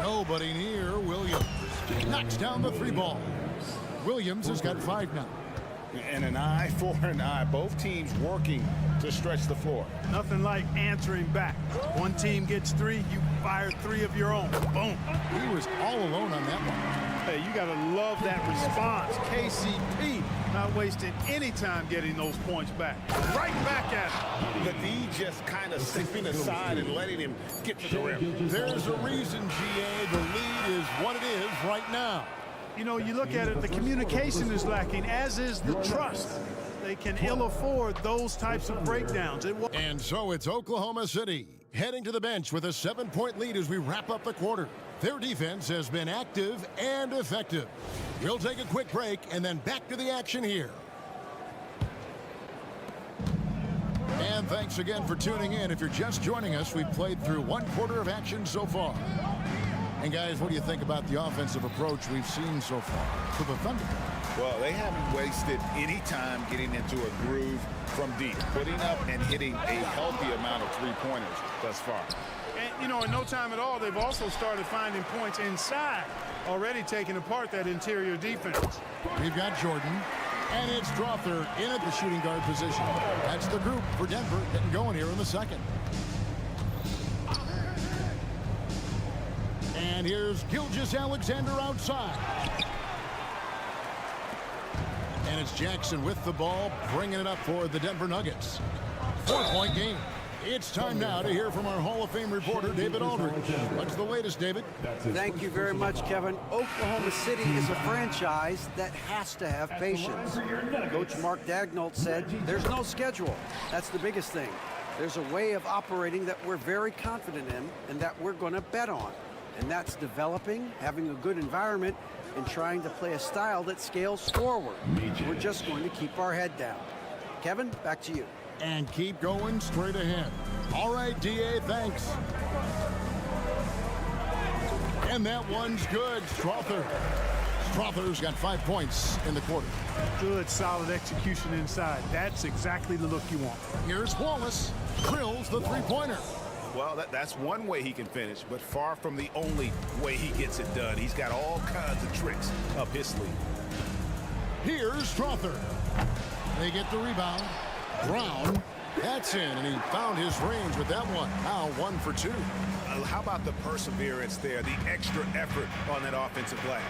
Nobody near Williams. Knocks down the 3 ball. Williams has got 5 now. And an eye for an eye. Both teams working to stretch the floor. Nothing like answering back. One team gets 3, you fire 3 of your own. Boom. He was all alone on that one. Hey, you got to love that response. KCP not wasting any time getting those points back. Right back at him. The D just kind of stepping aside and letting him get to the rim. There's a reason, GA, the lead is what it is right now. You know, you look at it, the communication is lacking, as is the trust. They can ill afford those types of breakdowns. And so it's Oklahoma City heading to the bench with a 7-point lead as we wrap up the quarter. Their defense has been active and effective. We'll take a quick break and then back to the action here. And thanks again for tuning in. If you're just joining us, we've played through 1 quarter of action so far. And guys, what do you think about the offensive approach we've seen so far for the Thunder? Well, they haven't wasted any time getting into a groove from deep, putting up and hitting a healthy amount of 3-pointers thus far. And, you know, in no time at all, they've also started finding points inside, already taking apart that interior defense. We've got Jordan, and it's Strother in at the shooting guard position. That's the group for Denver getting going here in the second. And here's Gilgeous-Alexander outside. And it's Jackson with the ball, bringing it up for the Denver Nuggets. 4-point game. It's time now to hear from our Hall of Fame reporter, David Aldridge. What's the latest, David? Thank you very much, Kevin. Oklahoma City is a franchise that has to have patience. Coach Mark Daigneault said there's no schedule. That's the biggest thing. There's a way of operating that we're very confident in and that we're going to bet on. And that's developing, having a good environment, and trying to play a style that scales forward. We're just going to keep our head down. Kevin, back to you. And keep going straight ahead. All right, DA, thanks. And that one's good. Strother's got 5 points in the quarter. Good, solid execution inside. That's exactly the look you want. Here's Wallace. Drills the 3-pointer. Well, that's one way he can finish, but far from the only way he gets it done. He's got all kinds of tricks up his sleeve. Here's Strother. They get the rebound. Brown, that's in, and he found his range with that one. Now 1 for 2. How about the perseverance there, the extra effort on that offensive glass?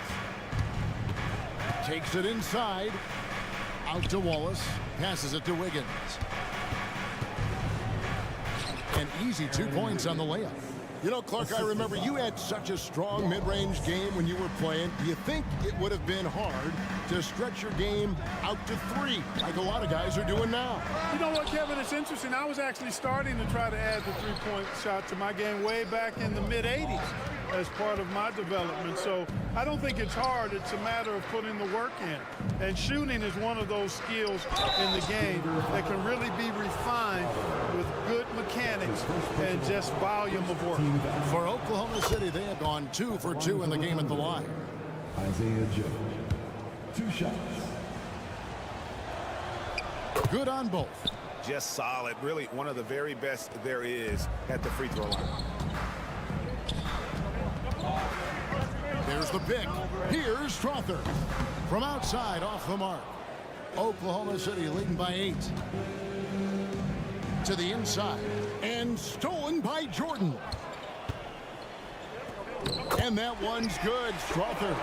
Takes it inside. Out to Wallace. Passes it to Wiggins. An easy 2 points on the layup. You know, Clark, I remember you had such a strong mid-range game when you were playing. Do you think it would have been hard to stretch your game out to 3 like a lot of guys are doing now? You know what, Kevin? It's interesting. I was actually starting to try to add the three-point shot to my game way back in the mid-'80s as part of my development. So I don't think it's hard. It's a matter of putting the work in. And shooting is one of those skills in the game that can really be refined with good mechanics and just volume of work. For Oklahoma City, they have gone 2 for 2 in the game at the line. Isaiah Joe. 2 shots. Good on both. Just solid. Really one of the very best there is at the free throw line. There's the pick. Here's Strother. From outside, off the mark. Oklahoma City leading by 8. To the inside. And stolen by Jordan. And that one's good. Strother's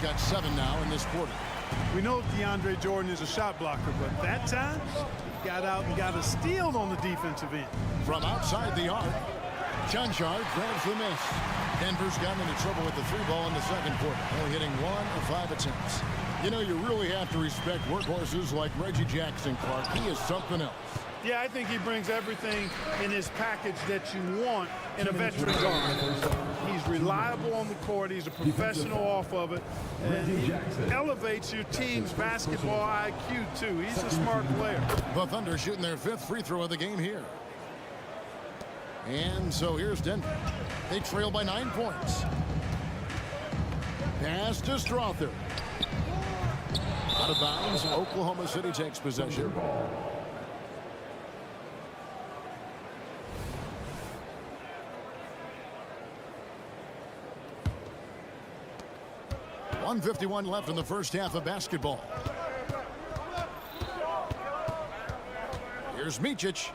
got 7 now in this quarter. We know DeAndre Jordan is a shot blocker, but that time, he got out and got a steal on the defensive end. From outside the arc, Chanchar grabs the miss. Denver's gotten into trouble with the 3-ball in the second quarter, only hitting 1 of 5 attempts. You know, you really have to respect workhorses like Reggie Jackson, Clark. He is something else. Yeah, I think he brings everything in his package that you want in a veteran guard. He's reliable on the court. He's a professional off of it. And he elevates your team's basketball IQ, too. He's a smart player. The Thunder shooting their 5th free throw of the game here. And so here's Denver. They trail by 9 points. Pass to Strother. Out of bounds. Oklahoma City takes possession. .151 left in the first half of basketball. Here's Micic.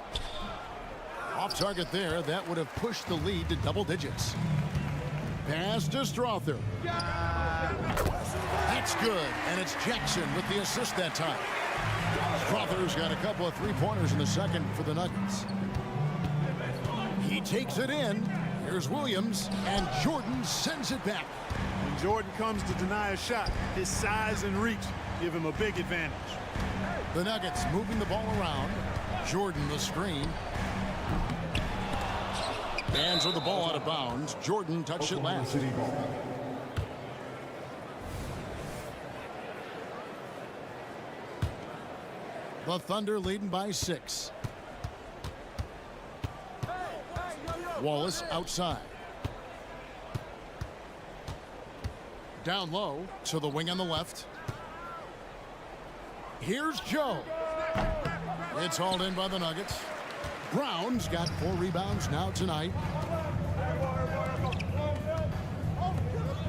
Off target there. That would have pushed the lead to double digits. Pass to Strother. That's good. And it's Jackson with the assist that time. Strother's got a couple of 3-pointers in the second for the Nuggets. He takes it in. Here's Williams. And Jordan sends it back. When Jordan comes to deny a shot, his size and reach give him a big advantage. The Nuggets moving the ball around. Jordan the screen. Hands with the ball out of bounds. Jordan touched it last. The Thunder leading by 6. Wallace outside. Down low to the wing on the left. Here's Joe. It's hauled in by the Nuggets. Brown's got 4 rebounds now tonight.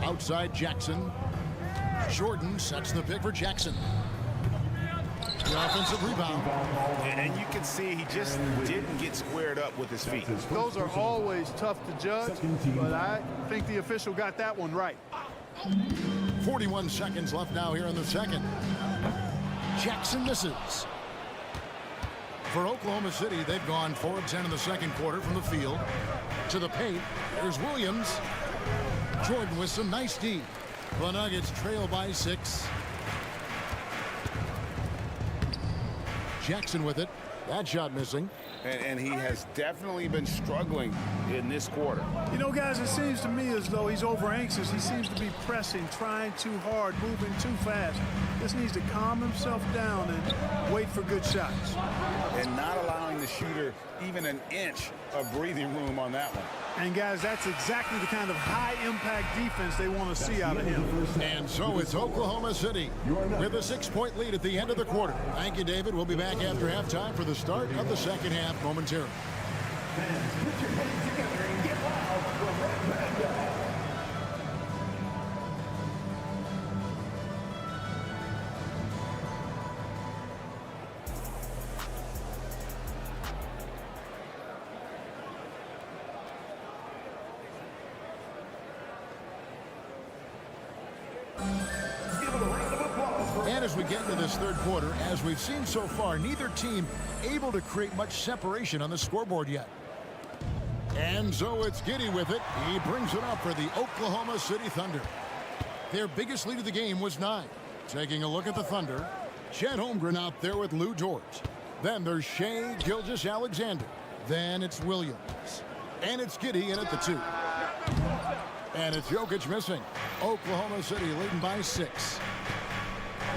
Outside Jackson. Jordan sets the pick for Jackson. The offensive rebound. And you can see he just didn't get squared up with his feet. Those are always tough to judge, but I think the official got that one right. 41 seconds left now here in the second. Jackson misses. For Oklahoma City, they've gone 4 of 10 in the second quarter from the field. To the paint, there's Williams. Jordan with some nice D. The Nuggets trail by 6. Jackson with it. That shot missing. And he has definitely been struggling in this quarter. You know, guys, it seems to me as though he's over anxious. He seems to be pressing, trying too hard, moving too fast. Just needs to calm himself down and wait for good shots. And not allowing the shooter even an inch of breathing room on that one. And, guys, that's exactly the kind of high-impact defense they want to see out of him. And so it's Oklahoma City with a 6-point lead at the end of the quarter. Thank you, David. We'll be back after halftime for the start of the second half momentarily. Put your hands together and get loud for Red Panda. Give it a round of applause for And as we get into this third quarter, as we've seen so far, neither team able to create much separation on the scoreboard yet. And so it's Giddey with it. He brings it up for the Oklahoma City Thunder. Their biggest lead of the game was 9. Taking a look at the Thunder, Chet Holmgren out there with Lou George. Then there's Shai Gilgeous-Alexander. Then it's Williams. And it's Giddey in at the 2. And it's Jokic missing. Oklahoma City leading by 6.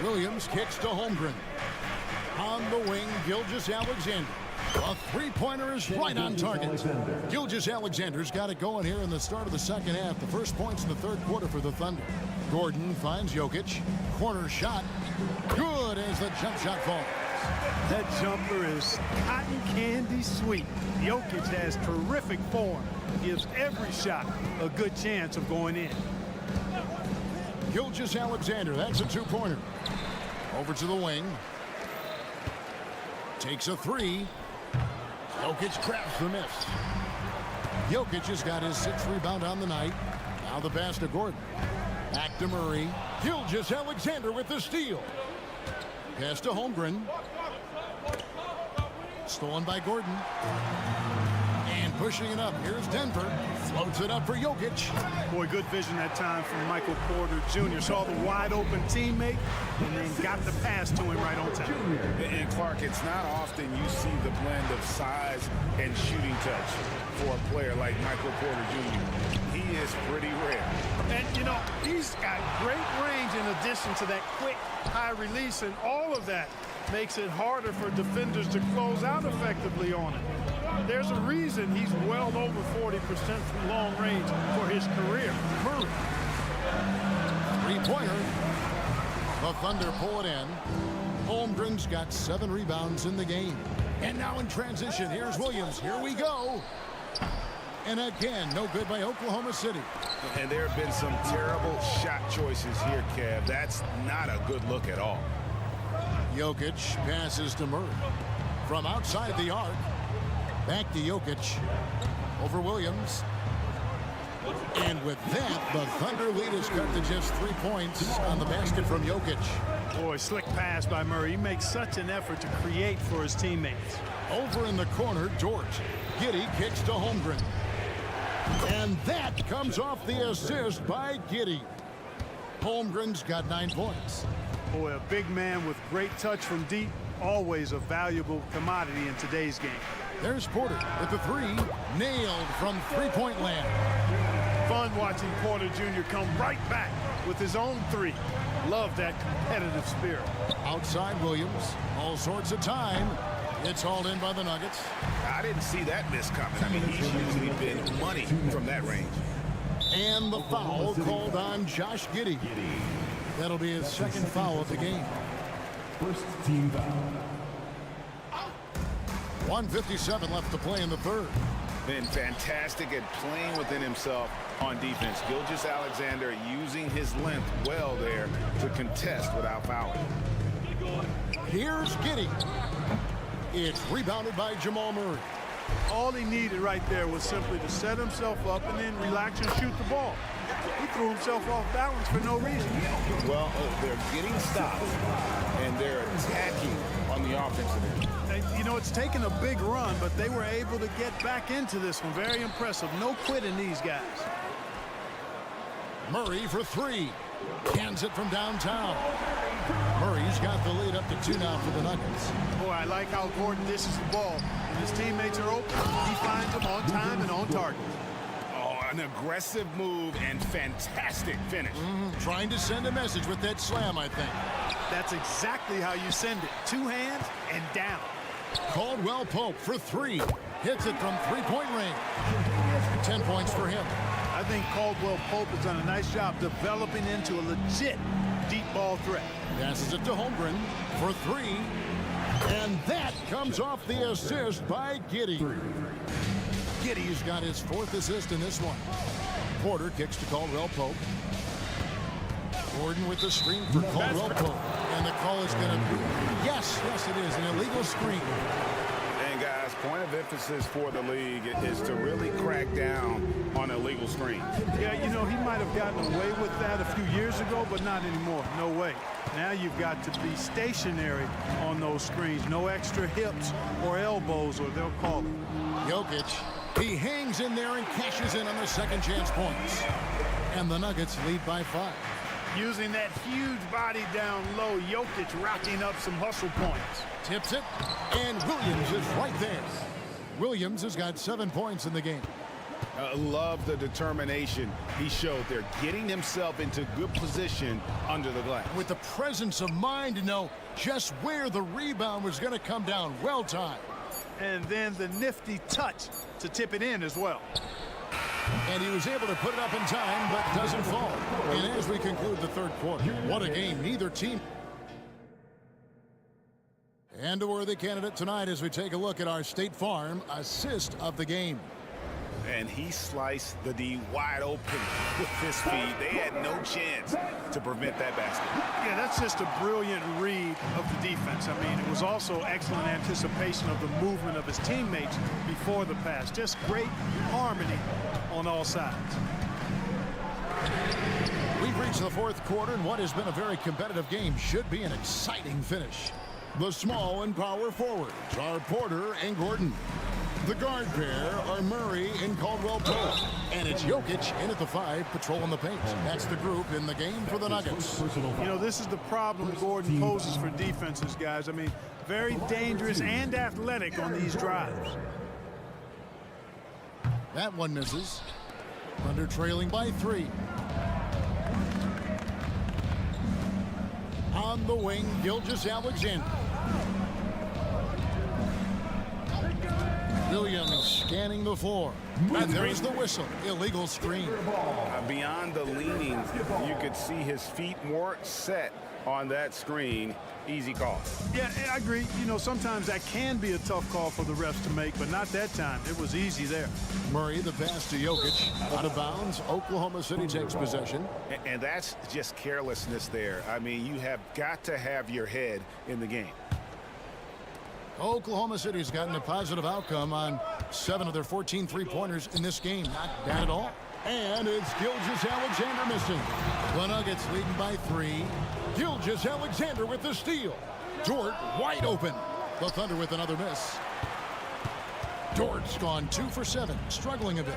Williams kicks to Holmgren. On the wing, Gilgeous-Alexander. A three-pointer is right on target. Gilgeous-Alexander's got it going here in the start of the second half. The first points in the third quarter for the Thunder. Gordon finds Jokic. Corner shot. Good as the jump shot falls. That jumper is cotton candy sweet. Jokic has terrific form. Gives every shot a good chance of going in. Gilgeous-Alexander, that's a two-pointer. Over to the wing. Takes a 3. Jokic grabs the miss. Jokic has got his 6th rebound on the night. Now the pass to Gordon. Back to Murray. Gilgeous-Alexander with the steal. Pass to Holmgren. Stolen by Gordon. And pushing it up. Here's Denver. Floats it up for Jokic. Boy, good vision that time from Michael Porter Jr. Saw the wide open teammate and then got the pass to him right on time. And Clark, it's not often you see the blend of size and shooting touch for a player like Michael Porter Jr. He is pretty rare. And, you know, he's got great range in addition to that quick high release, and all of that makes it harder for defenders to close out effectively on it. There's a reason he's well over 40% from long range for his career. Murray. Three-pointer. The Thunder pull it in. Holmgren's got 7 rebounds in the game. And now in transition, here's Williams. Here we go. And again, no good by Oklahoma City. And there have been some terrible shot choices here, Kev. That's not a good look at all. Jokic passes to Murray. From outside the arc. Back to Jokic. Over Williams. And with that, the Thunder lead is cut to just 3 points on the basket from Jokic. Boy, slick pass by Murray. He makes such an effort to create for his teammates. Over in the corner, George. Giddey kicks to Holmgren. And that comes off the assist by Giddey. Holmgren's got 9 points. Boy, a big man with great touch from deep. Always a valuable commodity in today's game. There's Porter with the 3. Nailed from three-point land. Fun watching Porter Jr. come right back with his own 3. Love that competitive spirit. Outside Williams. All sorts of time. It's hauled in by the Nuggets. I didn't see that miss coming. I mean, he's usually been money from that range. And the foul called on Josh Giddey. That'll be his 2nd foul of the game. First team foul. 1:57 left to play in the third. Been fantastic at playing within himself on defense. Gilgeous-Alexander using his length well there to contest without fouling. Here's Giddey. It's rebounded by Jamal Murray. All he needed right there was simply to set himself up and then relax and shoot the ball. He threw himself off balance for no reason. Well, they're getting stops, and they're attacking on the offensive end. You know, it's taken a big run, but they were able to get back into this one. Very impressive. No quitting these guys. Murray for 3. Cans it from downtown. Murray's got the lead up to 2 now for the Nuggets. Boy, I like how Gordon dishes the ball. When his teammates are open, he finds them on time and on target. Oh, an aggressive move and fantastic finish. Trying to send a message with that slam, I think. That's exactly how you send it. 2 hands and down. Caldwell Pope for 3. Hits it from three-point range. 10 points for him. I think Caldwell Pope has done a nice job developing into a legit deep ball threat. Passes it to Holmgren for 3. And that comes off the assist by Giddey. Giddey's got his 4th assist in this one. Porter kicks to Caldwell Pope. Gordon with the screen for Caldwell Pope. And the call is going to be, yes, it is, an illegal screen. And guys, point of emphasis for the league is to really crack down on illegal screens. Yeah, you know, he might have gotten away with that a few years ago, but not anymore. No way. Now you've got to be stationary on those screens. No extra hips or elbows, or they'll call it. Jokic, he hangs in there and cashes in on the second chance points. And the Nuggets lead by 5. Using that huge body down low, Jokic racking up some hustle points. Tips it, and Williams is right there. Williams has got 7 points in the game. Love the determination he showed there, getting himself into good position under the glass. With the presence of mind to know just where the rebound was going to come down. Well timed. And then the nifty touch to tip it in as well. And he was able to put it up in time, but doesn't fall. And as we conclude the third quarter, what a game. Neither team. And a worthy candidate tonight as we take a look at our State Farm assist of the game. And he sliced the D wide open with his feet. They had no chance to prevent that basket. Yeah, that's just a brilliant read of the defense. I mean, it was also excellent anticipation of the movement of his teammates before the pass. Just great harmony on all sides. We've reached the fourth quarter, and what has been a very competitive game should be an exciting finish. The small and power forwards are Porter and Gordon. The guard pair are Murray and Caldwell-Pope. And it's Jokic in at the 5, patrolling the paint. That's the group in the game for the Nuggets. You know, this is the problem Gordon poses for defenses, guys. I mean, very dangerous and athletic on these drives. That one misses. Thunder trailing by 3. On the wing, Gilgeous-Alexander. Williams scanning the floor. And there's the whistle. Illegal screen. Beyond the leaning, you could see his feet weren't set on that screen. Easy call. Yeah, I agree. You know, sometimes that can be a tough call for the refs to make, but not that time. It was easy there. Murray, the pass to Jokic. Out of bounds. Oklahoma City takes possession. And that's just carelessness there. I mean, you have got to have your head in the game. Oklahoma City's gotten a positive outcome on 7 of their 14 three-pointers in this game. Not bad at all. And it's Gilgeous-Alexander missing. The Nuggets leading by 3. Gilgeous-Alexander with the steal. Dort wide open. The Thunder with another miss. Dort's gone 2 for 7, struggling a bit.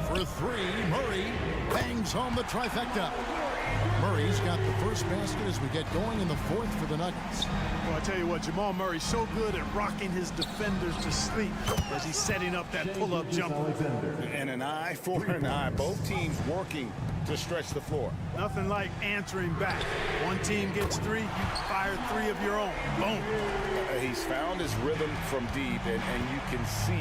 For 3, Murray bangs home the trifecta. Murray's got the first basket as we get going in the fourth for the Nuggets. Well, I tell you what, Jamal Murray's so good at rocking his defenders to sleep as he's setting up that pull-up jumper. And an eye for an eye. Both teams working to stretch the floor. Nothing like answering back. One team gets 3, you fire 3 of your own. Boom. He's found his rhythm from deep, and you can see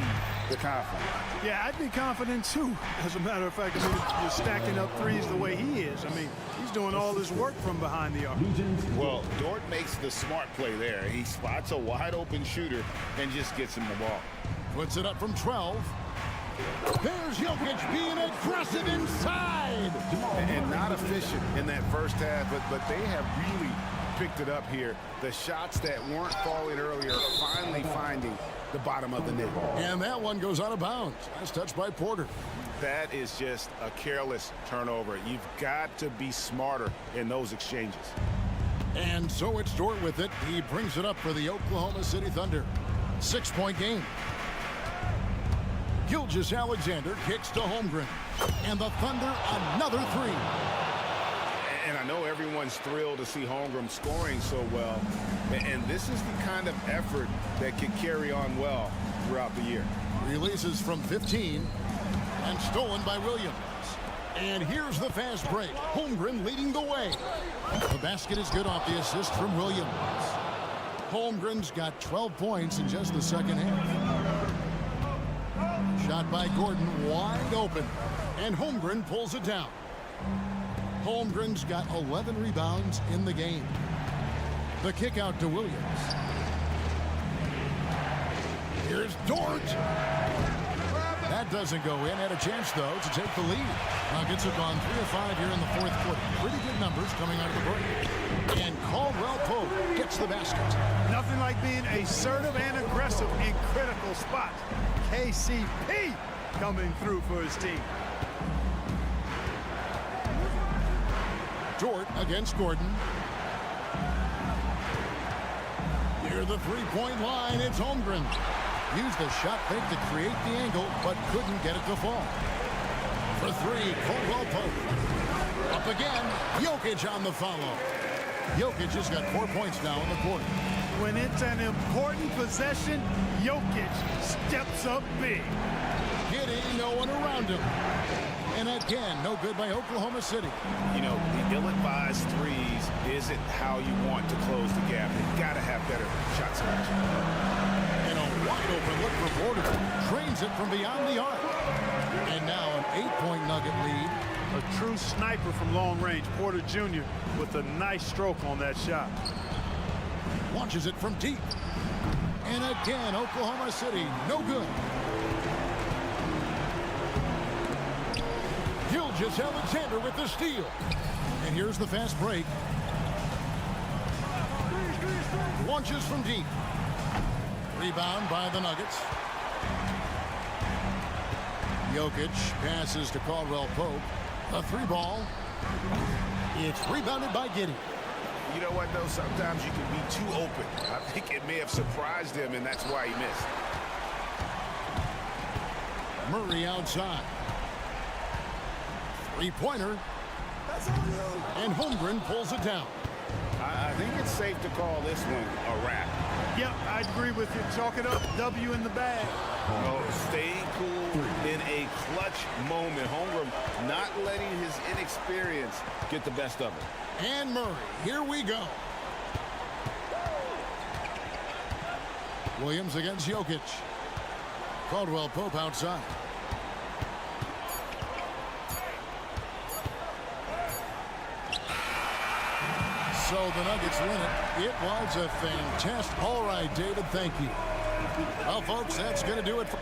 the confidence. Yeah, I'd be confident too. As a matter of fact, I mean, you're stacking up 3s the way he is. I mean, he's doing all this work from behind the arc. Well, Dort makes the smart play there. He spots a wide open shooter and just gets him the ball. Puts it up from 12. There's Jokic being aggressive inside. And not efficient in that first half, but they have really picked it up here. The shots that weren't falling earlier finally finding the bottom of the net. And that one goes out of bounds. Nice touch by Porter. That is just a careless turnover. You've got to be smarter in those exchanges. And so it's Dort with it. He brings it up for the Oklahoma City Thunder. 6-point game. Gilgeous-Alexander kicks to Holmgren. And the Thunder another 3. And I know everyone's thrilled to see Holmgren scoring so well. And this is the kind of effort that can carry on well throughout the year. Releases from 15 and stolen by Williams. And here's the fast break. Holmgren leading the way. The basket is good off the assist from Williams. Holmgren's got 12 points in just the second half. Shot by Gordon wide open. And Holmgren pulls it down. Holmgren's got 11 rebounds in the game. The kick out to Williams. Here's Dort. That doesn't go in. Had a chance, though, to take the lead. Nuggets have gone 3 of 5 here in the fourth quarter. Pretty good numbers coming out of the break. And Caldwell Pope gets the basket. Nothing like being assertive and aggressive in critical spots. KCP coming through for his team. Dort against Gordon. Near the three-point line, it's Holmgren. Used the shot fake to create the angle, but couldn't get it to fall. For three, Caldwell Pope. Up again, Jokic on the follow. Jokic has got 4 points now in the quarter. When it's an important possession, Jokic steps up big. Giddey, no one around him. And again, no good by Oklahoma City. You know, the ill-advised threes isn't how you want to close the gap. You've got to have better shot selection. And a wide-open look for Porter. Trains it from beyond the arc. And now an 8-point Nugget lead. A true sniper from long range, Porter Jr. with a nice stroke on that shot. Launches it from deep. And again, Oklahoma City, no good. Gilgeous-Alexander with the steal. And here's the fast break. Launches from deep. Rebound by the Nuggets. Jokic passes to Caldwell Pope. A three ball. It's rebounded by Giddey. You know what, though? Sometimes you can be too open. I think it may have surprised him, and that's why he missed. Murray outside. Three-pointer. And Holmgren pulls it down. I think it's safe to call this one a wrap. Yep, I agree with you. Chalk it up. W in the bag. Oh, staying cool in a clutch moment. Holmgren not letting his inexperience get the best of him. And Murray, here we go. Williams against Jokic. Caldwell Pope outside. So the Nuggets win it. It was a fantastic. All right, David, thank you. Well, folks, that's going to do it for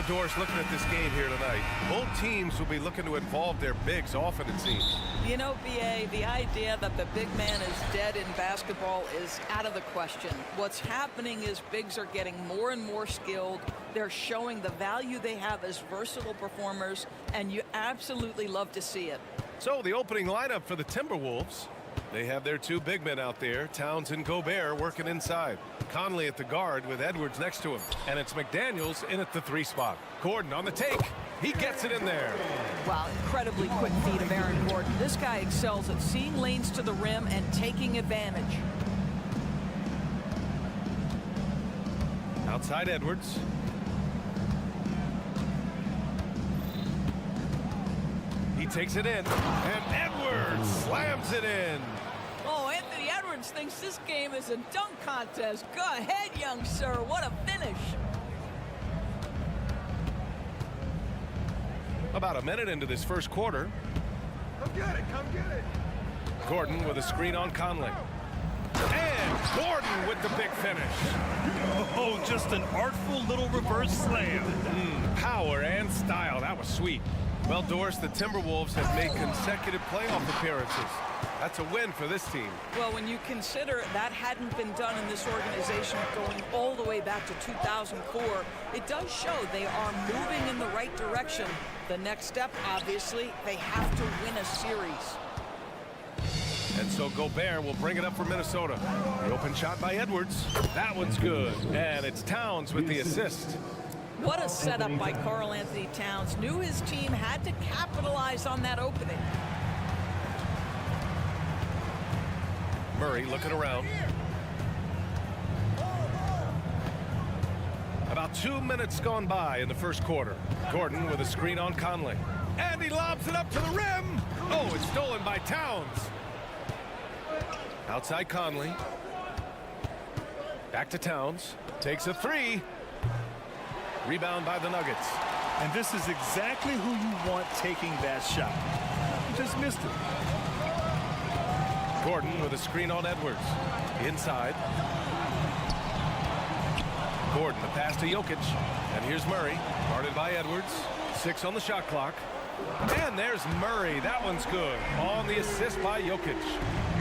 Doris, looking at this game here tonight, both teams will be looking to involve their bigs often, it seems. You know, BA, the idea that the big man is dead in basketball is out of the question. What's happening is bigs are getting more and more skilled. They're showing the value they have as versatile performers, and you absolutely love to see it. So the opening lineup for the Timberwolves. They have their two big men out there, Towns and Gobert, working inside. Conley at the guard with Edwards next to him. And it's McDaniels in at the 3 spot. Gordon on the take. He gets it in there. Wow, incredibly quick feet of Aaron Gordon. This guy excels at seeing lanes to the rim and taking advantage. Outside Edwards. He takes it in. And Edwards slams it in. Oh, Anthony Edwards thinks this game is a dunk contest. Go ahead, young sir. What a finish. About a minute into this first quarter. Come get it, come get it. Gordon with a screen on Conley. And Gordon with the big finish. Oh, just an artful little reverse slam. Power and style. That was sweet. Well, Doris, the Timberwolves have made consecutive playoff appearances. That's a win for this team. Well, when you consider that hadn't been done in this organization going all the way back to 2004, it does show they are moving in the right direction. The next step, obviously, they have to win a series. And so Gobert will bring it up for Minnesota. The open shot by Edwards. That one's good. And it's Towns with the assist. What a setup by Karl Anthony Towns. Knew his team had to capitalize on that opening. Murray looking around. About 2 minutes gone by in the first quarter. Gordon with a screen on Conley. And he lobs it up to the rim. Oh, it's stolen by Towns. Outside Conley. Back to Towns. Takes a 3. Rebound by the Nuggets. And this is exactly who you want taking that shot. You just missed it. Gordon with a screen on Edwards. Inside. Gordon, the pass to Jokic. And here's Murray, guarded by Edwards. 6 on the shot clock. And there's Murray. That one's good. On the assist by Jokic.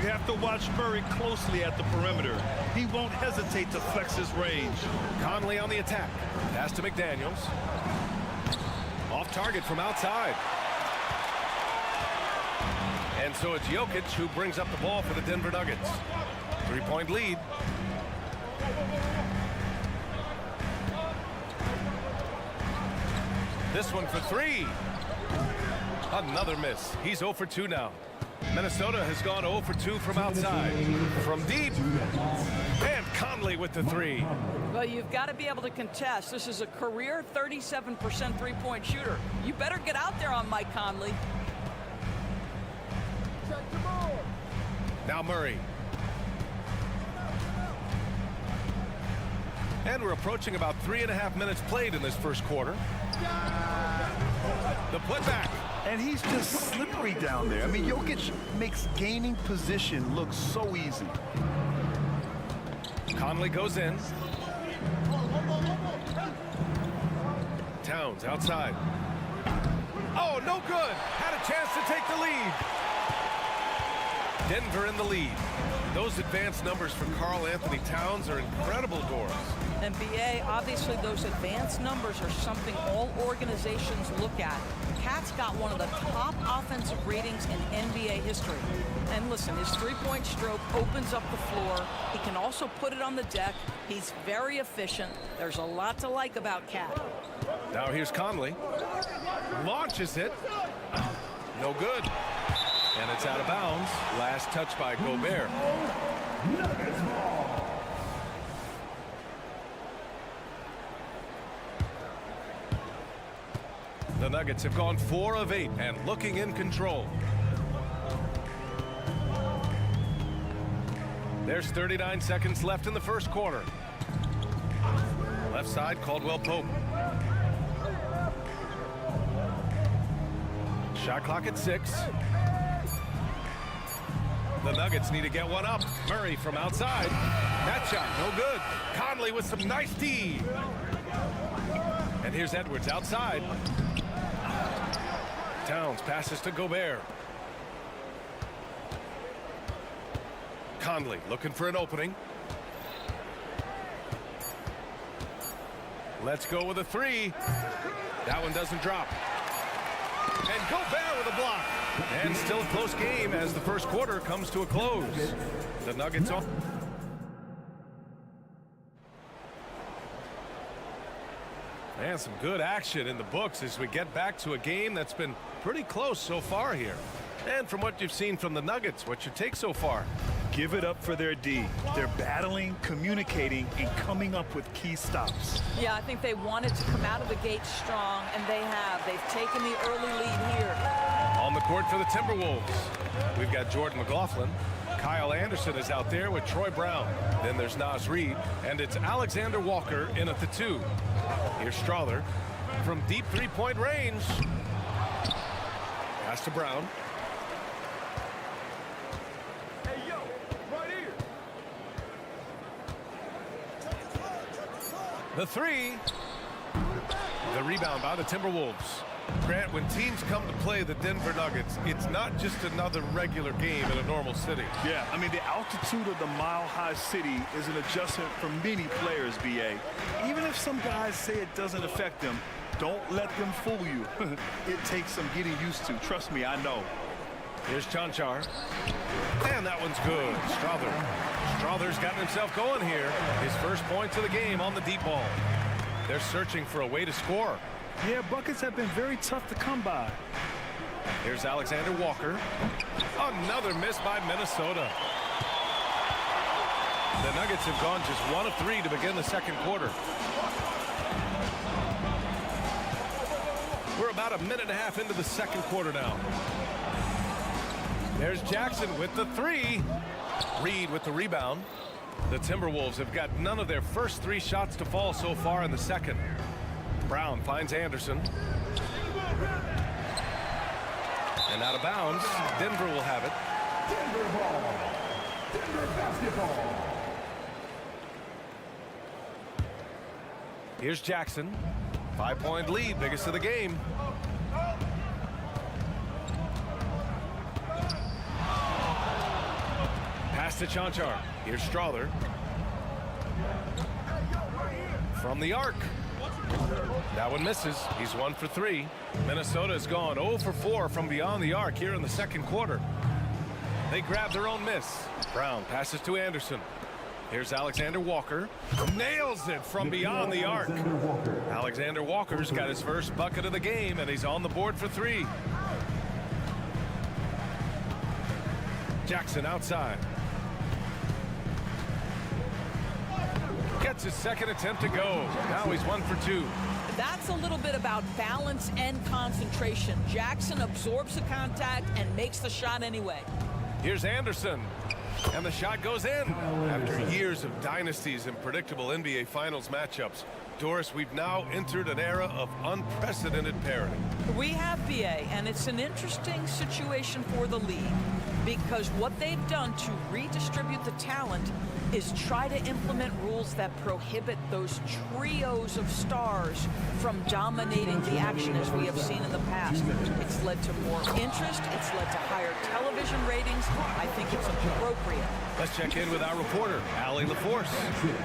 You have to watch Murray closely at the perimeter. He won't hesitate to flex his range. Conley on the attack. Pass to McDaniels. Off target from outside. And so it's Jokic who brings up the ball for the Denver Nuggets. 3-point lead. This one for 3. Another miss. He's 0 for 2 now. Minnesota has gone 0 for 2 from outside. From deep. And Conley with the 3. Well, you've got to be able to contest. This is a career 37% three-point shooter. You better get out there on Mike Conley. Now Murray. And we're approaching about 3.5 minutes played in this first quarter. The putback. And he's just slippery down there. I mean, Jokic makes gaining position look so easy. Conley goes in. Towns outside. Oh, no good. Had a chance to take the lead. Denver in the lead. Those advanced numbers for Karl Anthony Towns are incredible, Doris. And BA, obviously those advanced numbers are something all organizations look at. Cat's got one of the top offensive ratings in NBA history. And listen, his three-point stroke opens up the floor. He can also put it on the deck. He's very efficient. There's a lot to like about Cat. Now here's Conley. Launches it. No good. And it's out of bounds. Last touch by Gobert. The Nuggets have gone 4 of 8 and looking in control. There's 39 seconds left in the first quarter. Left side, Caldwell Pope. Shot clock at 6. The Nuggets need to get one up. Murray from outside. That shot, no good. Conley with some nice D. And here's Edwards outside. Towns passes to Gobert. Conley looking for an opening. Let's go with a three. That one doesn't drop. And Gobert with a block. And still a close game as the first quarter comes to a close. The Nuggets on. And some good action in the books as we get back to a game that's been pretty close so far here. And from what you've seen from the Nuggets, what's your take so far? Give it up for their D. They're battling, communicating, and coming up with key stops. Yeah, I think they wanted to come out of the gate strong, and they have. They've taken the early lead here. On the court for the Timberwolves, we've got Jordan McLaughlin. Kyle Anderson is out there with Troy Brown. Then there's Naz Reid, and it's Alexander Walker in at the 2. Here's Strother from deep three-point range. Pass to Brown. Hey, yo, right here. The 3. The rebound by the Timberwolves. Grant, when teams come to play the Denver Nuggets, it's not just another regular game in a normal city. Yeah, I mean, the altitude of the mile-high city is an adjustment for many players, BA. Even if some guys say it doesn't affect them, don't let them fool you. It takes some getting used to. Trust me, I know. Here's Chanchar. And that one's good. Strother's gotten himself going here. His first points of the game on the deep ball. They're searching for a way to score. Yeah, buckets have been very tough to come by. Here's Alexander Walker. Another miss by Minnesota. The Nuggets have gone just 1 of 3 to begin the second quarter. We're about a minute and a half into the second quarter now. There's Jackson with the 3. Reid with the rebound. The Timberwolves have got none of their first 3 shots to fall so far in the second. Brown finds Anderson. And out of bounds, Denver will have it. Denver ball. Denver basketball. Here's Jackson. 5-point lead, biggest of the game. Pass to Chanchar. Here's Strother. From the arc. That one misses. He's 1 for 3. Minnesota has gone 0 for 4 from beyond the arc here in the second quarter. They grab their own miss. Brown passes to Anderson. Here's Alexander Walker. Nails it from beyond the arc. Alexander Walker's got his first bucket of the game, and he's on the board for 3. Jackson outside. Gets his second attempt to go. Now he's 1 for 2. That's a little bit about balance and concentration. Jackson absorbs the contact and makes the shot anyway. Here's Anderson. And the shot goes in. After years of dynasties and predictable NBA Finals matchups, Doris, we've now entered an era of unprecedented parity. We have, BA, and it's an interesting situation for the league because what they've done to redistribute the talent is try to implement rules that prohibit those trios of stars from dominating the action as we have seen in the past. It's led to more interest. It's led to higher television ratings. I think it's appropriate. Let's check in with our reporter, Allie LaForce.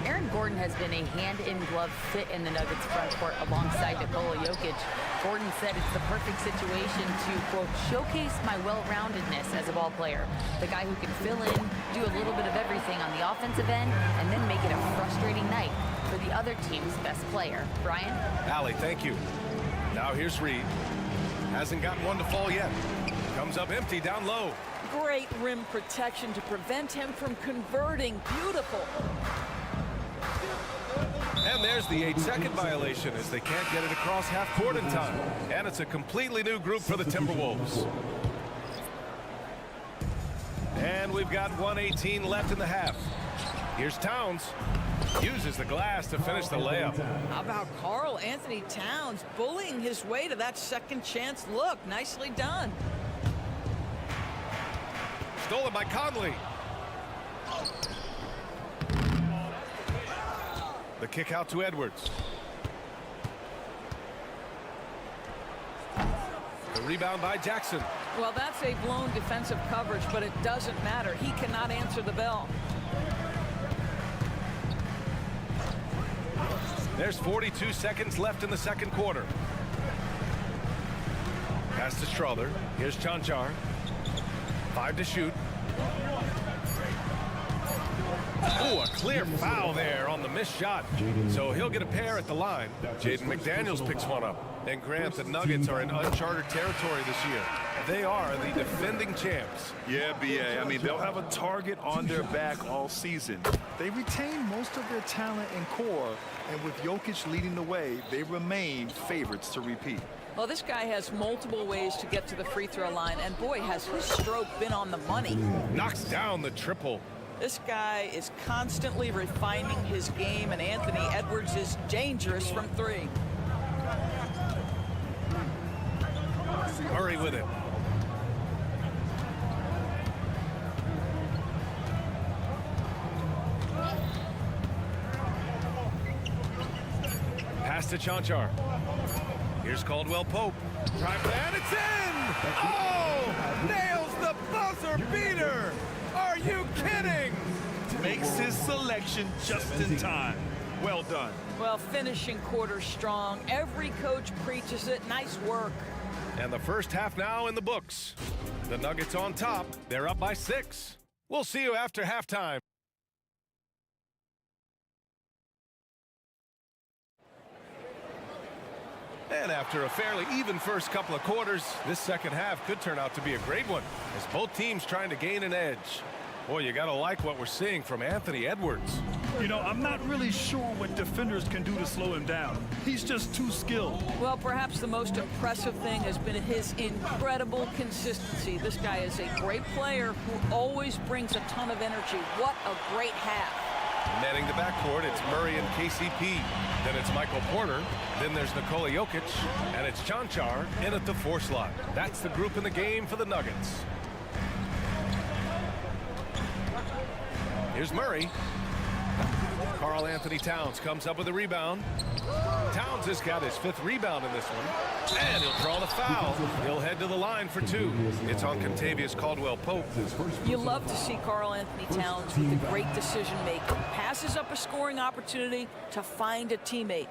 Aaron Gordon has been a hand-in-glove fit in the Nuggets front court alongside Nikola Jokic. Gordon said it's the perfect situation to, quote, showcase my well-roundedness as a ball player. The guy who can fill in, do a little bit of everything on the offensive end, and then make it a frustrating night for the other team's best player. Brian? Allie, thank you. Now here's Reid. Hasn't gotten one to fall yet. Comes up empty down low. Great rim protection to prevent him from converting. Beautiful. And there's the 8-second violation as they can't get it across half court in time. And it's a completely new group for the Timberwolves. And we've got 1:18 left in the half. Here's Towns. Uses the glass to finish the layup. How about Karl Anthony Towns bullying his way to that second chance look? Nicely done. Stolen by Conley. The kick out to Edwards. The rebound by Jackson. Well, that's a blown defensive coverage, but it doesn't matter. He cannot answer the bell. There's 42 seconds left in the second quarter. Pass to Strother. Here's Chanchar. 5 to shoot. Oh, a clear foul there on the missed shot. So he'll get a pair at the line. Jaden McDaniels picks one up. And Grant, the Nuggets are in uncharted territory this year. They are the defending champs. Yeah, BA. I mean, they'll have a target on their back all season. They retain most of their talent and core, and with Jokic leading the way, they remain favorites to repeat. Well, this guy has multiple ways to get to the free throw line, and boy, has his stroke been on the money. Knocks down the triple. This guy is constantly refining his game, and Anthony Edwards is dangerous from 3. Murray with it. Pass to Chanchar. Here's Caldwell Pope. Drive and it's in! Oh! Nails the buzzer beater! Are you kidding? Makes his selection just in time. Well done. Well, finishing quarter strong. Every coach preaches it. Nice work. And the first half now in the books. The Nuggets on top. They're up by 6. We'll see you after halftime. And after a fairly even first couple of quarters, this second half could turn out to be a great one as both teams trying to gain an edge. Boy, you got to like what we're seeing from Anthony Edwards. You know, I'm not really sure what defenders can do to slow him down. He's just too skilled. Well, perhaps the most impressive thing has been his incredible consistency. This guy is a great player who always brings a ton of energy. What a great half. Manning the backcourt, it's Murray and KCP. Then it's Michael Porter. Then there's Nikola Jokic. And it's Chanchar in at the 4 slot. That's the group in the game for the Nuggets. Here's Murray. Karl Anthony Towns comes up with a rebound. Towns has got his 5th rebound in this one. And he'll draw the foul. He'll head to the line for 2. It's on Contavious Caldwell-Pope. You love to see Karl Anthony Towns with the great decision making. Passes up a scoring opportunity to find a teammate.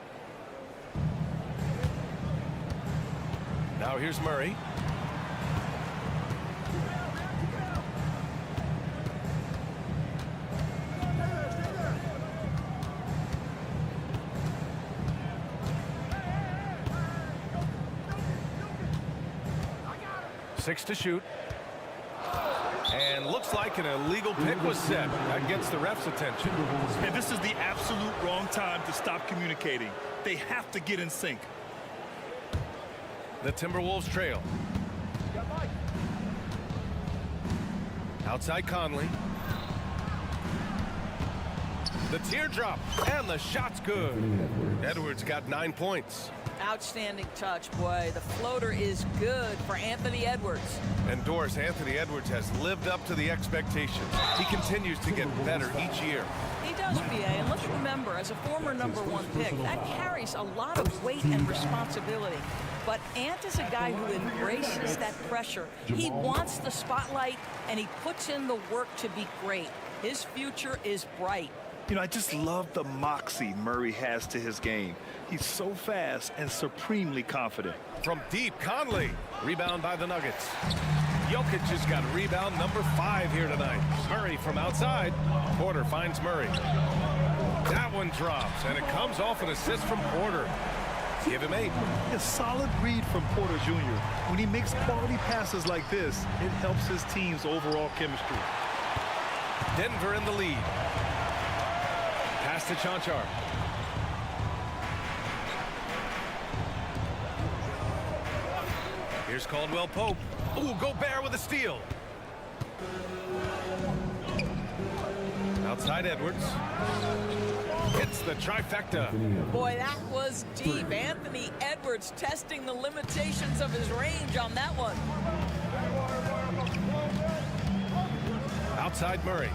Now here's Murray. Six to shoot. And looks like an illegal pick was set. That gets the ref's attention. And this is the absolute wrong time to stop communicating. They have to get in sync. The Timberwolves trail. Outside Conley. The teardrop. And the shot's good. Edwards got 9 points. Outstanding touch, boy. The floater is good for Anthony Edwards. And Doris, Anthony Edwards has lived up to the expectations. He continues to get better each year. He does, BA, and let's remember, as a former #1 pick, that carries a lot of weight and responsibility. But Ant is a guy who embraces that pressure. He wants the spotlight, and he puts in the work to be great. His future is bright. You know, I just love the moxie Murray has to his game. He's so fast and supremely confident. From deep, Conley. Rebound by the Nuggets. Jokic has got rebound number 5 here tonight. Murray from outside. Porter finds Murray. That one drops, and it comes off an assist from Porter. Give him 8. A solid read from Porter Jr. When he makes quality passes like this, it helps his team's overall chemistry. Denver in the lead. Pass to Chanchar. Here's Caldwell-Pope. Ooh, Gobert with a steal. Outside Edwards. Hits the trifecta. Boy, that was deep. Anthony Edwards testing the limitations of his range on that one. Outside Murray.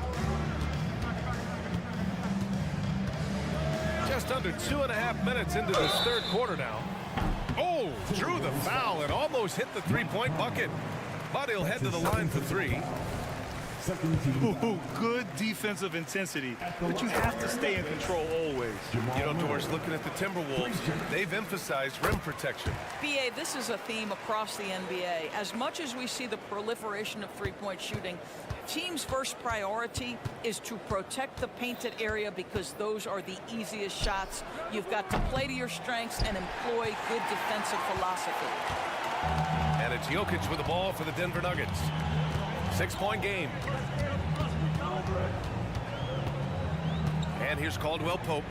Just under 2.5 minutes into this third quarter now. Oh, drew the foul and almost hit the three-point bucket. But he'll head to the line for three. Ooh, good defensive intensity, but you have to stay in control always. You know, Doris, looking at the Timberwolves, they've emphasized rim protection. BA, this is a theme across the NBA. As much as we see the proliferation of three-point shooting, teams' first priority is to protect the painted area because those are the easiest shots. You've got to play to your strengths and employ good defensive philosophy. And it's Jokic with the ball for the Denver Nuggets. 6-point game. And here's Caldwell Pope.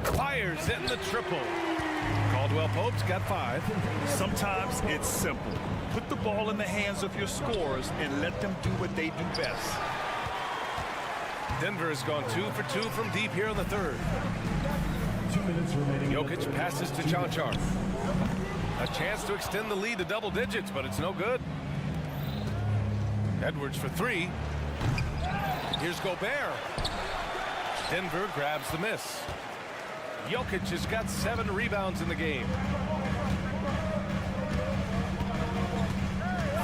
Fires in the triple. Caldwell Pope's got 5. Sometimes it's simple. Put the ball in the hands of your scorers and let them do what they do best. Denver has gone 2 for 2 from deep here in the third. 2 minutes remaining. Jokic passes to Chanchar. A chance to extend the lead to double digits, but it's no good. Edwards for 3. Here's Gobert. Denver grabs the miss. Jokic has got 7 rebounds in the game.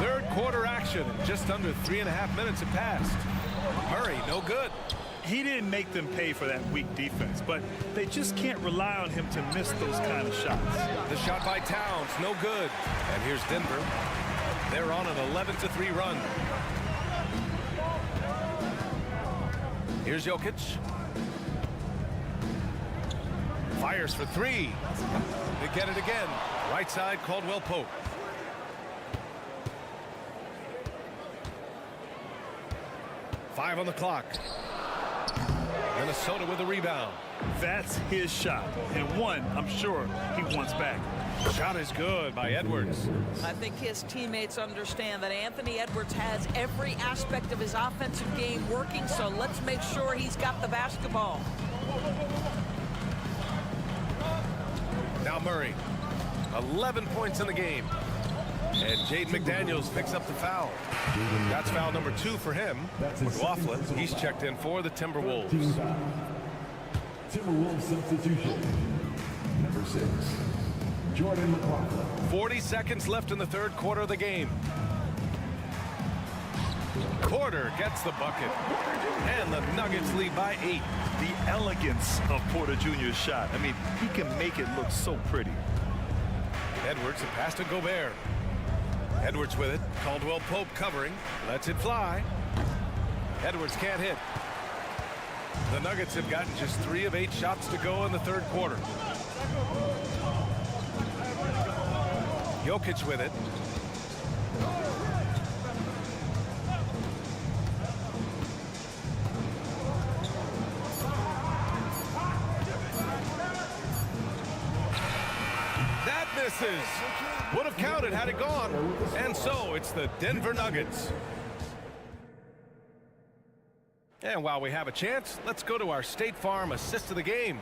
Third quarter action. Just under 3.5 minutes have passed. Murray, no good. He didn't make them pay for that weak defense, but they just can't rely on him to miss those kind of shots. The shot by Towns, no good. And here's Denver. They're on an 11-3 run. Here's Jokic. Fires for 3. They get it again. Right side, Caldwell Pope. Five on the clock. Minnesota with a rebound. That's his shot, and one I'm sure he wants back. Shot is good by Edwards. I think his teammates understand that Anthony Edwards has every aspect of his offensive game working, so let's make sure he's got the basketball. Now Murray, 11 points in the game. And Jaden McDaniels picks up the foul. That's foul number 2 for him. McLaughlin, he's checked in for the Timberwolves. Timberwolves substitution. Number 6. Jordan McLaughlin. 40 seconds left in the third quarter of the game. Porter gets the bucket. And the Nuggets lead by 8. The elegance of Porter Jr.'s shot. I mean, he can make it look so pretty. Edwards, a pass to Gobert. Edwards with it. Caldwell Pope covering. Lets it fly. Edwards can't hit. The Nuggets have gotten just 3 of 8 shots to go in the third quarter. Jokic with it. That misses. Would have counted had it gone. And so it's the Denver Nuggets. And while we have a chance, let's go to our State Farm assist of the game.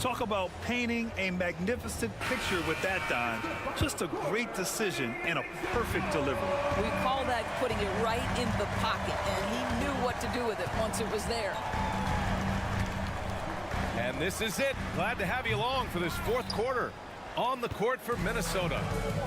Talk about painting a magnificent picture with that, Don. Just a great decision and a perfect delivery. We call that putting it right in the pocket, and he knew what to do with it once it was there. And this is it. Glad to have you along for this fourth quarter. On the court for Minnesota.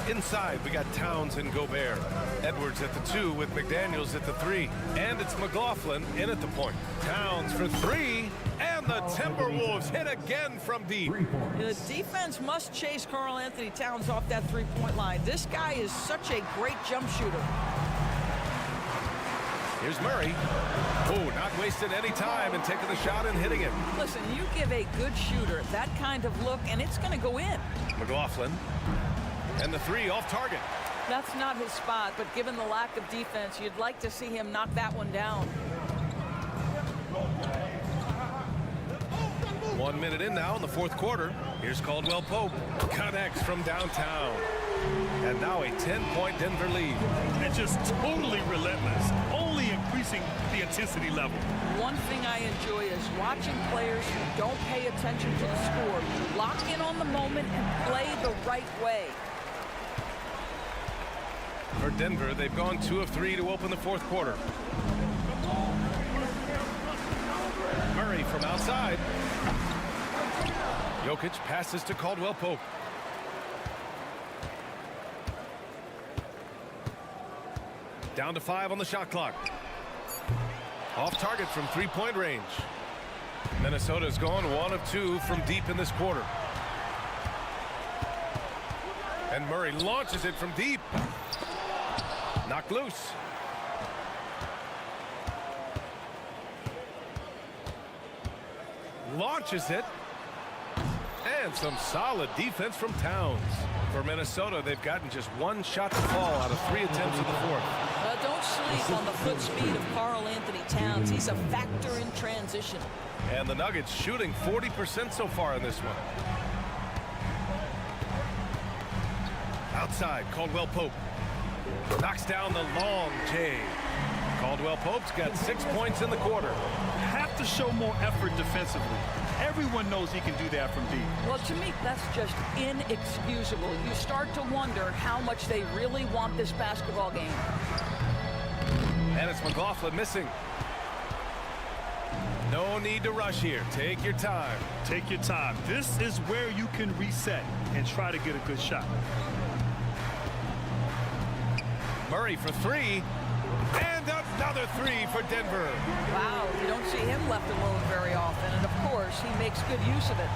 Inside, we got Towns and Gobert. Edwards at the 2 with McDaniels at the 3. And it's McLaughlin in at the point. Towns for 3. And the Timberwolves hit again from deep. The defense must chase Karl Anthony Towns off that three-point line. This guy is such a great jump shooter. Here's Murray. Oh, not wasting any time and taking the shot and hitting it. Listen, you give a good shooter that kind of look, and it's going to go in. McLaughlin. And the 3 off target. That's not his spot, but given the lack of defense, you'd like to see him knock that one down. 1 minute in now in the fourth quarter. Here's Caldwell Pope. Connects from downtown. And now a 10-point Denver lead. And just totally relentless, only increasing the intensity level. One thing I enjoy is watching players who don't pay attention to the score lock in on the moment and play the right way. For Denver, they've gone 2 of 3 to open the fourth quarter. Murray from outside. Jokic passes to Caldwell Pope. Down to 5 on the shot clock. Off target from three-point range. Minnesota's gone 1 of 2 from deep in this quarter. And Murray launches it from deep. Knocked loose. Launches it. And some solid defense from Towns. For Minnesota, they've gotten just 1 shot to fall out of 3 attempts in the fourth. Don't sleep on the foot speed of Karl Anthony Towns. He's a factor in transition. And the Nuggets shooting 40% so far in this one. Outside, Caldwell Pope. Knocks down the long J. Caldwell Pope's got 6 points in the quarter. Have to show more effort defensively. Everyone knows he can do that from deep. Well, to me, that's just inexcusable. You start to wonder how much they really want this basketball game. And it's McLaughlin missing. No need to rush here. Take your time. Take your time. This is where you can reset and try to get a good shot. Murray for 3. And another 3 for Denver. Wow, you don't see him left alone very often. And, of course, he makes good use of it.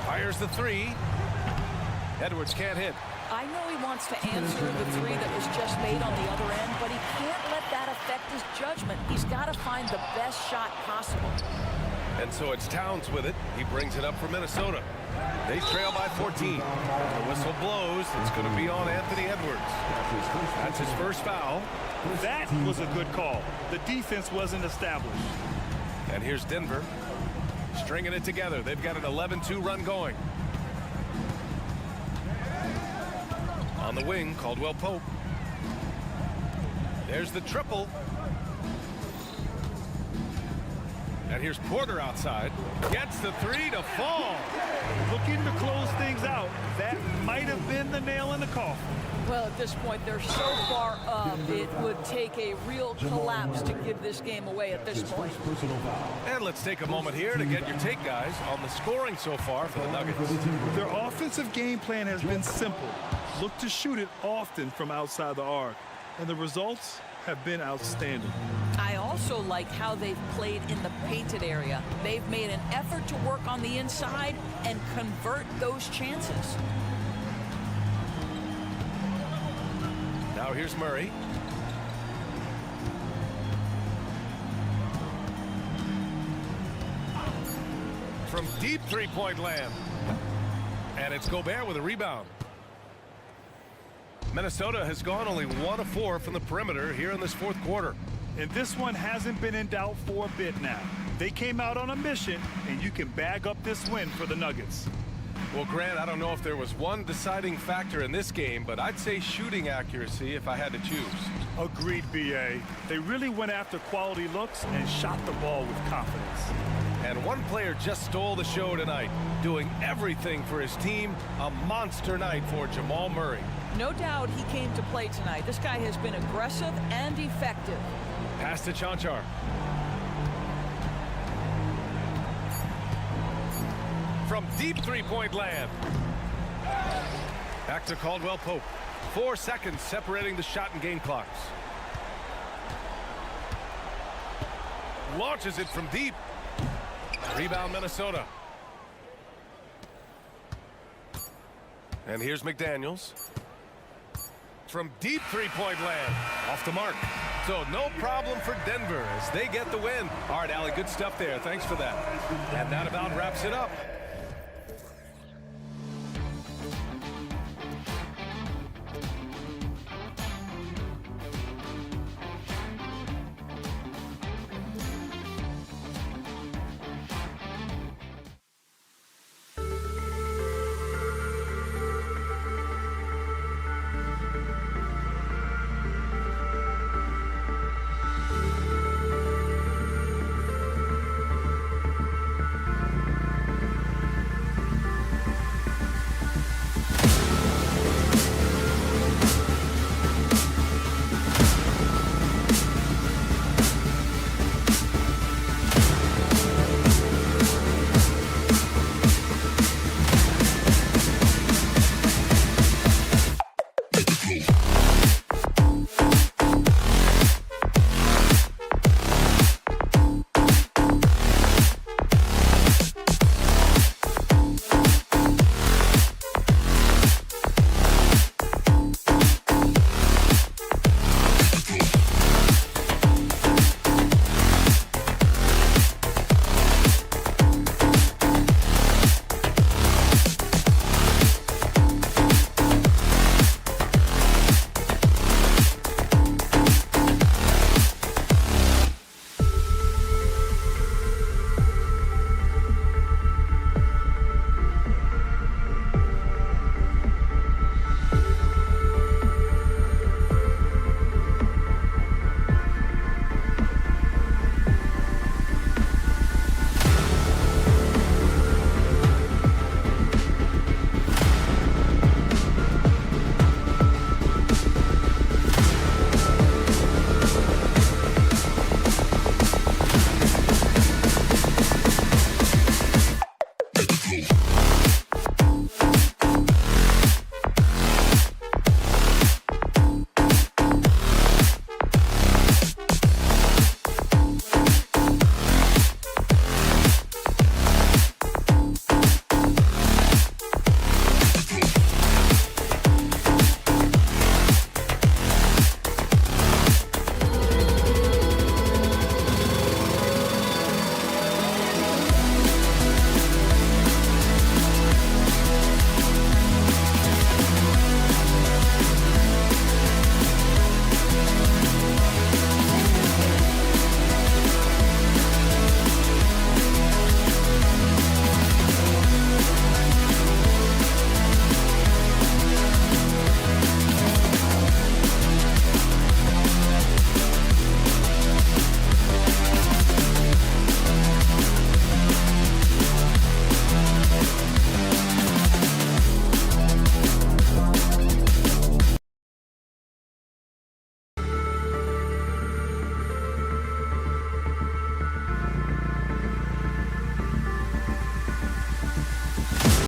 Fires the 3. Edwards can't hit. I know he wants to answer the 3 that was just made on the other end, but he can't let that affect his judgment. He's got to find the best shot possible. And so it's Towns with it. He brings it up for Minnesota. They trail by 14. The whistle blows. It's going to be on Anthony Edwards. That's his first foul. That was a good call. The defense wasn't established. And here's Denver stringing it together. They've got an 11-2 run going. On the wing, Caldwell Pope. There's the triple. And here's Porter outside. Gets the 3 to fall. Looking to close things out. That might have been the nail in the coffin. Well, at this point, they're so far up, it would take a real collapse to give this game away at this point. And let's take a moment here to get your take, guys, on the scoring so far for the Nuggets. Their offensive game plan has been simple. Look to shoot it often from outside the arc. And the results have been outstanding. I also like how they've played in the painted area. They've made an effort to work on the inside and convert those chances. Now here's Murray. From deep three-point land. And it's Gobert with a rebound. Minnesota has gone only 1 of 4 from the perimeter here in this fourth quarter. And this one hasn't been in doubt for a bit now. They came out on a mission, and you can bag up this win for the Nuggets. Well, Grant, I don't know if there was one deciding factor in this game, but I'd say shooting accuracy if I had to choose. Agreed, B.A. They really went after quality looks and shot the ball with confidence. And one player just stole the show tonight, doing everything for his team. A monster night for Jamal Murray. No doubt he came to play tonight. This guy has been aggressive and effective. Pass to Chanchar. From deep three-point land. Back to Caldwell Pope. 4 seconds separating the shot and game clocks. Launches it from deep. Rebound Minnesota. And here's McDaniels. From deep three-point land. Off the mark. So no problem for Denver as they get the win. All right, Allie, good stuff there. Thanks for that. And that about wraps it up. Let's go.